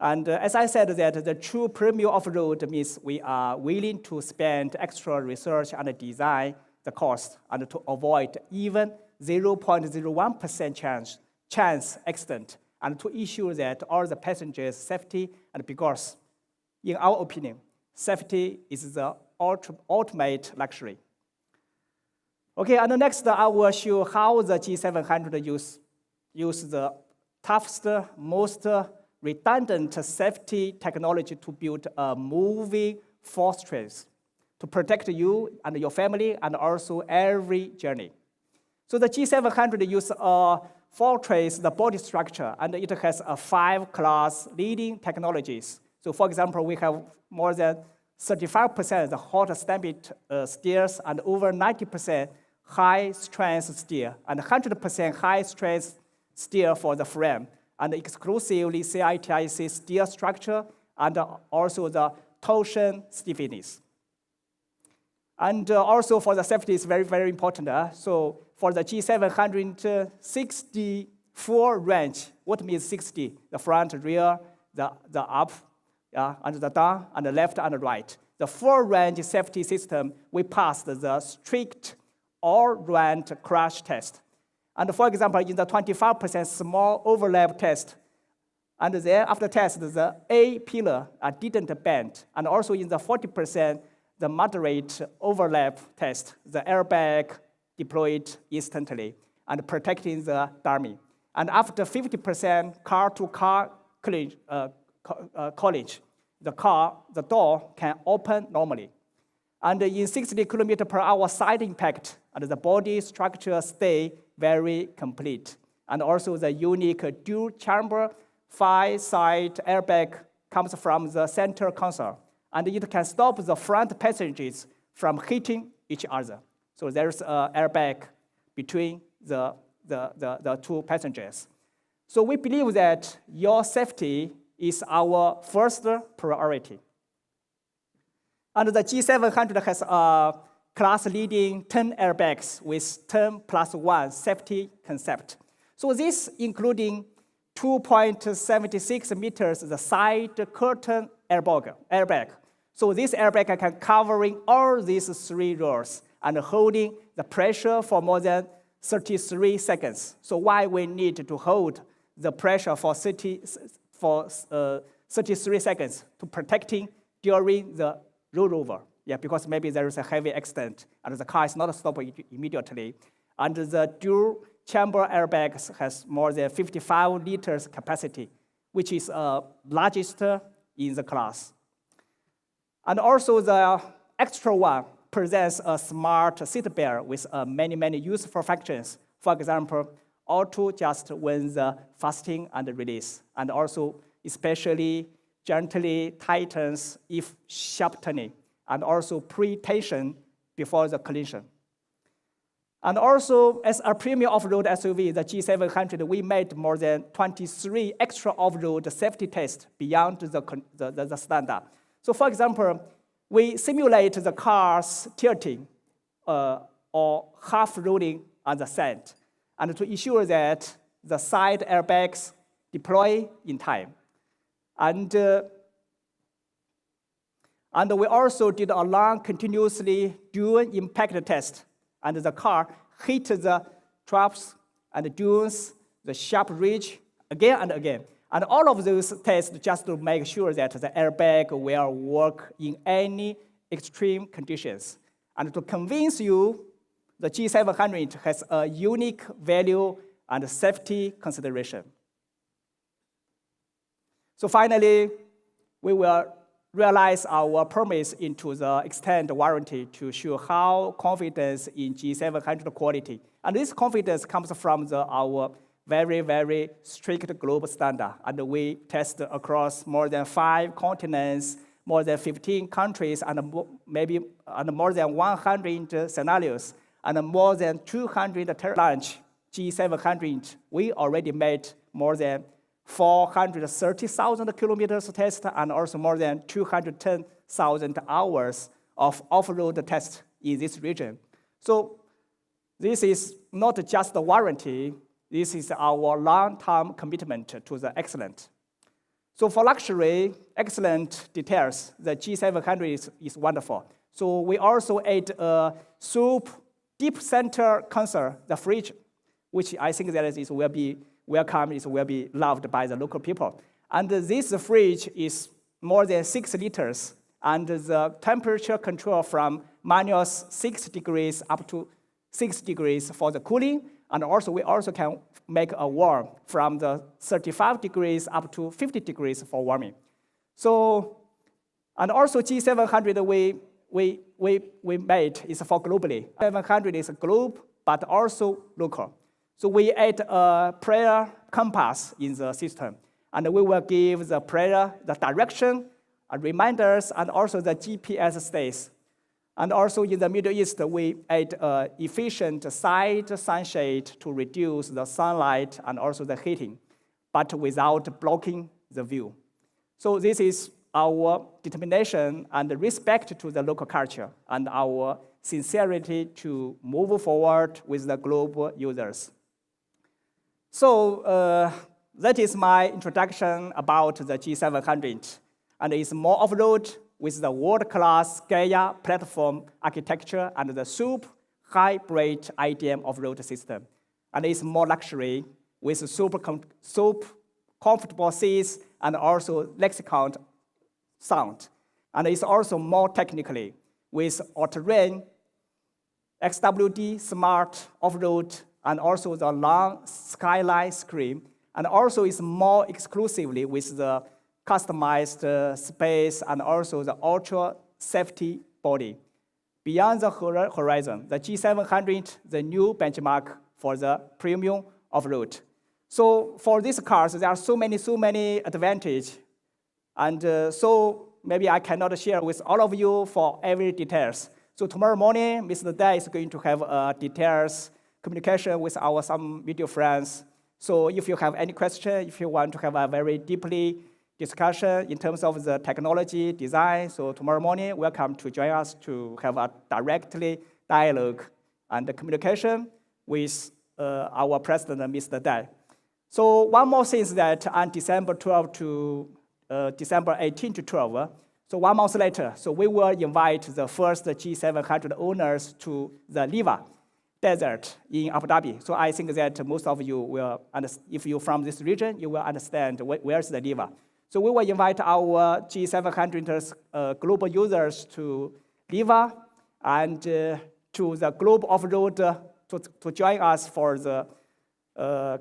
And as I said, that the true premium off-road means we are willing to spend extra research and design the cost and to avoid even 0.01% chance accident, and to ensure that all the passengers' safety, and because, in our opinion, safety is the ultimate luxury. Okay, and next I will show how the G700 use the toughest, most redundant safety technology to build a moving fortress to protect you and your family and also every journey. So the G700 uses a fortress, the body structure, and it has a 5-class leading technologies. So for example, we have more than 35% the hot stamped steers and over 90% high-strength steer and 100% high-strength steer for the frame and exclusively CITIC steer structure and also the torsion stiffness. And also for the safety is very, very important. So for the G700 64 range, what means 60? The front, rear, the up, and the down, and the left and the right. The 4-range safety system, we passed the strict all-round crash test. And for example, in the 25% small overlap test, and then after test, the A pillar didn't bend. And also in the 40%, the moderate overlap test, the airbag deployed instantly and protecting the dummy. And after 50% car-to-car college, the door can open normally. And in 60 km per hour side impact, and the body structure stay very complete. And also the unique dual chamber 5-side airbag comes from the center console. And it can stop the front passengers from hitting each other. So there's an airbag between the two passengers. So we believe that your safety is our first priority. And the G700 has a class-leading 10 airbags with 10+1 safety concept. So this including 2.76 meters the side curtain airbag. So this airbag can covering all these 3 rows and holding the pressure for more than 33 seconds. So why we need to hold the pressure for 33 seconds to protecting during the rollover? Yeah, because maybe there is a heavy accident and the car is not stopping immediately. And the dual chamber airbags has more than 55 liters capacity, which is largest in the class. And also the extra one presents a smart seat belt with many useful functions. For example, auto adjust when the fastening and release, and also especially gently tightens if sharp turning, and also pre-tension before the collision. And also, as a premium off-road SUV, the G700, we made more than 23 extra off-road safety tests beyond the standard. So for example, we simulate the car's tilting or half rolling on the sand, and to ensure that the side airbags deploy in time. And we also did a long continuously dual impact test, and the car hit the troughs and dunes, the sharp ridge again and again. And all of those tests just to make sure that the airbag will work in any extreme conditions. And to convince you, the G700 has a unique value and safety consideration. So finally, we will realize our promise into the extended warranty to show how confidence in G700 quality. And this confidence comes from our very strict global standard. And we test across more than 5 continents, more than 15 countries, and more than 100 scenarios, and more than 200 launch G700. We already made more than 430,000 kilometers test and also more than 210,000 hours of off-road tests in this region. So this is not just a warranty, this is our long-term commitment to the excellent. So for luxury, excellent details, the G700 is wonderful. So we also add a deep center console, the fridge, which I think that is will be welcome, it will be loved by the local people. And this fridge is more than 6 liters, and the temperature control from minus 6 degrees up to 6 degrees for the cooling, and also we also can make a warm from the 35 degrees up to 50 degrees for warming. So, and also G700 we made is for globally. 700 is globe, but also local. So we add a prayer compass in the system, and we will give the prayer the direction, reminders, and also the GPS stays. And also in the Middle East, we add efficient side sunshade to reduce the sunlight and also the heating, but without blocking the view. So this is our determination and respect to the local culture and our sincerity to move forward with the global users. So that is my introduction about the G700, and it's more off-road with the world-class Gaia platform architecture and the super hybrid IDM off-road system. And it's more luxury with super comfortable seats and also lexicon sound. And it's also more technically with all-terrain, XWD, smart off-road, and also the long skyline screen. And also it's more exclusively with the customized space and also the ultra safety body. Beyond the horizon, the G700, the new benchmark for the premium off-road. So for these cars, there are so many advantages. And so maybe I cannot share with all of you for every details. So tomorrow morning, Mr. Dai is going to have details communication with our some video friends. So if you have any question, if you want to have a very deeply discussion in terms of the technology design, so tomorrow morning, welcome to join us to have a directly dialogue and communication with our president, Mr. Dai. So one more thing is that on December 12 to December 18 to 12, so 1 month later, so we will invite the first G700 owners to the Liya Desert in Abu Dhabi. So I think that most of you will, if you're from this region, you will understand where's the Liya. So we will invite our G700 global users to Liya and to the Globe Off-Road to join us for the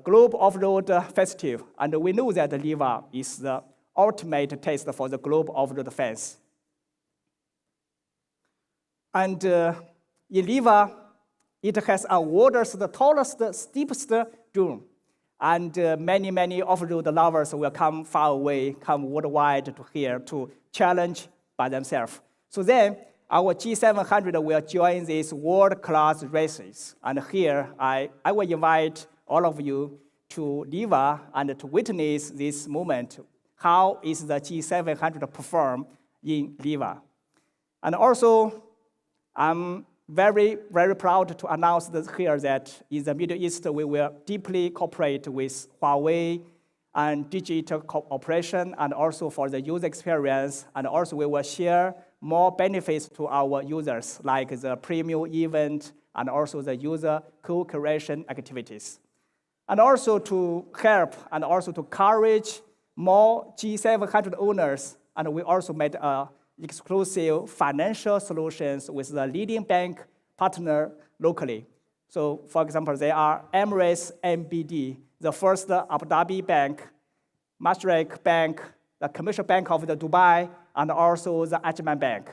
Globe Off-Road Festival. And we know that Liya is the ultimate taste for the Globe Off-Road fans. And in Liya, it has a world's tallest, steepest dune. And many off-road lovers will come far away, come worldwide to here to challenge by themselves. So then our G700 will join these world-class races. And here I will invite all of you to Liya and to witness this moment. How is the G700 perform in Liya? And also, I'm very proud to announce here that in the Middle East, we will deeply cooperate with Huawei and digital cooperation, and also for the user experience, and also we will share more benefits to our users, like the premium event, and also the user co-creation activities. And also to help, and also to encourage more G700 owners, and we also made exclusive financial solutions with the leading bank partner locally. So for example, they are Emirates MBD, the first Abu Dhabi bank, Mashreq Bank, the Commercial Bank of the Dubai, and also the Ajman Bank.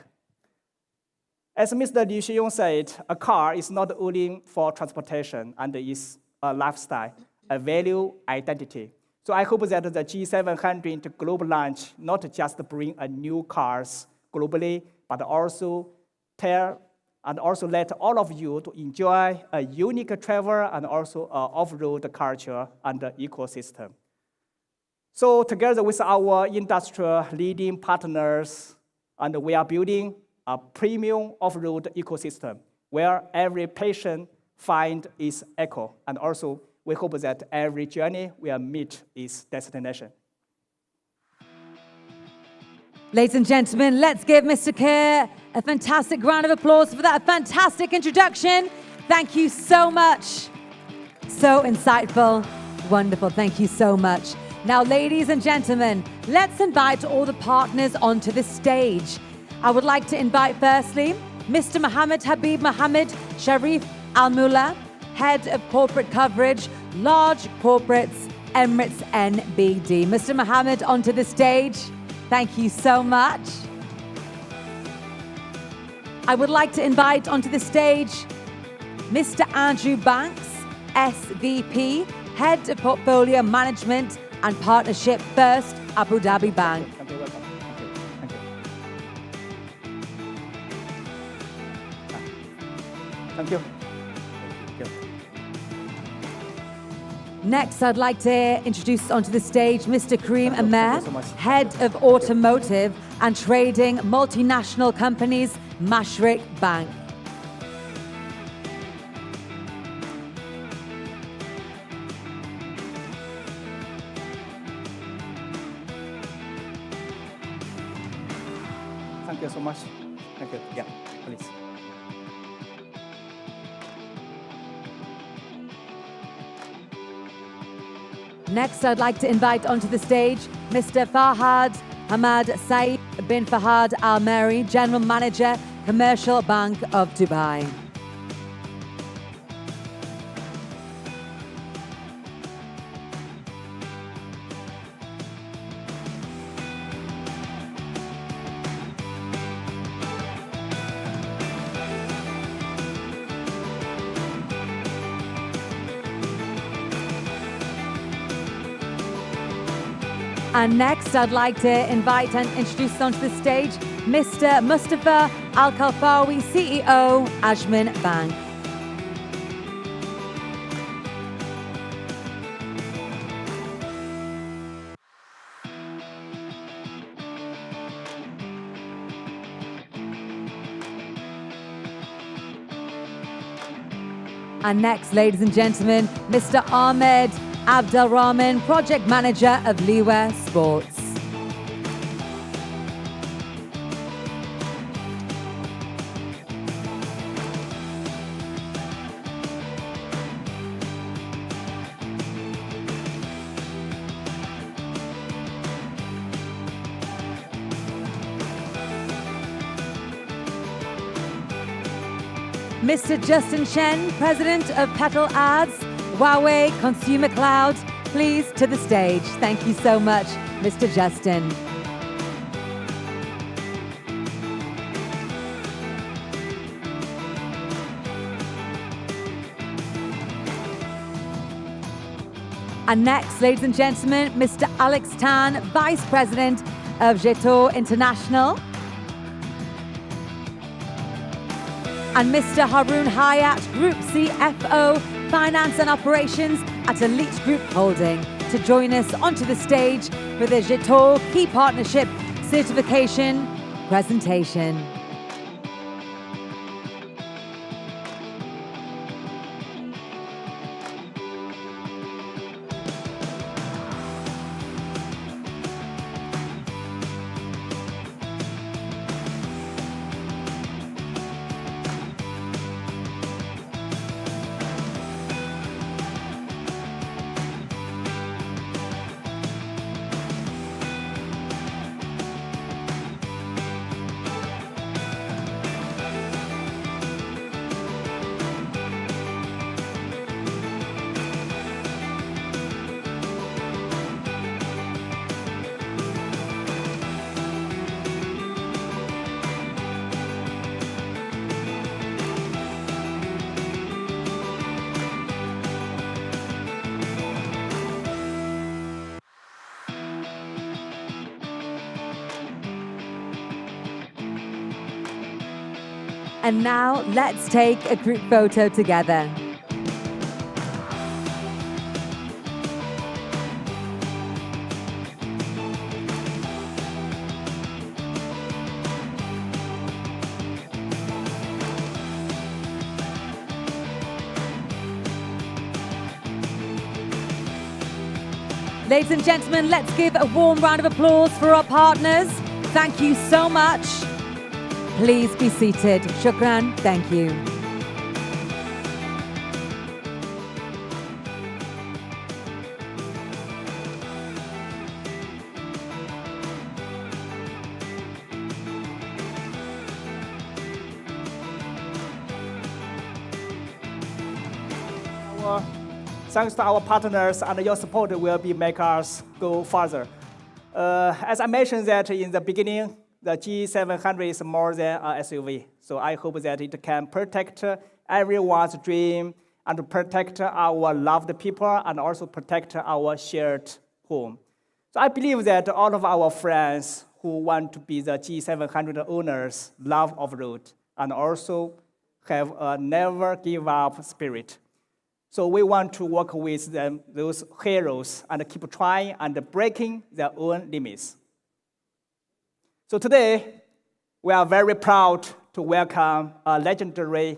As Mr. Li Xiyong said, a car is not only for transportation and is a lifestyle, a value identity. So I hope that the G700 global launch not just bring a new cars globally, but also let all of you to enjoy a unique travel and also off-road culture and ecosystem. So together with our industrial leading partners, and we are building a premium off-road ecosystem where every patient find its echo. And also, we hope that every journey will meet its destination.
Ladies and gentlemen, let's give Mr. Keir a fantastic round of applause for that fantastic introduction. Thank you so much. So insightful, wonderful, thank you so much. Now, ladies and gentlemen, let's invite all the partners onto the stage. I would like to invite firstly, Mr. Mohammed Habib Mohammed Sharif Al-Mullah, Head of Corporate Coverage, Large Corporates, Emirates NBD. Mr. Mohammed, onto the stage. Thank you so much. I would like to invite onto the stage Mr. Andrew Banks, SVP, Head of Portfolio Management and Partnership, First Abu Dhabi Bank.
Thank you, welcome. Thank you.
Next, I'd like to introduce onto the stage Mr. Kareem Amer, Head of Automotive and Trading, Multinational Companies, Mashreq Bank.
Thank you so much. Thank you. Yeah, please.
Next, I'd like to invite onto the stage Mr. Fahad Hamad Saeed bin Fahad Al Meri, General Manager, Commercial Bank of Dubai. And next, I'd like to invite and introduce onto the stage Mr. Mustafa Al-Khalfawi, CEO, Ajman Bank. And next, ladies and gentlemen, Mr. Ahmed Abdelrahman, Project Manager of Liya Sports. Mr. Justin Chen, President of Petal Ads, Huawei Consumer Cloud, please to the stage. Thank you so much, Mr. Justin. And next, ladies and gentlemen, Mr. Alex Tan, Vice President of Jetour International. And Mr. Haroon Hayat, Group CFO, Finance and Operations at Elite Group Holding, to join us onto the stage for the Jetour Key Partnership Certification presentation. And now let's take a group photo together. Ladies and gentlemen, let's give a warm round of applause for our partners. Thank you so much. Please be seated. Shukran. Thank you.
Thanks to our partners and your support will be make us go further. As I mentioned that in the beginning, the G700 is more than an SUV. So I hope that it can protect everyone's dream and protect our loved people and also protect our shared home. So I believe that all of our friends who want to be the G700 owners love off-road and also have a never give up spirit. So we want to work with them, those heroes and keep trying and breaking their own limits. So today, we are very proud to welcome a legendary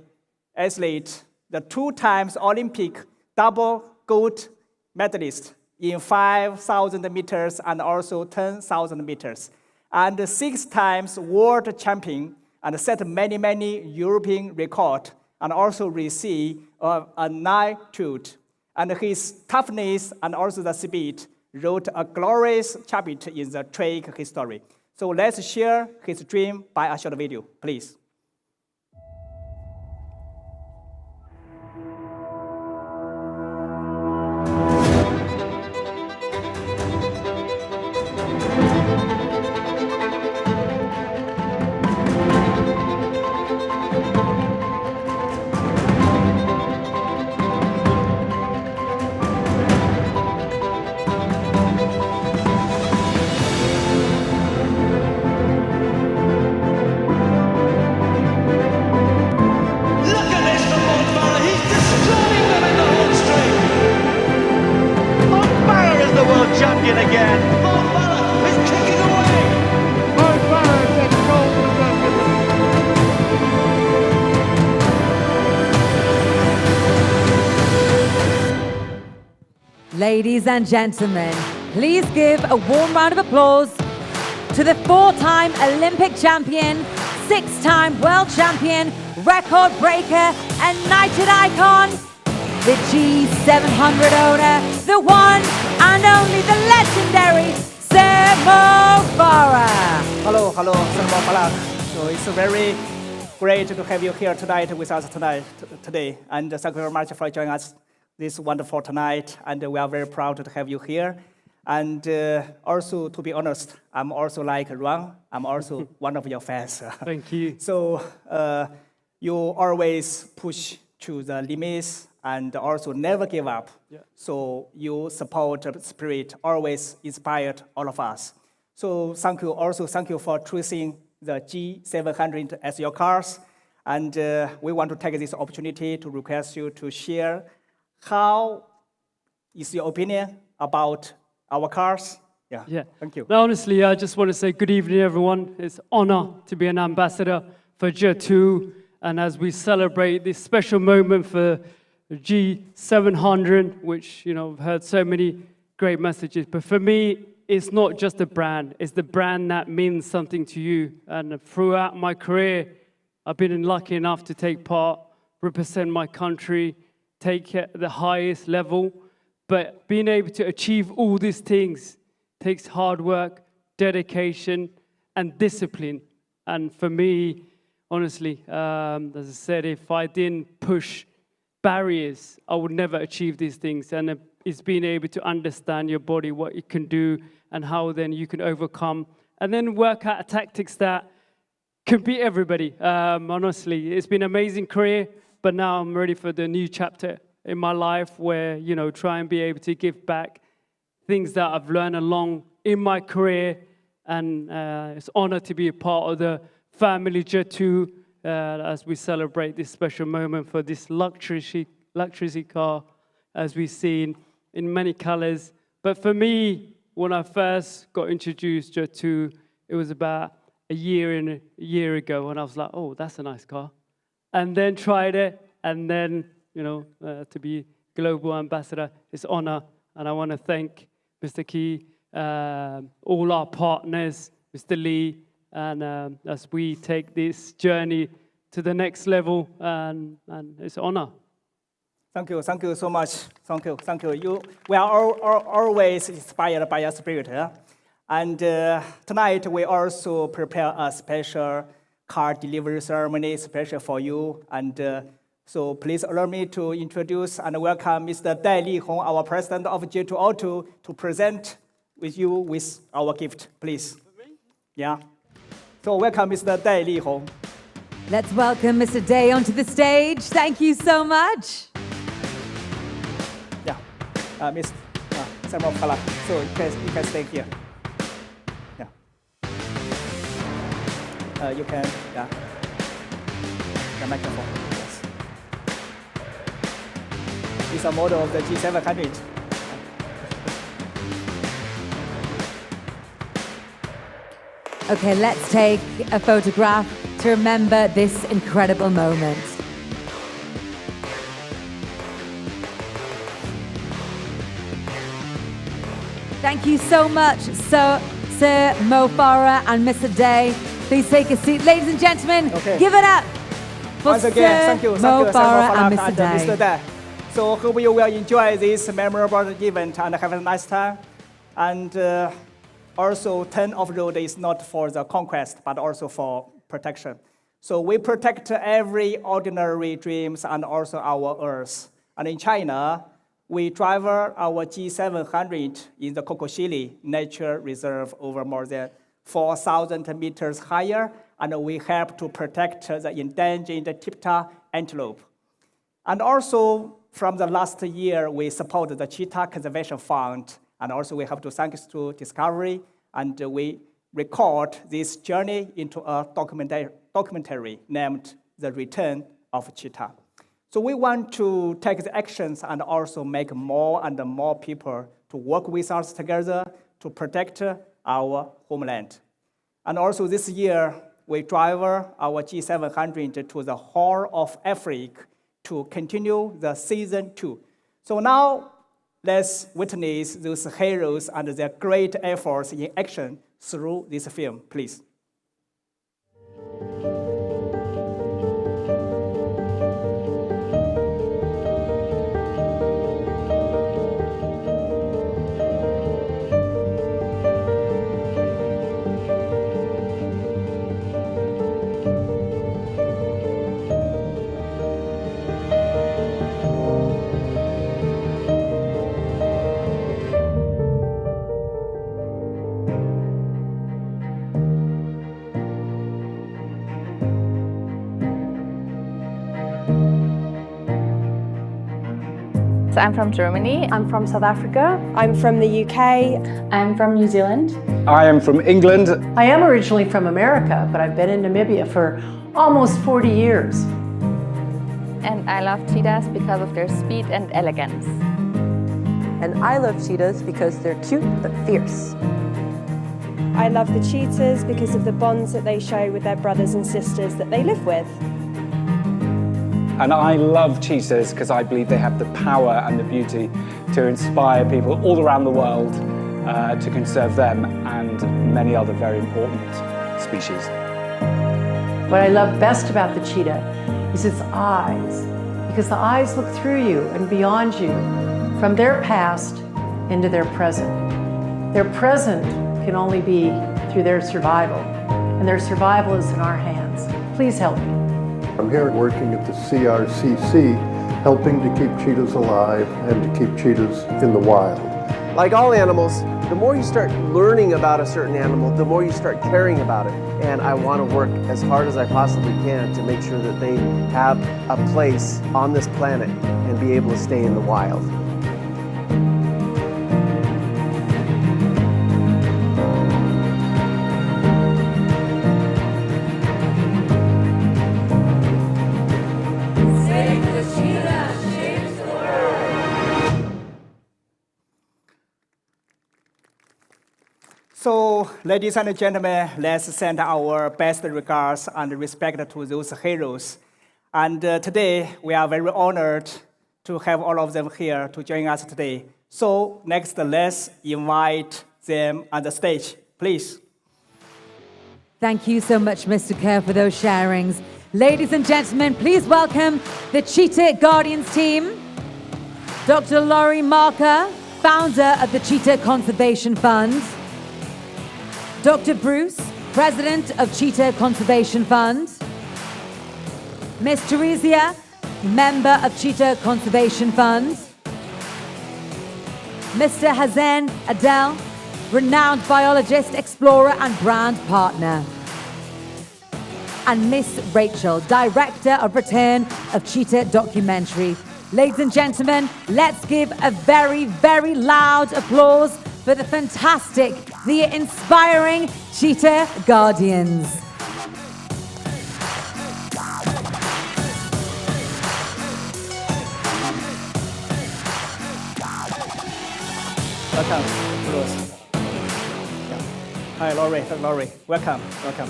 athlete, the 2 times Olympic double gold medalist in 5,000 meters and also 10,000 meters, and 6 times world champion and set many, many European records and also receive a knighthood. And his toughness and also the speed wrote a glorious chapter in the track history. So let's share his dream by a short video, please.
Champion again. Mo Farah is kicking away. Mo Farah gets gold medal.
Ladies and gentlemen, please give a warm round of applause to the 4-time Olympic champion, 6-time world champion, record breaker, and knighted icon, the G700 owner, the one and only, the legendary Sir Mo Farah.
Hello, Sir Mo Farah. So it's very great to have you here tonight with us today. And thank you very much for joining us this wonderful tonight. And we are very proud to have you here. And also, to be honest, I'm also like Ruan. I'm also one of your fans.
Thank you.
So you always push to the limits and also never give up. Yeah. So you support the spirit, always inspired all of us. So thank you for choosing the G700 as your cars. And we want to take this opportunity to request you to share how is your opinion about our cars.
Yeah.
Thank you.
Now, honestly, I just want to say good evening, everyone. It's an honor to be an ambassador for Jetour. And as we celebrate this special moment for G700, which, I've heard so many great messages. But for me, it's not just a brand. It's the brand that means something to you. And throughout my career, I've been lucky enough to take part, represent my country, take it at the highest level. But being able to achieve all these things takes hard work, dedication, and discipline. And for me, honestly, as I said, if I didn't push barriers, I would never achieve these things. And it's being able to understand your body, what it can do, and how then you can overcome, and then work out tactics that can beat everybody. Honestly, it's been an amazing career, but now I'm ready for the new chapter in my life where, try and be able to give back things that I've learned along in my career. And it's an honor to be a part of the family Jetour as we celebrate this special moment for this luxury car, as we've seen in many colors. But for me, when I first got introduced to Jetour, it was about a year ago, and I was like, oh, that's a nice car. And then tried it, and then, to be global ambassador, it's an honor. And I want to thank
Mr. Key, all our partners, Mr. Lee, and as we take this journey to the next level, and it's an honor.
Thank you so much. Thank you. We are always inspired by your spirit. Huh? And tonight we also prepare a special car delivery ceremony, special for you. And so please allow me to introduce and welcome Mr. Dai Lihong, our president of Jetour Auto, to present with you with our gift, please. Yeah. So welcome Mr. Dai Lihong.
Let's welcome Mr. Day onto the stage. Thank you so much.
Yeah, Miss Samuel Kala. So you can stay here. Yeah. You can, yeah. The microphone. Yes. It's a model of the G700.
Okay, let's take a photograph to remember this incredible moment. Thank you so much, Sir Mo Farah and Mr. Day. Please take a seat. Ladies and gentlemen, give it up for
Once again,
Sir Mo Farah and Mr.
Mr.
Day.
Day. So hope you will enjoy this memorable event and have a nice time. And also, turn off road is not for the conquest, but also for protection. So we protect every ordinary dreams and also our earth. And in China, we drive our G700 in the Kokoshili Nature Reserve over more than 4,000 meters higher, and we help to protect the endangered tipta antelope. And also, from the last year, we support the Cheetah Conservation Fund, and also we have to thanks to Discovery, and we record this journey into a documentary named The Return of Cheetah. So we want to take the actions and also make more and more people to work with us together to protect our homeland. And also this year, we drive our G700 to the Horn of Africa to continue the season 2. So now, let's witness those heroes and their great efforts in action through this film, please.
I'm from Germany. I'm from South Africa. I'm from the UK. I'm from New Zealand.
I am from England.
I am originally from America, but I've been in Namibia for almost 40 years.
And I love cheetahs because of their speed and elegance.
And I love cheetahs because they're cute but fierce.
I love the cheetahs because of the bonds that they show with their brothers and sisters that they live with.
And I love cheetahs because I believe they have the power and the beauty to inspire people all around the world to conserve them and many other very important species.
What I love best about the cheetah is its eyes, because the eyes look through you and beyond you, from their past into their present. Their present can only be through their survival, and their survival is in our hands. Please help me.
I'm here working at the CRCC, helping to keep cheetahs alive and to keep cheetahs in the wild.
Like all animals, the more you start learning about a certain animal, the more you start caring about it. And I want to work as hard as I possibly can to make sure that they have a place on this planet and be able to stay in the wild.
So, ladies and gentlemen, let's send our best regards and respect to those heroes. And today, we are very honored to have all of them here to join us today So next, let's invite them on the stage, please.
Thank you so much, Mr. Kerr, for those sharings. Ladies and gentlemen, please welcome the Cheetah Guardians team. Dr. Laurie Marker, founder of the Cheetah Conservation Fund. Dr. Bruce, president of Cheetah Conservation Fund. Miss Teresia, member of Cheetah Conservation Fund. Mr. Hazen Adel, renowned biologist, explorer, and brand partner. And Miss Rachel, director of Return of Cheetah Documentary. Ladies and gentlemen, let's give a very, very loud applause for the fantastic, the inspiring Cheetah Guardians.
Welcome, Bruce. Yeah. Hi, Laurie. Laurie. Welcome. Welcome.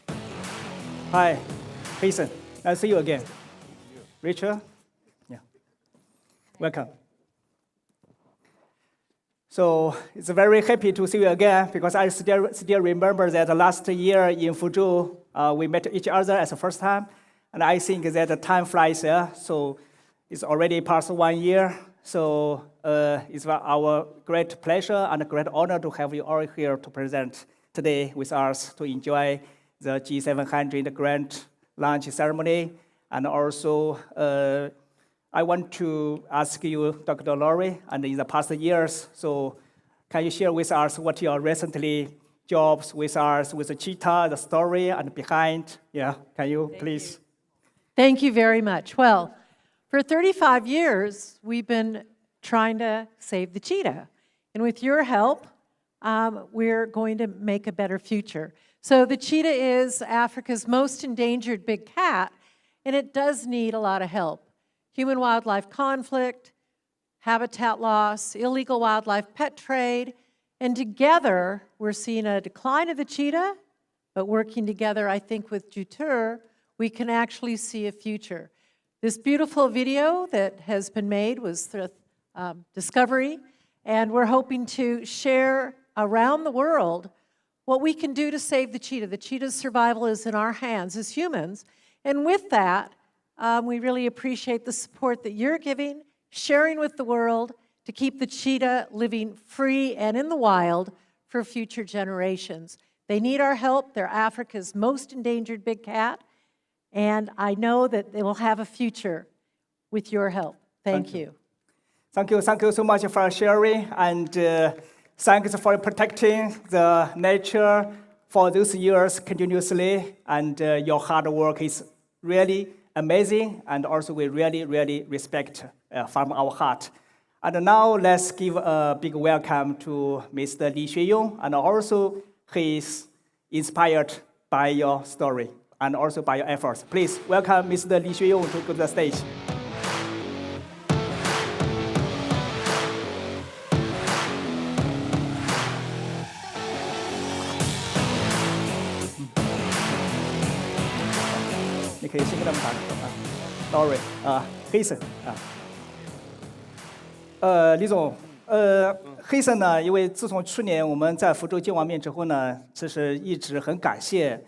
Yeah. Hi, Jason. Nice to see you again. Rachel. Yeah. Welcome. So it's very happy to see you again because I still remember that last year in Fuzhou, we met each other as the first time, and I think that the time flies there. So it's already past 1 year. So it's our great pleasure and a great honor to have you all here to present today with us to enjoy the G700 grand launch ceremony. And also, I want to ask you, Dr. Laurie, and in the past years, so can you share with us what your recently jobs with us, with the cheetah, the story, and behind? Yeah, can you please?
Thank you very much. Well, for 35 years, we've been trying to save the cheetah. And with your help, we're going to make a better future. So the cheetah is Africa's most endangered big cat, and it does need a lot of help. Human-wildlife conflict, habitat loss, illegal wildlife pet trade, and together we're seeing a decline of the cheetah, but working together, I think, with Jetour, we can actually see a future. This beautiful video that has been made was the discovery, and we're hoping to share around the world what we can do to save the cheetah. The cheetah's survival is in our hands as humans, and with that, we really appreciate the support that you're giving, sharing with the world to keep the cheetah living free and in the wild for future generations. They need our help. They're Africa's most endangered big cat, and I know that they will have a future with your help. Thank you.
Thank you so much for sharing, and thanks for protecting the nature for those years continuously, and your hard work is really amazing, and also we really, really respect from our heart. And now let's give a big welcome to Mr. Li Xueyong, and also he is inspired by your story and also by your efforts. Please welcome Mr. Li Xueyong to go to the stage. Laurie, Jason 李总，Jason 呢？因为自从去年我们在福州见完面之后呢，其实一直很感谢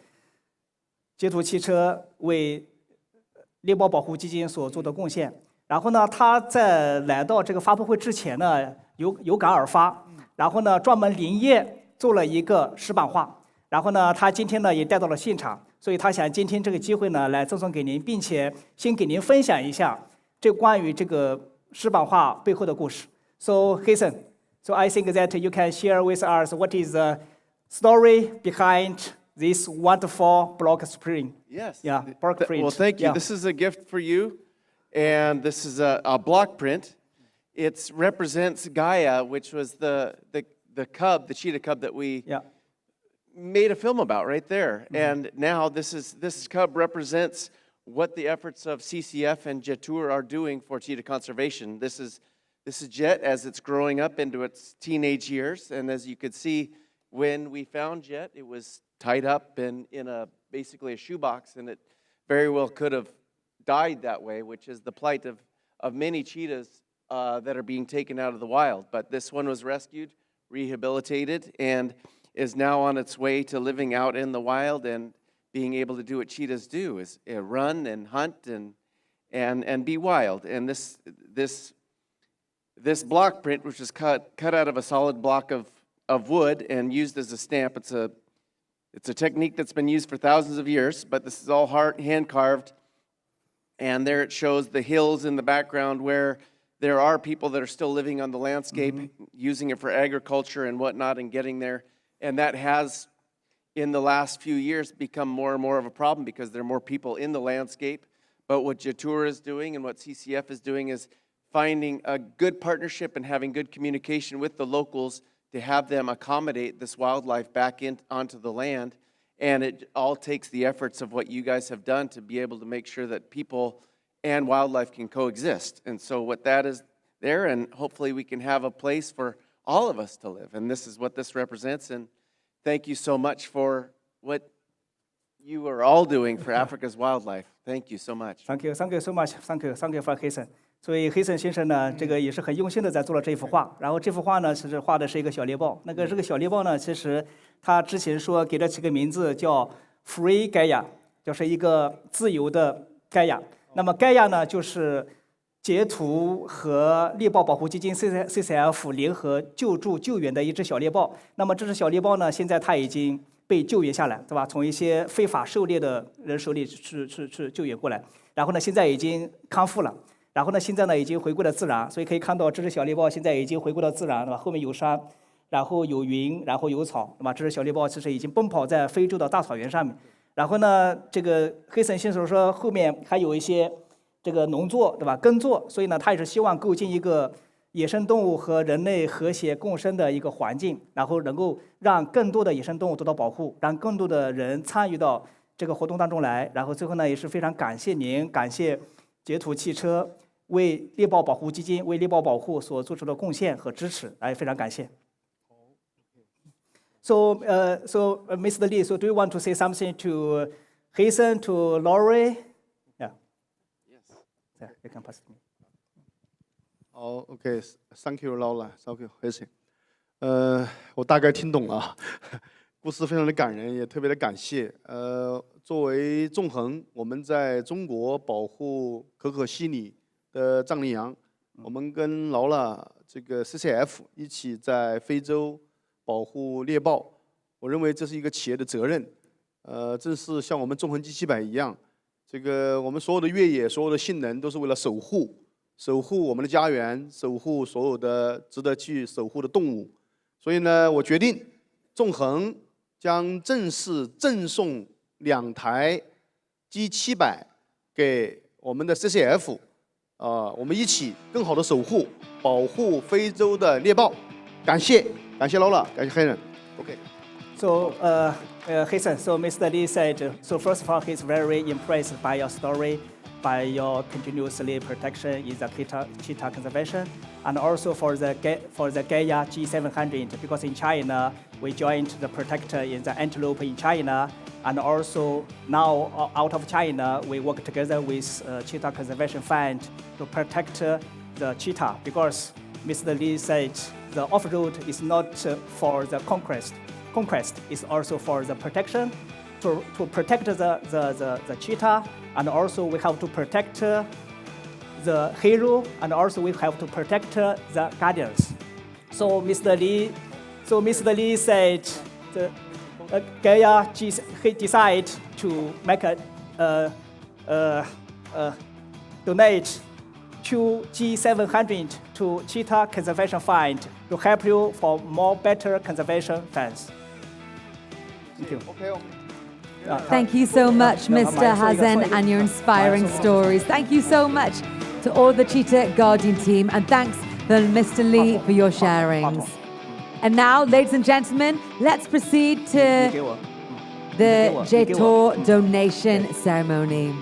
捷途汽车为猎豹保护基金所做的贡献。然后呢，他在来到这个发布会之前呢，有感而发，然后呢，专门连夜做了一个石板画。然后呢，他今天呢也带到了现场。所以他想今天这个机会呢，来赠送给您，并且先给您分享一下这关于这个石板画背后的故事。So Jason, so I think that you can share with us what is the story behind this wonderful block sprint.
Yes.
Yeah, block print.
Well, thank you.
Yeah.
This is a gift for you, and this is a block print. It represents Gaia, which was the cub, the cheetah cub that we.
Yeah.
Made a film about right there. And now this cub represents what the efforts of CCF and Jetour are doing for cheetah conservation. This is Jet as it's growing up into its teenage years. And as you could see, when we found Jet, it was tied up in basically a shoebox, and it very well could have died that way, which is the plight of many cheetahs that are being taken out of the wild. But this one was rescued, rehabilitated, and is now on its way to living out in the wild and being able to do what cheetahs do, is run and hunt and be wild. And this block print, which is cut out of a solid block of wood and used as a stamp, it's a technique that's been used for thousands of years, but this is all hand carved. And there it shows the hills in the background where there are people that are still living on the landscape, using it for agriculture and whatnot and getting there. And that has, in the last few years, become more and more of a problem because there are more people in the landscape. But what Jetour is doing and what CCF is doing is finding a good partnership and having good communication with the locals to have them accommodate this wildlife back onto the land. And it all takes the efforts of what you guys have done to be able to make sure that people and wildlife can coexist. And so what that is there, and hopefully we can have a place for all of us to live. And this is what this represents. And thank you so much for what you are all doing for Africa's wildlife. Thank you so much.
Thank you so much. Thank you for Hasan. 所以黑森先生呢，这个也是很用心的在做了这幅画。然后这幅画呢，其实画的是一个小猎豹。这个小猎豹呢，其实他之前说给它起个名字叫 Free Gaia， 就是一个自由的盖亚。那么盖亚呢，就是截图和猎豹保护基金 CCF 联合救助救援的一只小猎豹。那么这只小猎豹呢，现在它已经被救援下来，对吧？从一些非法狩猎的人手里去救援过来。然后呢，现在已经康复了。然后呢，现在呢已经回归了自然，所以可以看到这只小猎豹现在已经回归到自然，对吧？后面有山，然后有云，然后有草，对吧？这只小猎豹其实已经奔跑在非洲的大草原上面。然后呢，这个黑森先生说后面还有一些这个农作，对吧？耕作，所以呢，他也是希望构建一个野生动物和人类和谐共生的一个环境，然后能够让更多的野生动物得到保护，让更多的人参与到这个活动当中来。然后最后呢，也是非常感谢您，感谢捷途汽车为猎豹保护基金、为猎豹保护所做出的贡献和支持，非常感谢。So, Mr. Lee, so do you want to say something to Hasan, to Laurie? Yeah.
Yes.
Yeah, you can pass it to me.
Oh, okay. Thank you, Laura. Thank you, Hasan. 我大概听懂了，故事非常的感人，也特别的感谢。作为纵横，我们在中国保护可可西里的藏羚羊，我们跟劳拉这个 CCF 一起在非洲保护猎豹，我认为这是一个企业的责任。正是像我们纵横 G700一样，这个我们所有的越野、所有的性能都是为了守护我们的家园，守护所有的值得去守护的动物。所以呢，我决定纵横将正式赠送2台 G700给我们的 CCF， 我们一起更好的守护、保护非洲的猎豹。感谢劳拉，感谢黑人。OK。
So, Hasan, so Mr. Lee said, so first of all, he's very impressed by your story, by your continuously protection in the cheetah conservation, and also for the Gaia G700, because in China, we joined the protector in the antelope in China, and also now out of China, we work together with Cheetah Conservation Fund to protect the cheetah, because Mr. Lee said the off-road is not for the conquest is also for the protection, to protect the cheetah, and also we have to protect the hero, and also we have to protect the guardians. So Mr. Lee said the Gaia he decided to make donate 2 G700 to Cheetah Conservation Fund to help you for more better conservation funds. Thank you.
Thank you so much, Mr. Hasan, and your inspiring stories. Thank you so much to all the Cheetah Guardian team, and thanks to Mr. Lee for your sharings. And now, ladies and gentlemen, let's proceed to the Jetour donation ceremony.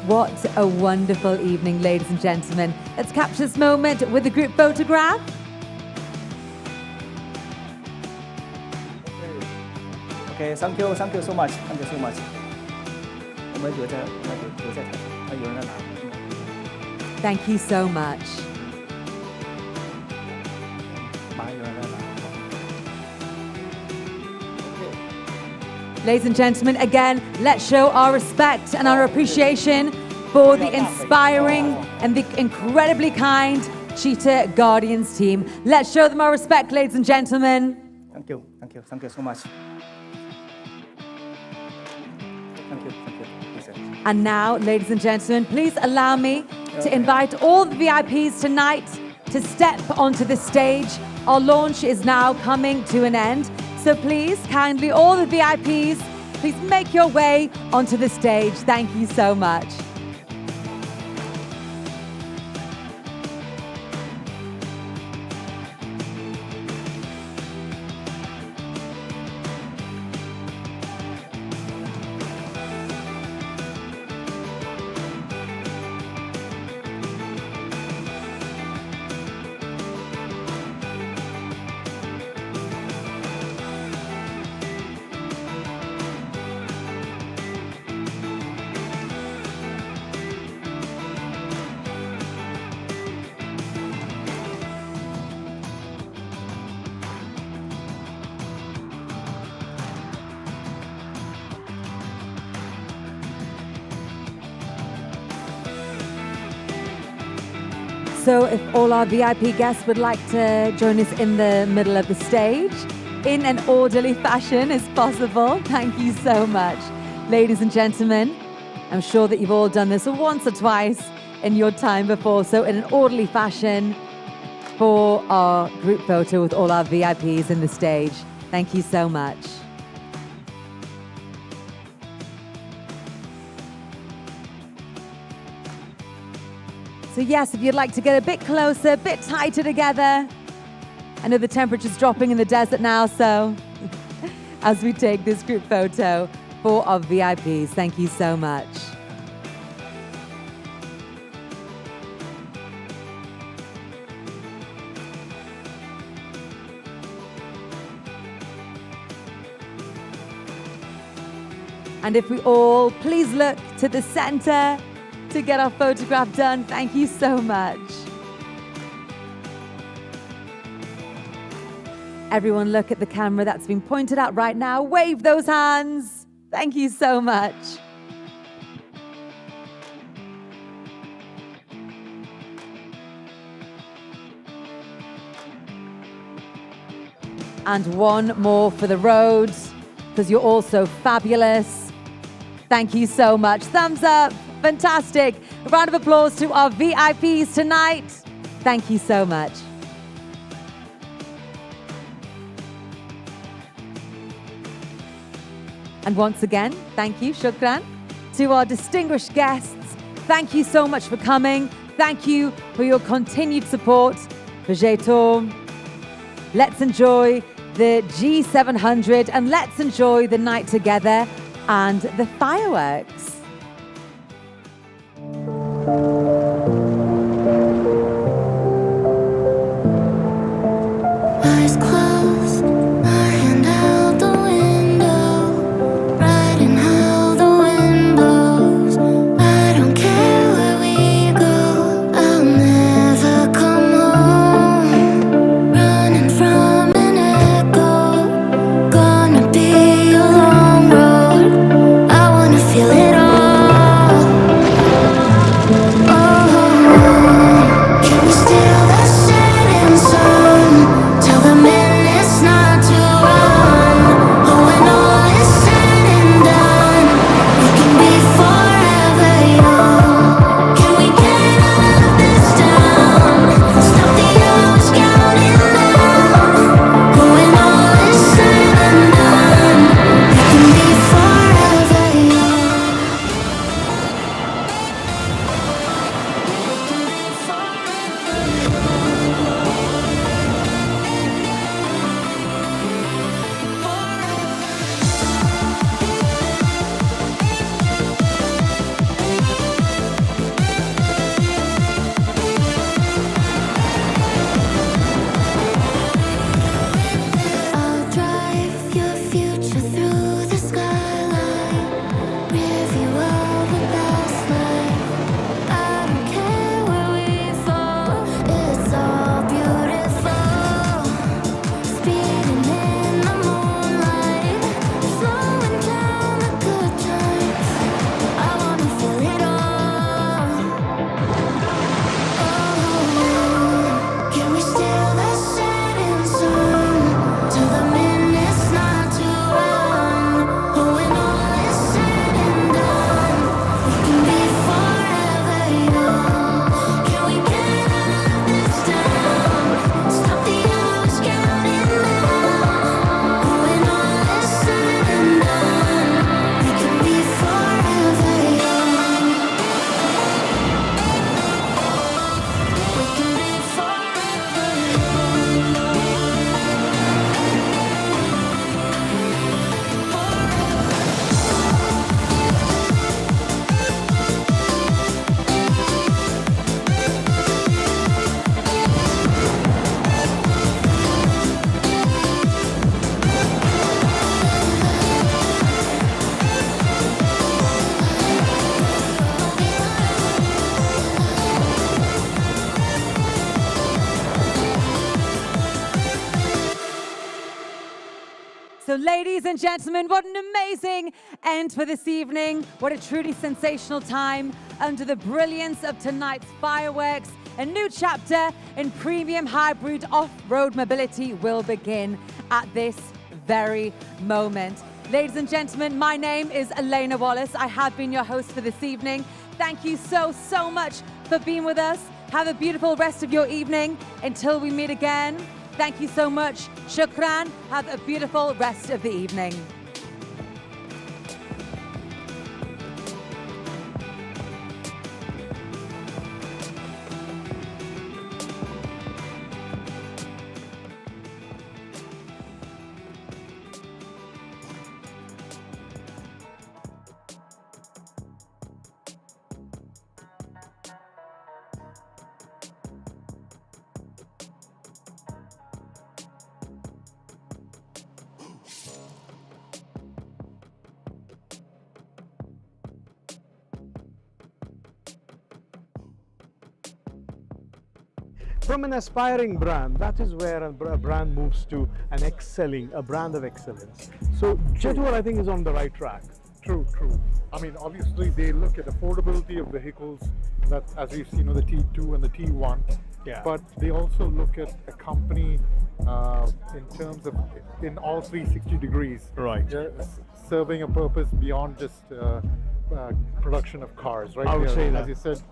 What a wonderful evening, ladies and gentlemen. Let's capture this moment with a group photograph.
OK, thank you so much, thank you so much。我们留在台上，有人在拿。
Thank you so much.
马上有人在拿。
Ladies and gentlemen, again, let's show our respect and our appreciation for the inspiring and the incredibly kind Cheetah Guardians team. Let's show them our respect, ladies and gentlemen.
Thank you so much. Thank you.
And now, ladies and gentlemen, please allow me to invite all the VIPs tonight to step onto the stage. Our launch is now coming to an end. So please, kindly, all the VIPs, please make your way onto the stage. Thank you so much. So if all our VIP guests would like to join us in the middle of the stage, in an orderly fashion as possible, thank you so much. Ladies and gentlemen, I'm sure that you've all done this once or twice in your time before, so in an orderly fashion for our group photo with all our VIPs in the stage. Thank you so much. So yes, if you'd like to get a bit closer, a bit tighter together. I know the temperature's dropping in the desert now, so as we take this group photo for our VIPs, thank you so much. And if we all please look to the center to get our photograph done. Thank you so much. Everyone look at the camera that's been pointed at right now. Wave those hands. Thank you so much. And one more for the road, because you're all so fabulous. Thank you so much. Thumbs up. Fantastic. A round of applause to our VIPs tonight. Thank you so much. And once again, thank you, shukran. To our distinguished guests, thank you so much for coming. Thank you for your continued support for Jetour. Let's enjoy the G700 and let's enjoy the night together and the fireworks.
Eyes closed, my hand out the window, riding how the wind blows. I don't care where we go, I'll never come home. Running from an echo, gonna be a long road. I wanna feel it all. Oh.
So ladies and gentlemen, what an amazing end for this evening. What a truly sensational time under the brilliance of tonight's fireworks. A new chapter in premium hybrid off-road mobility will begin at this very moment. Ladies and gentlemen, my name is Elena Wallace. I have been your host for this evening. Thank you so much for being with us. Have a beautiful rest of your evening. Until we meet again, thank you so much. Shukran. Have a beautiful rest of the evening.
From an aspiring brand, that is where a brand moves to a brand of excellence. So Jetour, I think, is on the right track.
True. I mean, obviously they look at affordability of vehicles, that as we've seen with the T2 and the T1, but they also look at a company in terms of in all 360 degrees,
right?
Serving a purpose beyond just production of cars, right?
I would say that.
As you said.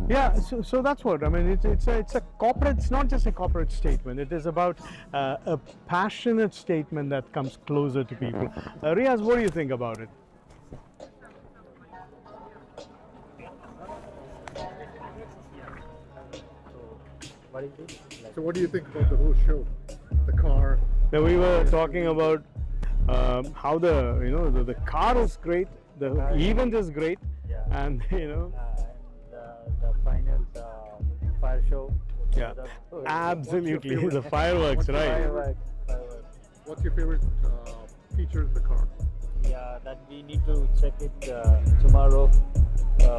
Yeah, so that's what I mean. It's a corporate. It's not just a corporate statement. It is about a passionate statement that comes closer to people. Riaz, what do you think about it?
So what do you think about the whole show, the car?
Now we were talking about how the car is great, the event is great, and
the final fire show.
Yeah, absolutely. The fireworks, right?
What's your favorite feature in the car?
Yeah, that we need to check it tomorrow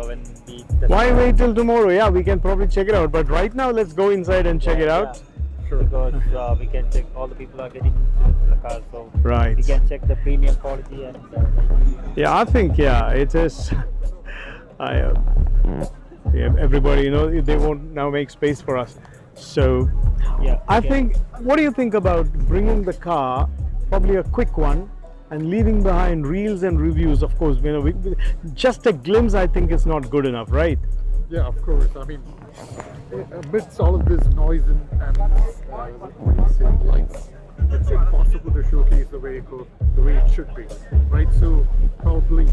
when we test.
Why wait till tomorrow? Yeah, we can probably check it out. But right now, let's go inside and check it out.
Sure. Because we can check, all the people are getting into the car, so
right.
We can check the premium quality and.
Yeah, I think it is. Everybody, they won't now make space for us. So, I think. What do you think about bringing the car, probably a quick one, and leaving behind reels and reviews? Of course, just a glimpse. I think is not good enough, right?
Yeah, of course. I mean, amidst all of this noise and lights, it's impossible to showcase the vehicle the way it should be, right? So probably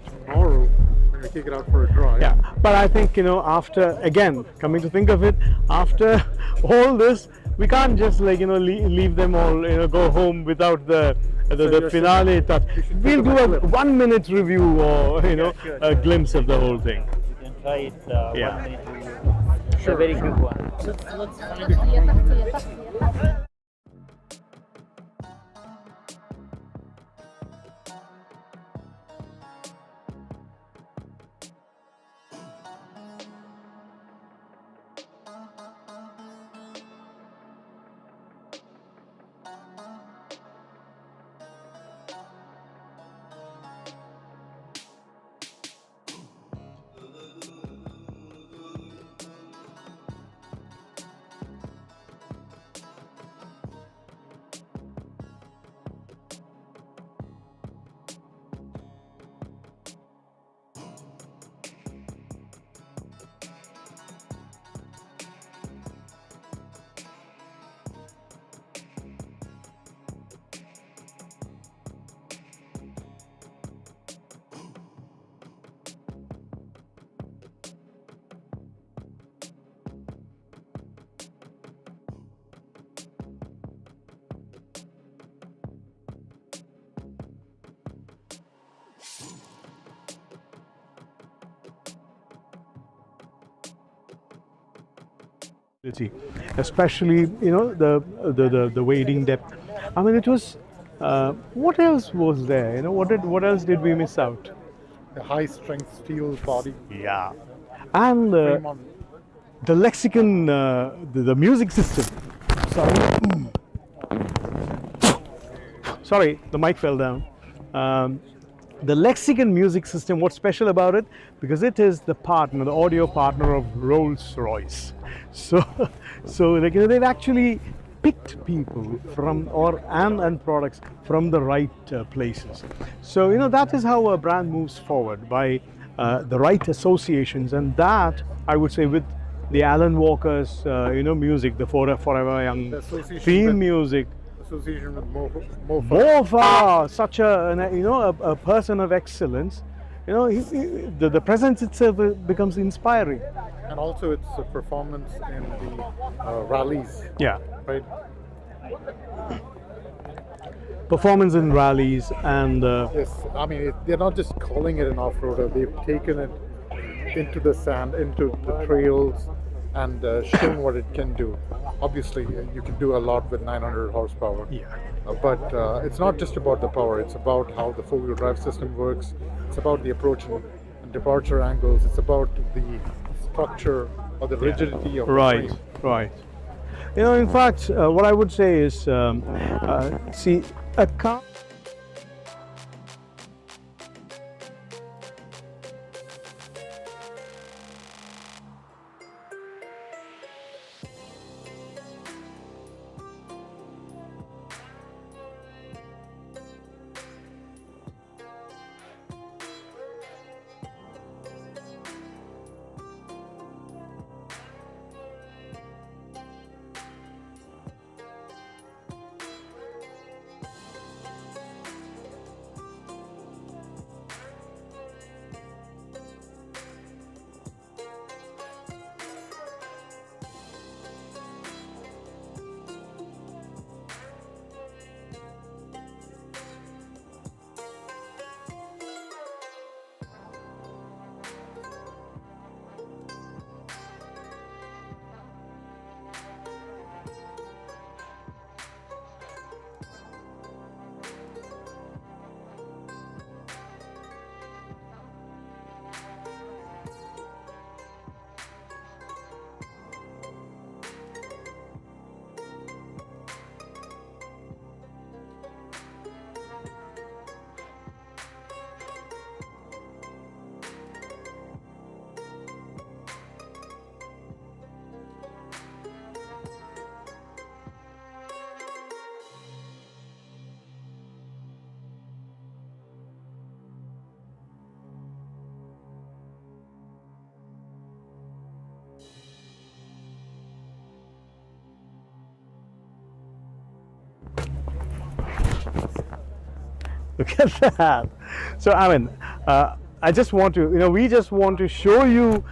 tomorrow when we take it out for a drive.
Yeah, but I think after, again, coming to think of it, after all this, we can't just leave them all, go home without the finale touch. We'll do a 1 minute review or a glimpse of the whole thing.
You can try it 1 minute review. It's a very quick one.
Let's find it.
Especially the wading depth. I mean, it was. What else was there? What else did we miss out?
The high strength steel body.
Yeah, and the lexicon, the music system. Sorry. sorry, the mic fell down. The Lexicon music system, what's special about it? Because it is the partner, the audio partner of Rolls-Royce. So, they've actually picked people from and products from the right places. So that is how a brand moves forward, by the right associations, and that I would say with the Alan Walker's music, the Forever Young theme music.
Association with
Mofa, such a person of excellence. The presence itself becomes inspiring.
And also its performance in the rallies.
Yeah.
Right.
Performance in rallies and.
Yes, I mean they're not just calling it an off-roader. They've taken it into the sand, into the trails, and shown what it can do. Obviously, you can do a lot with 900 horsepower.
Yeah.
But it's not just about the power. It's about how the four-wheel drive system works. It's about the approach and departure angles. It's about the structure or the rigidity of the frame.
Right. In fact, what I would say is, see, a car. Look at that. So I mean, I just want to, we just want to show you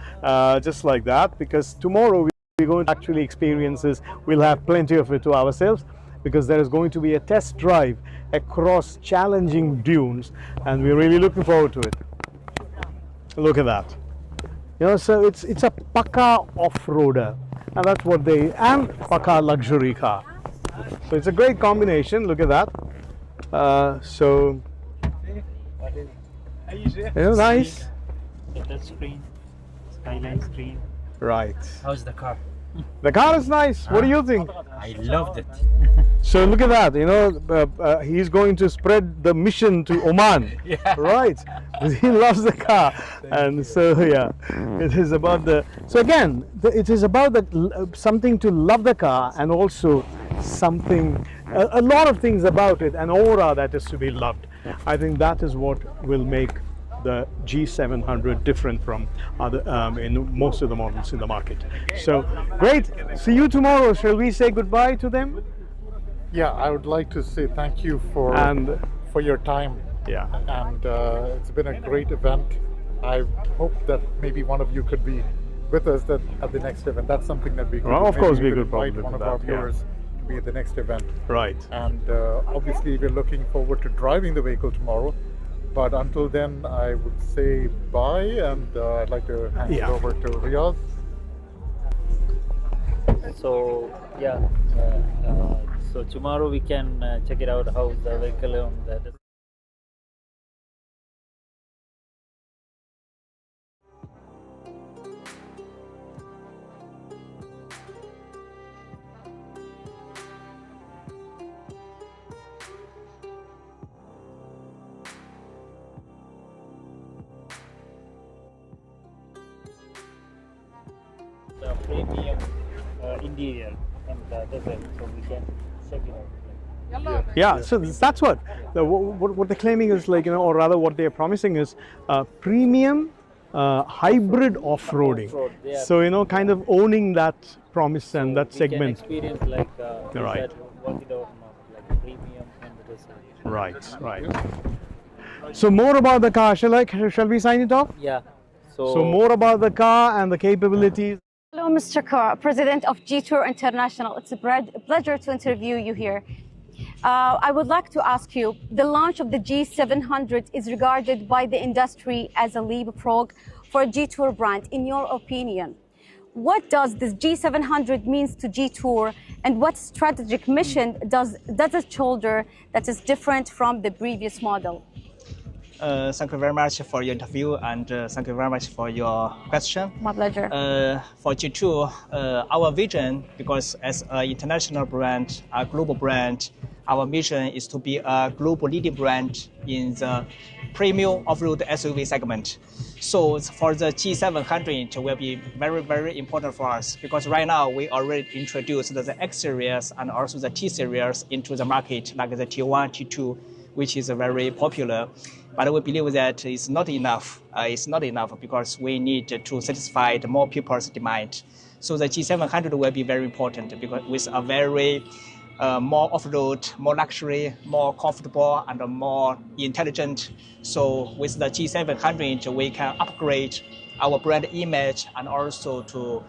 just like that, because tomorrow we're going to actually experience this. We'll have plenty of it to ourselves, because there is going to be a test drive across challenging dunes, and we're really looking forward to it. Look at that. So it's a Paka off-roader, and that's what and Paka luxury car. So it's a great combination. Look at that. So nice.
The touch screen, skyline screen.
Right.
How's the car?
The car is nice. What do you think?
I loved it.
So look at that. He's going to spread the mission to Oman.
Yeah.
Right. He loves the car, and so yeah, it is about So again, it is about something to love the car, and also something, a lot of things about it, an aura that is to be loved. I think that is what will make the G700 different from other in most of the models in the market. So great. See you tomorrow. Shall we say goodbye to them?
Yeah, I would like to say thank you for your time.
Yeah.
And it's been a great event. I hope that maybe one of you could be with us at the next event. That's something that we could.
Well, of course, we could
invite
probably
one
do
of
that,
our viewers to be at the next event.
Right.
And obviously, we're looking forward to driving the vehicle tomorrow. But until then, I would say bye, and I'd like to hand it over to Riyaz.
So yeah, so tomorrow we can check it out how the vehicle on the. premium interior and design, so we can check it out.
Yeah, so that's what they're claiming is like, or rather what they're promising is premium hybrid off-roading. So, kind of owning that promise and that segment.
We can experience like
Right.
is that worth it or not, like premium and the design.
Right. So more about the car, shall we sign it off?
Yeah.
So more about the car and the capabilities.
Hello, Mr. Carr, President of Jetour International. It's a pleasure to interview you here. I would like to ask you, the launch of the G700 is regarded by the industry as a leapfrog for a Jetour brand. In your opinion, what does this G700 means to Jetour, and what strategic mission does it shoulder that is different from the previous model?
Thank you very much for your interview, and thank you very much for your question.
My pleasure.
For Jetour, our vision, because as an international brand, a global brand, our mission is to be a global leading brand in the premium off-road SUV segment. So for the G700 will be very, very important for us, because right now we already introduced the X series and also the T series into the market, like the T1, T2, which is very popular. But we believe that it's not enough. It's not enough because we need to satisfy more people's demand. So the G700 will be very important, because with a very more off-road, more luxury, more comfortable, and more intelligent. So with the G700, we can upgrade our brand image and also to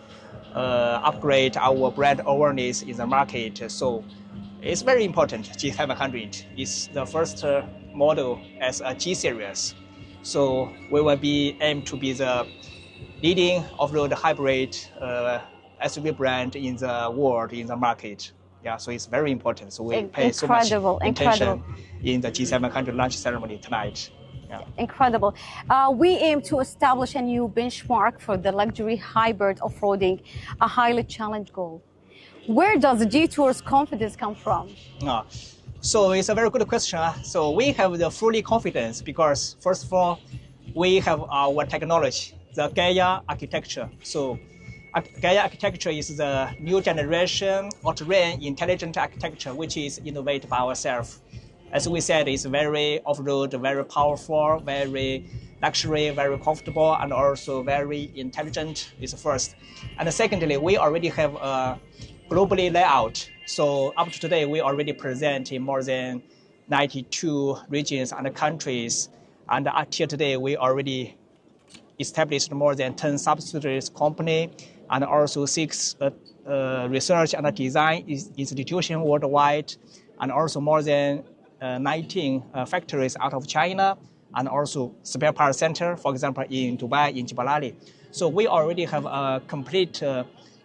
upgrade our brand awareness in the market. So it's very important. G700 is the first model as a G series. So we will be aimed to be the leading off-road hybrid SUV brand in the world, in the market. Yeah, so it's very important. So we pay so much attention in the G700 launch ceremony tonight. Yeah.
Incredible. We aim to establish a new benchmark for the luxury hybrid off-roading, a highly challenged goal. Where does Jetour's confidence come from?
So it's a very good question. So we have the fully confidence because, first of all, we have our technology, the Gaia architecture. So Gaia architecture is the new generation all-terrain intelligent architecture, which is innovated by ourselves. As we said, it's very off-road, very powerful, very luxury, very comfortable, and also very intelligent is first. And secondly, we already have a globally layout. So up to today, we already present in more than 92 regions and countries. And until today, we already established more than 10 subsidiaries company and also 6 research and design institutions worldwide, and also more than 19 factories out of China, and also spare parts center, for example, in Dubai, in Jebel. So we already have a complete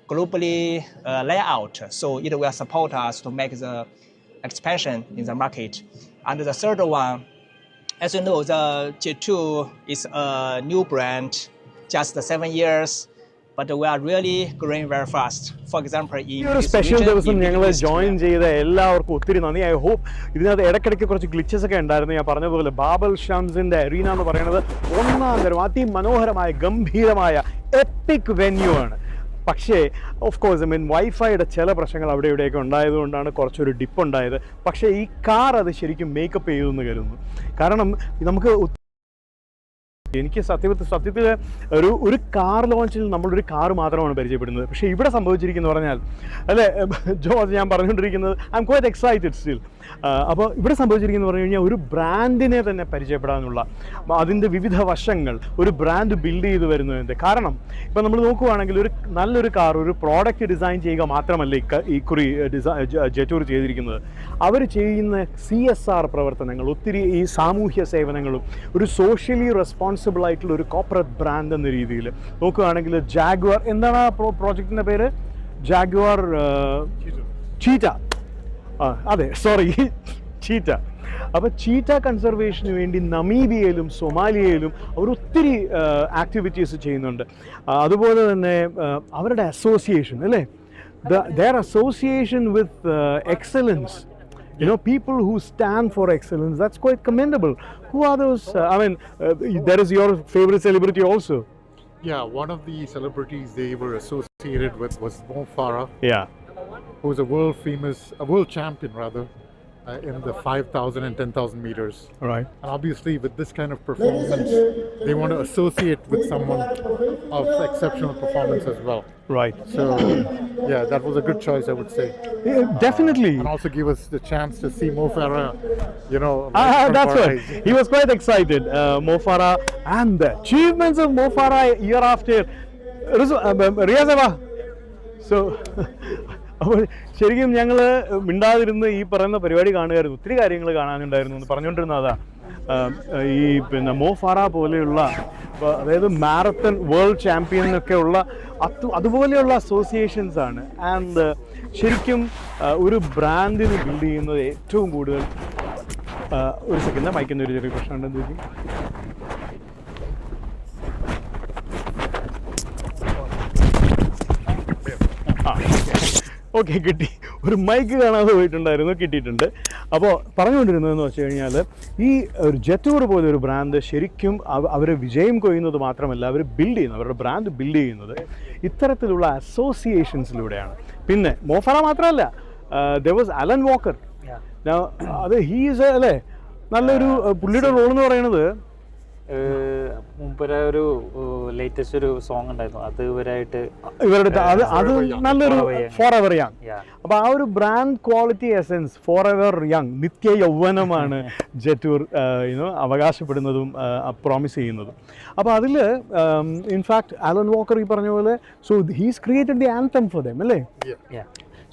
globally layout, so it will support us to make the expansion in the market. And the third one, as you know, the Jetour is a new brand, just 7 years, but we are really growing very fast. For example, in
ഒരു special ദിവസം ഞങ്ങൾ join ചെയ്ത എല്ലാവർക്കും ഒത്തിരി നന്ദി. I hope ഇതിനകത്ത് ഇടയ്ക്കിടയ്ക്ക് കുറച്ച് ഗ്ലിച്ചസ് ഒക്കെ ഉണ്ടായിരുന്നു. ഞാൻ പറഞ്ഞതുപോലെ ബാബൽ ഷംസിന്റെ അരീന എന്ന് പറയുന്നത് ഒന്നാം തരം അതിമനോഹരമായ ഗംഭീരമായ എപ്പിക് വെന്യൂ ആണ്. പക്ഷേ ഓഫ് കോഴ്സ് വൈഫൈയുടെ ചില പ്രശ്നങ്ങൾ അവിടെ ഇവിടെയൊക്കെ ഉണ്ടായതുകൊണ്ടാണ് കുറച്ചൊരു ഡിപ്പ് ഉണ്ടായത്. പക്ഷേ ഈ കാർ അത് ശരിക്കും മേക്കപ്പ് ചെയ്തു എന്ന് കരുതുന്നു. കാരണം നമുക്ക് എനിക്ക് സത്യത്തിൽ ഒരു കാർ ലോഞ്ചിൽ നമ്മളൊരു കാർ മാത്രമാണ് പരിചയപ്പെടുന്നത്. പക്ഷേ ഇവിടെ സംഭവിച്ചിരിക്കുന്നത് പറഞ്ഞാൽ അല്ലേ ജോർജ്, ഞാൻ പറഞ്ഞുകൊണ്ടിരിക്കുന്നത് I M quite excited still. അപ്പോൾ ഇവിടെ സംഭവിച്ചിരിക്കുന്നത് പറഞ്ഞു കഴിഞ്ഞാൽ ഒരു ബ്രാൻഡിനെ തന്നെ പരിചയപ്പെടാനുള്ള അതിൻ്റെ വിവിധ വശങ്ങൾ ഒരു ബ്രാൻഡ് ബിൽഡ് ചെയ്ത് വരുന്നതിൻ്റെ കാരണം ഇപ്പം നമ്മൾ നോക്കുകയാണെങ്കിൽ ഒരു നല്ലൊരു കാർ ഒരു പ്രോഡക്റ്റ് ഡിസൈൻ ചെയ്യുക മാത്രമല്ല ഈ കുറി ജെറ്റൂർ ചെയ്തിരിക്കുന്നത്. അവർ ചെയ്യുന്ന CSR പ്രവർത്തനങ്ങൾ, ഒത്തിരി ഈ സാമൂഹ്യ സേവനങ്ങളും ഒരു സോഷ്യലി റെസ്പോൺസിബിൾ ആയിട്ടുള്ള ഒരു കോർപ്പറേറ്റ് ബ്രാൻഡ് എന്ന രീതിയിൽ നോക്കുകയാണെങ്കിൽ ജാഗ്വാർ, എന്താണ് ആ പ്രോജക്റ്റിൻ്റെ പേര്? Jaguar cheetah. അതെ, സോറി, ചീറ്റ. അപ്പോൾ ചീറ്റ കൺസർവേഷന് വേണ്ടി നമീബിയയിലും സൊമാലിയയിലും അവർ ഒത്തിരി ആക്ടിവിറ്റീസ് ചെയ്യുന്നുണ്ട്. അതുപോലെ തന്നെ അവരുടെ അസോസിയേഷൻ അല്ലേ, their association with excellence, people who stand for excellence, that's quite commendable. Who are those? There is your favorite celebrity also.
Yeah, one of the celebrities they were associated with was Mo Farah.
Yeah.
Who's a world champion rather, in the 5,000 and 10,000 meters.
Right.
And obviously with this kind of performance, they want to associate with someone of exceptional performance as well.
Right.
So, yeah, that was a good choice, I would say.
Yeah, definitely.
And also give us the chance to see Mo Farah, you know.
That's right. He was quite excited. Mo Farah and the achievements of Mo Farah year after. Riyazava. So, അപ്പോൾ ശരിക്കും ഞങ്ങൾ മിണ്ടാതിരുന്ന് ഈ പറയുന്ന പരിപാടി കാണുകയായിരുന്നു. ഒത്തിരി കാര്യങ്ങൾ കാണാനുണ്ടായിരുന്നു എന്ന് പറഞ്ഞുകൊണ്ടിരുന്ന അതാ ഈ പിന്നെ മോ ഫാറ പോലെയുള്ള അതായത് മാരത്തൺ വേൾഡ് ചാമ്പ്യനൊക്കെ ഉള്ള അതുപോലെയുള്ള അസോസിയേഷൻസ് ആണ്. ആൻഡ് ശരിക്കും ഒരു ബ്രാൻഡിന് ബിൽഡ് ചെയ്യുന്നത് ഏറ്റവും കൂടുതൽ ഒരു സെക്കൻഡ് മൈക്കുന്ന ഒരു ചെറിയ പ്രശ്നം ഉണ്ടെന്ന് ചോദിക്കും. ഓക്കെ കിട്ടി. ഒരു മൈക്ക് കാണാതെ പോയിട്ടുണ്ടായിരുന്നു, കിട്ടിയിട്ടുണ്ട്. അപ്പോൾ പറഞ്ഞുകൊണ്ടിരുന്നതെന്ന് വെച്ച് കഴിഞ്ഞാൽ ഈ ഒരു ജെറ്റൂർ പോലെ ഒരു ബ്രാൻഡ് ശരിക്കും അവർ വിജയം കൊയ്യുന്നത് മാത്രമല്ല, അവർ ബിൽഡ് ചെയ്യുന്നത്, അവരുടെ ബ്രാൻഡ് ബിൽഡ് ചെയ്യുന്നത് ഇത്തരത്തിലുള്ള അസോസിയേഷൻസിലൂടെയാണ്. പിന്നെ മോ ഫറ മാത്രമല്ല, ദെർ വാസ് അലൻ വാക്കർ. അത് ഹീസ് അല്ലേ നല്ലൊരു പുള്ളിയുടെ റോൾ എന്ന് പറയുന്നത്
മുമ്പ് ഒരു ലേറ്റസ്റ്റ് ഒരു സോങ് ഉണ്ടായിരുന്നു, അത് ഇവരുടെ
അത് നല്ലൊരു ഫോർ എവർ യങ്. അപ്പൊ ആ ഒരു brand quality essence forever young, നിത്യ യൗവനമാണ് ജെറ്റൂർ അവകാശപ്പെടുന്നതും പ്രോമിസ് ചെയ്യുന്നതും. അപ്പോൾ അതിൽ ഇൻഫാക്ട് അലൻ വാക്കർ ഈ പറഞ്ഞ പോലെ so he's created the anthem for them അല്ലേ.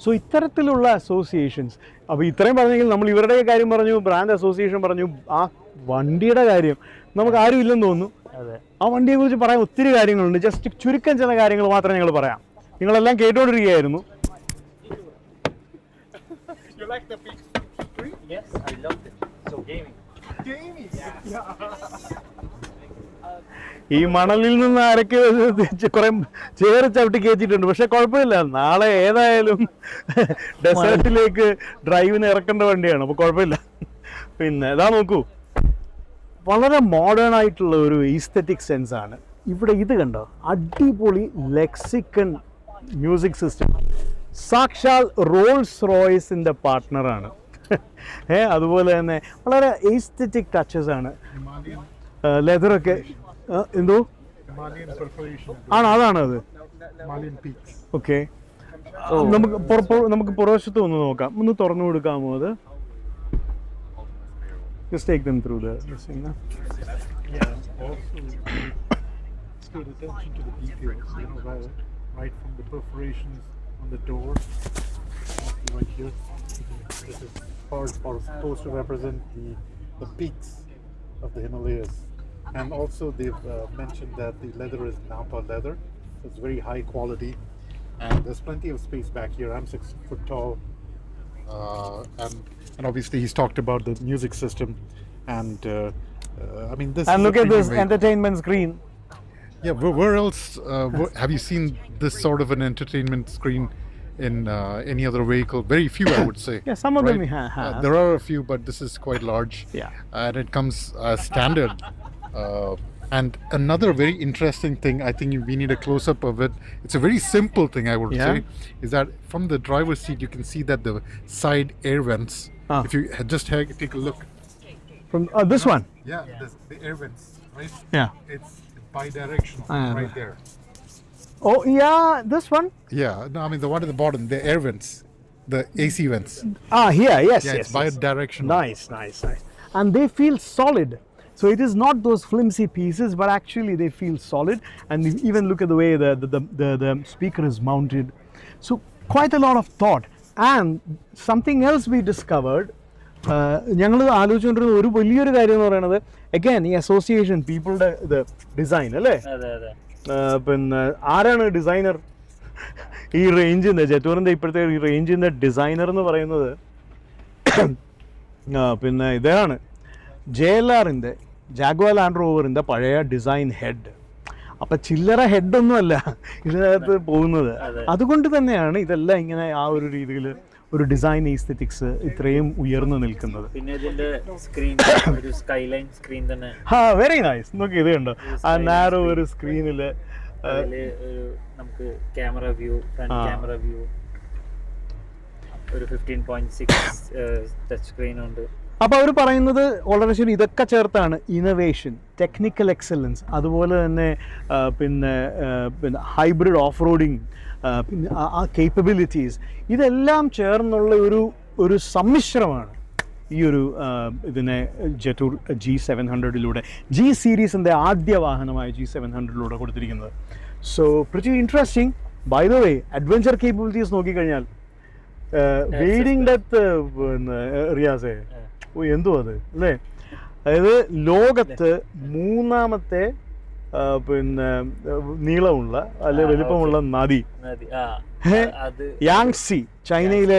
സോ ഇത്തരത്തിലുള്ള അസോസിയേഷൻസ്, അപ്പോൾ ഇത്രയും പറഞ്ഞെങ്കിൽ നമ്മൾ ഇവരുടെ കാര്യം പറഞ്ഞു, ബ്രാൻഡ് അസോസിയേഷൻ പറഞ്ഞു, ആ വണ്ടിയുടെ കാര്യം നമുക്ക് ആരും ഇല്ലെന്ന് തോന്നുന്നു. ആ വണ്ടിയെ കുറിച്ച് പറയാൻ ഒത്തിരി കാര്യങ്ങളുണ്ട്. ജസ്റ്റ് ചുരുക്കം ചില കാര്യങ്ങൾ മാത്രമേ ഞങ്ങൾ പറയാം. നിങ്ങളെല്ലാം കേട്ടുകൊണ്ടിരിക്കുകയായിരുന്നു. ഈ മണലിൽ നിന്ന് ആരൊക്കെ കുറെ ചേറ് ചവിട്ടി കയറ്റിയിട്ടുണ്ട്. പക്ഷെ കുഴപ്പമില്ല, നാളെ ഏതായാലും ഡെസേർട്ടിലേക്ക് ഡ്രൈവിന് ഇറക്കേണ്ട വണ്ടിയാണ്, അപ്പോൾ കുഴപ്പമില്ല. പിന്നെ ഇതാ നോക്കൂ, വളരെ മോഡേൺ ആയിട്ടുള്ള ഒരു ഈസ്തെറ്റിക് സെൻസാണ് ഇവിടെ. ഇത് കണ്ടോ, അടിപൊളി ലെക്സിക്കൺ മ്യൂസിക് സിസ്റ്റം. സാക്ഷാൽ റോൾസ് റോയ്സിൻ്റെ പാർട്ട്ണറാണ്. അതുപോലെ തന്നെ വളരെ ഈസ്തെറ്റിക് ടച്ചസ് ആണ്. ലെതറൊക്കെ എന്തോ ആണോ, അതാണത്. ഓക്കെ, നമുക്ക് പുറവശത്ത് ഒന്ന് നോക്കാം. ഒന്ന് തുറന്നു കൊടുക്കാമോ അത്? Just take them through this thing, no?
Yeah, also stood attention to the details, you know, right from the perforations on the door, right here. This is supposed to represent the peaks of the Himalayas. And also they've mentioned that the leather is Napa leather, so it's very high quality. And there's plenty of space back here. I'm 6 foot tall. And obviously he's talked about the music system, and I mean this.
And look at this entertainment screen.
Yeah, where else have you seen this sort of an entertainment screen in any other vehicle? Very few, I would say.
Yeah, some of them have.
There are a few, but this is quite large.
Yeah,
and it comes standard. And another very interesting thing, I think we need a close-up of it. It's a very simple thing, I would say, is that from the driver's seat you can see that the side air vents. If you just take a look.
From this one?
Yeah, the air vents, right?
Yeah.
It's bi-directional, right there.
Oh, yeah, this one?
Yeah, no, I mean the one at the bottom, the air vents, the AC vents.
Here, yes,
yeah,
yes.
It's bi-directional.
Nice. And they feel solid. So it is not those flimsy pieces, but actually they feel solid. And even look at the way the speaker is mounted. So quite a lot of thought. And something else we discovered, ഞങ്ങൾ ആലോചിച്ചുകൊണ്ടിരുന്ന ഒരു വലിയൊരു കാര്യം എന്ന് പറയുന്നത്, again ഈ association പീപ്പിളുടെ design അല്ലേ. പിന്നെ ആരാണ് ഡിസൈനർ? ഈ റേഞ്ചിൻ്റെ, ജെറ്റൂറിൻ്റെ ഇപ്പോഴത്തെ ഈ റേഞ്ചിൻ്റെ ഡിസൈനർ എന്ന് പറയുന്നത് പിന്നെ ഇതാണ് JLRൻ്റെ ജാഗ്വാർ ലാൻഡ് റോവറിൻ്റെ പഴയ ഡിസൈൻ ഹെഡ്. അപ്പം ചില്ലറ ഹെഡൊന്നുമല്ല ഇതിനകത്ത് പോകുന്നത്. അതുകൊണ്ട് തന്നെയാണ് ഇതെല്ലാം ഇങ്ങനെ ആ ഒരു രീതിയിൽ ഒരു ഡിസൈൻ ഈസ്തെറ്റിക്സ് ഇത്രയും ഉയർന്നു നിൽക്കുന്നത്.
പിന്നെ ഇതിന്റെ സ്ക്രീൻ ഒരു സ്കൈലൈൻ സ്ക്രീൻ തന്നെ.
Very nice. നോക്കി ഇത് കണ്ടോ, ആ നാരോ ഒരു സ്ക്രീനിൽ
ഒരു നമുക്ക് camera view, front camera view, ഒരു 15.6 ടച്ച് സ്ക്രീൻ ഉണ്ട്.
അപ്പോൾ അവർ പറയുന്നത് വളരെ ശരി, ഇതൊക്കെ ചേർത്താണ് ഇന്നോവേഷൻ, ടെക്നിക്കൽ എക്സലൻസ്, അതുപോലെ തന്നെ പിന്നെ ഹൈബ്രിഡ് ഓഫ് റോഡിങ്, പിന്നെ ആ കേപ്പബിലിറ്റീസ്, ഇതെല്ലാം ചേർന്നുള്ള ഒരു സമ്മിശ്രമാണ് ഈ ഒരു ഇതിനെ ജെറ്റൂർ G700 G സീരീസിൻ്റെ ആദ്യ വാഹനമായ G700 കൊടുത്തിരിക്കുന്നത്. So pretty interesting. By the way, adventure capabilities നോക്കിക്കഴിഞ്ഞാൽ വെയ്ഡിങ് ഡെപ്ത്, പിന്നെ റിയാസേ എന്തോ അത് അല്ലേ, അതായത് ലോകത്ത് മൂന്നാമത്തെ പിന്നെ നീളമുള്ള അല്ലെ വലിപ്പമുള്ള നദി യാങ്സി, ചൈനയിലെ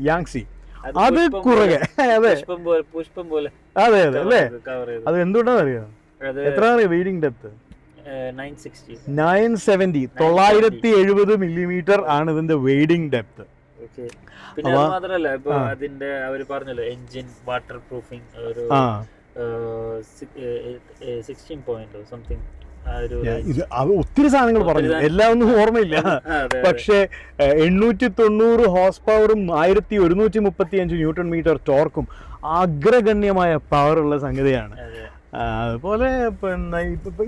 യാങ്സി, അത് കുറുകെ. അതെ
പുഷ്പം പോലെ.
അതെ അതെ അല്ലേ, അത് എന്തുകൊണ്ടാണെന്ന് അറിയാം? എത്ര അറിയാം വെയ്ഡിങ് ഡെപ്ത്? 970 970 മില്ലിമീറ്റർ ആണ് ഇതിന്റെ വെയ്ഡിങ് ഡെപ്ത്.
പിന്നെ അത് മാത്രല്ല, ഇപ്പൊ അതിന്റെ അവര് പറഞ്ഞല്ലോ എൻജിൻ വാട്ടർ പ്രൂഫിംഗ് ഒരു 16 പോയിന്റ് സംതിങ്.
ഒത്തിരി സാധനങ്ങൾ പറഞ്ഞു, എല്ലാം ഒന്നും ഓർമ്മയില്ല. പക്ഷേ 890 ഹോഴ്സ് പവറും 1135 ന്യൂട്ടൺ മീറ്റർ ടോർക്കും അഗ്രഗണ്യമായ പവറുള്ള സംഗതിയാണ്. അതുപോലെ പിന്നെ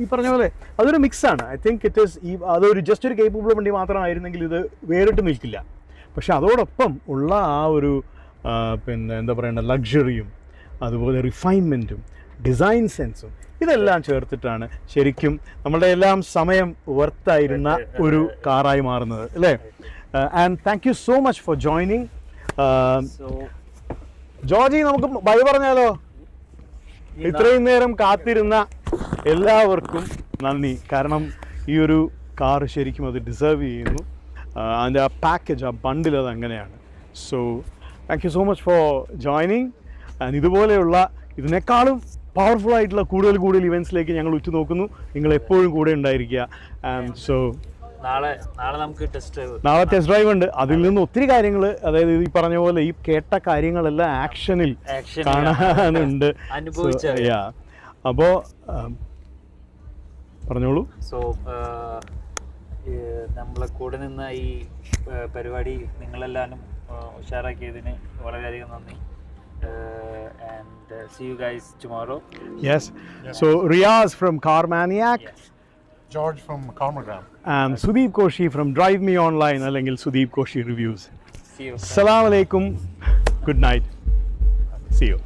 ഈ പറഞ്ഞ പോലെ അതൊരു മിക്സാണ്. ഐ തിങ്ക് ഇറ്റ് ഈസ് അതൊരു ജസ്റ്റ് ഒരു കേപ്പബിൾ വണ്ടി മാത്രമായിരുന്നെങ്കിൽ ഇത് വേറിട്ട് നിൽക്കില്ല. പക്ഷെ അതോടൊപ്പം ഉള്ള ആ ഒരു പിന്നെ എന്താ പറയേണ്ട ലക്ഷറിയും അതുപോലെ റിഫൈൻമെൻറ്റും ഡിസൈൻ സെൻസും ഇതെല്ലാം ചേർത്തിട്ടാണ് ശരിക്കും നമ്മളുടെ എല്ലാം സമയം വർത്തായിരുന്ന ഒരു കാറായി മാറുന്നത് അല്ലേ. And thank you so much for joining. Georgie, നമുക്ക് ബൈ പറഞ്ഞാലോ? ഇത്രയും നേരം കാത്തിരുന്ന എല്ലാവർക്കും നന്ദി. കാരണം ഈ ഒരു കാർ ശരിക്കും അത് ഡിസേർവ് ചെയ്യുന്നു. അതിൻ്റെ ആ പാക്കേജ്, ആ ബണ്ടിൽ അത് അങ്ങനെയാണ്. So thank you so much for joining. And ഇതുപോലെയുള്ള ഇതിനേക്കാളും പവർഫുൾ ആയിട്ടുള്ള കൂടുതൽ ഇവൻറ്റ്സിലേക്ക് ഞങ്ങൾ ഉറ്റുനോക്കുന്നു. നിങ്ങൾ എപ്പോഴും കൂടെ ഉണ്ടായിരിക്കുക. ആൻഡ് സോ
നാളെ നമുക്ക് ടെസ്റ്റ്
ഡ്രൈവ് ഉണ്ട്. അതിൽ നിന്ന് ഒത്തിരി കാര്യങ്ങൾ, അതായത് ഈ പറഞ്ഞ പോലെ ഈ കേട്ട കാര്യങ്ങളെല്ലാം ആക്ഷനിൽ കാണാനുണ്ട്. അപ്പോൾ പറഞ്ഞോളൂ.
സോ നമ്മളെ കൂടെ നിന്ന ഈ പരിപാടി നിങ്ങളെല്ലാവരും ഉഷാറാക്കിയതിന് വളരെയധികം നന്ദി. And see you guys tomorrow.
Yes. So Riyaz from Car Maniac,
George from Karmagram,
and Sudeep Koshy from DriveMEonline അല്ലെങ്കിൽ Sudeep Koshy Reviews.
See you.
Assalamu alaikum. Good night. See you.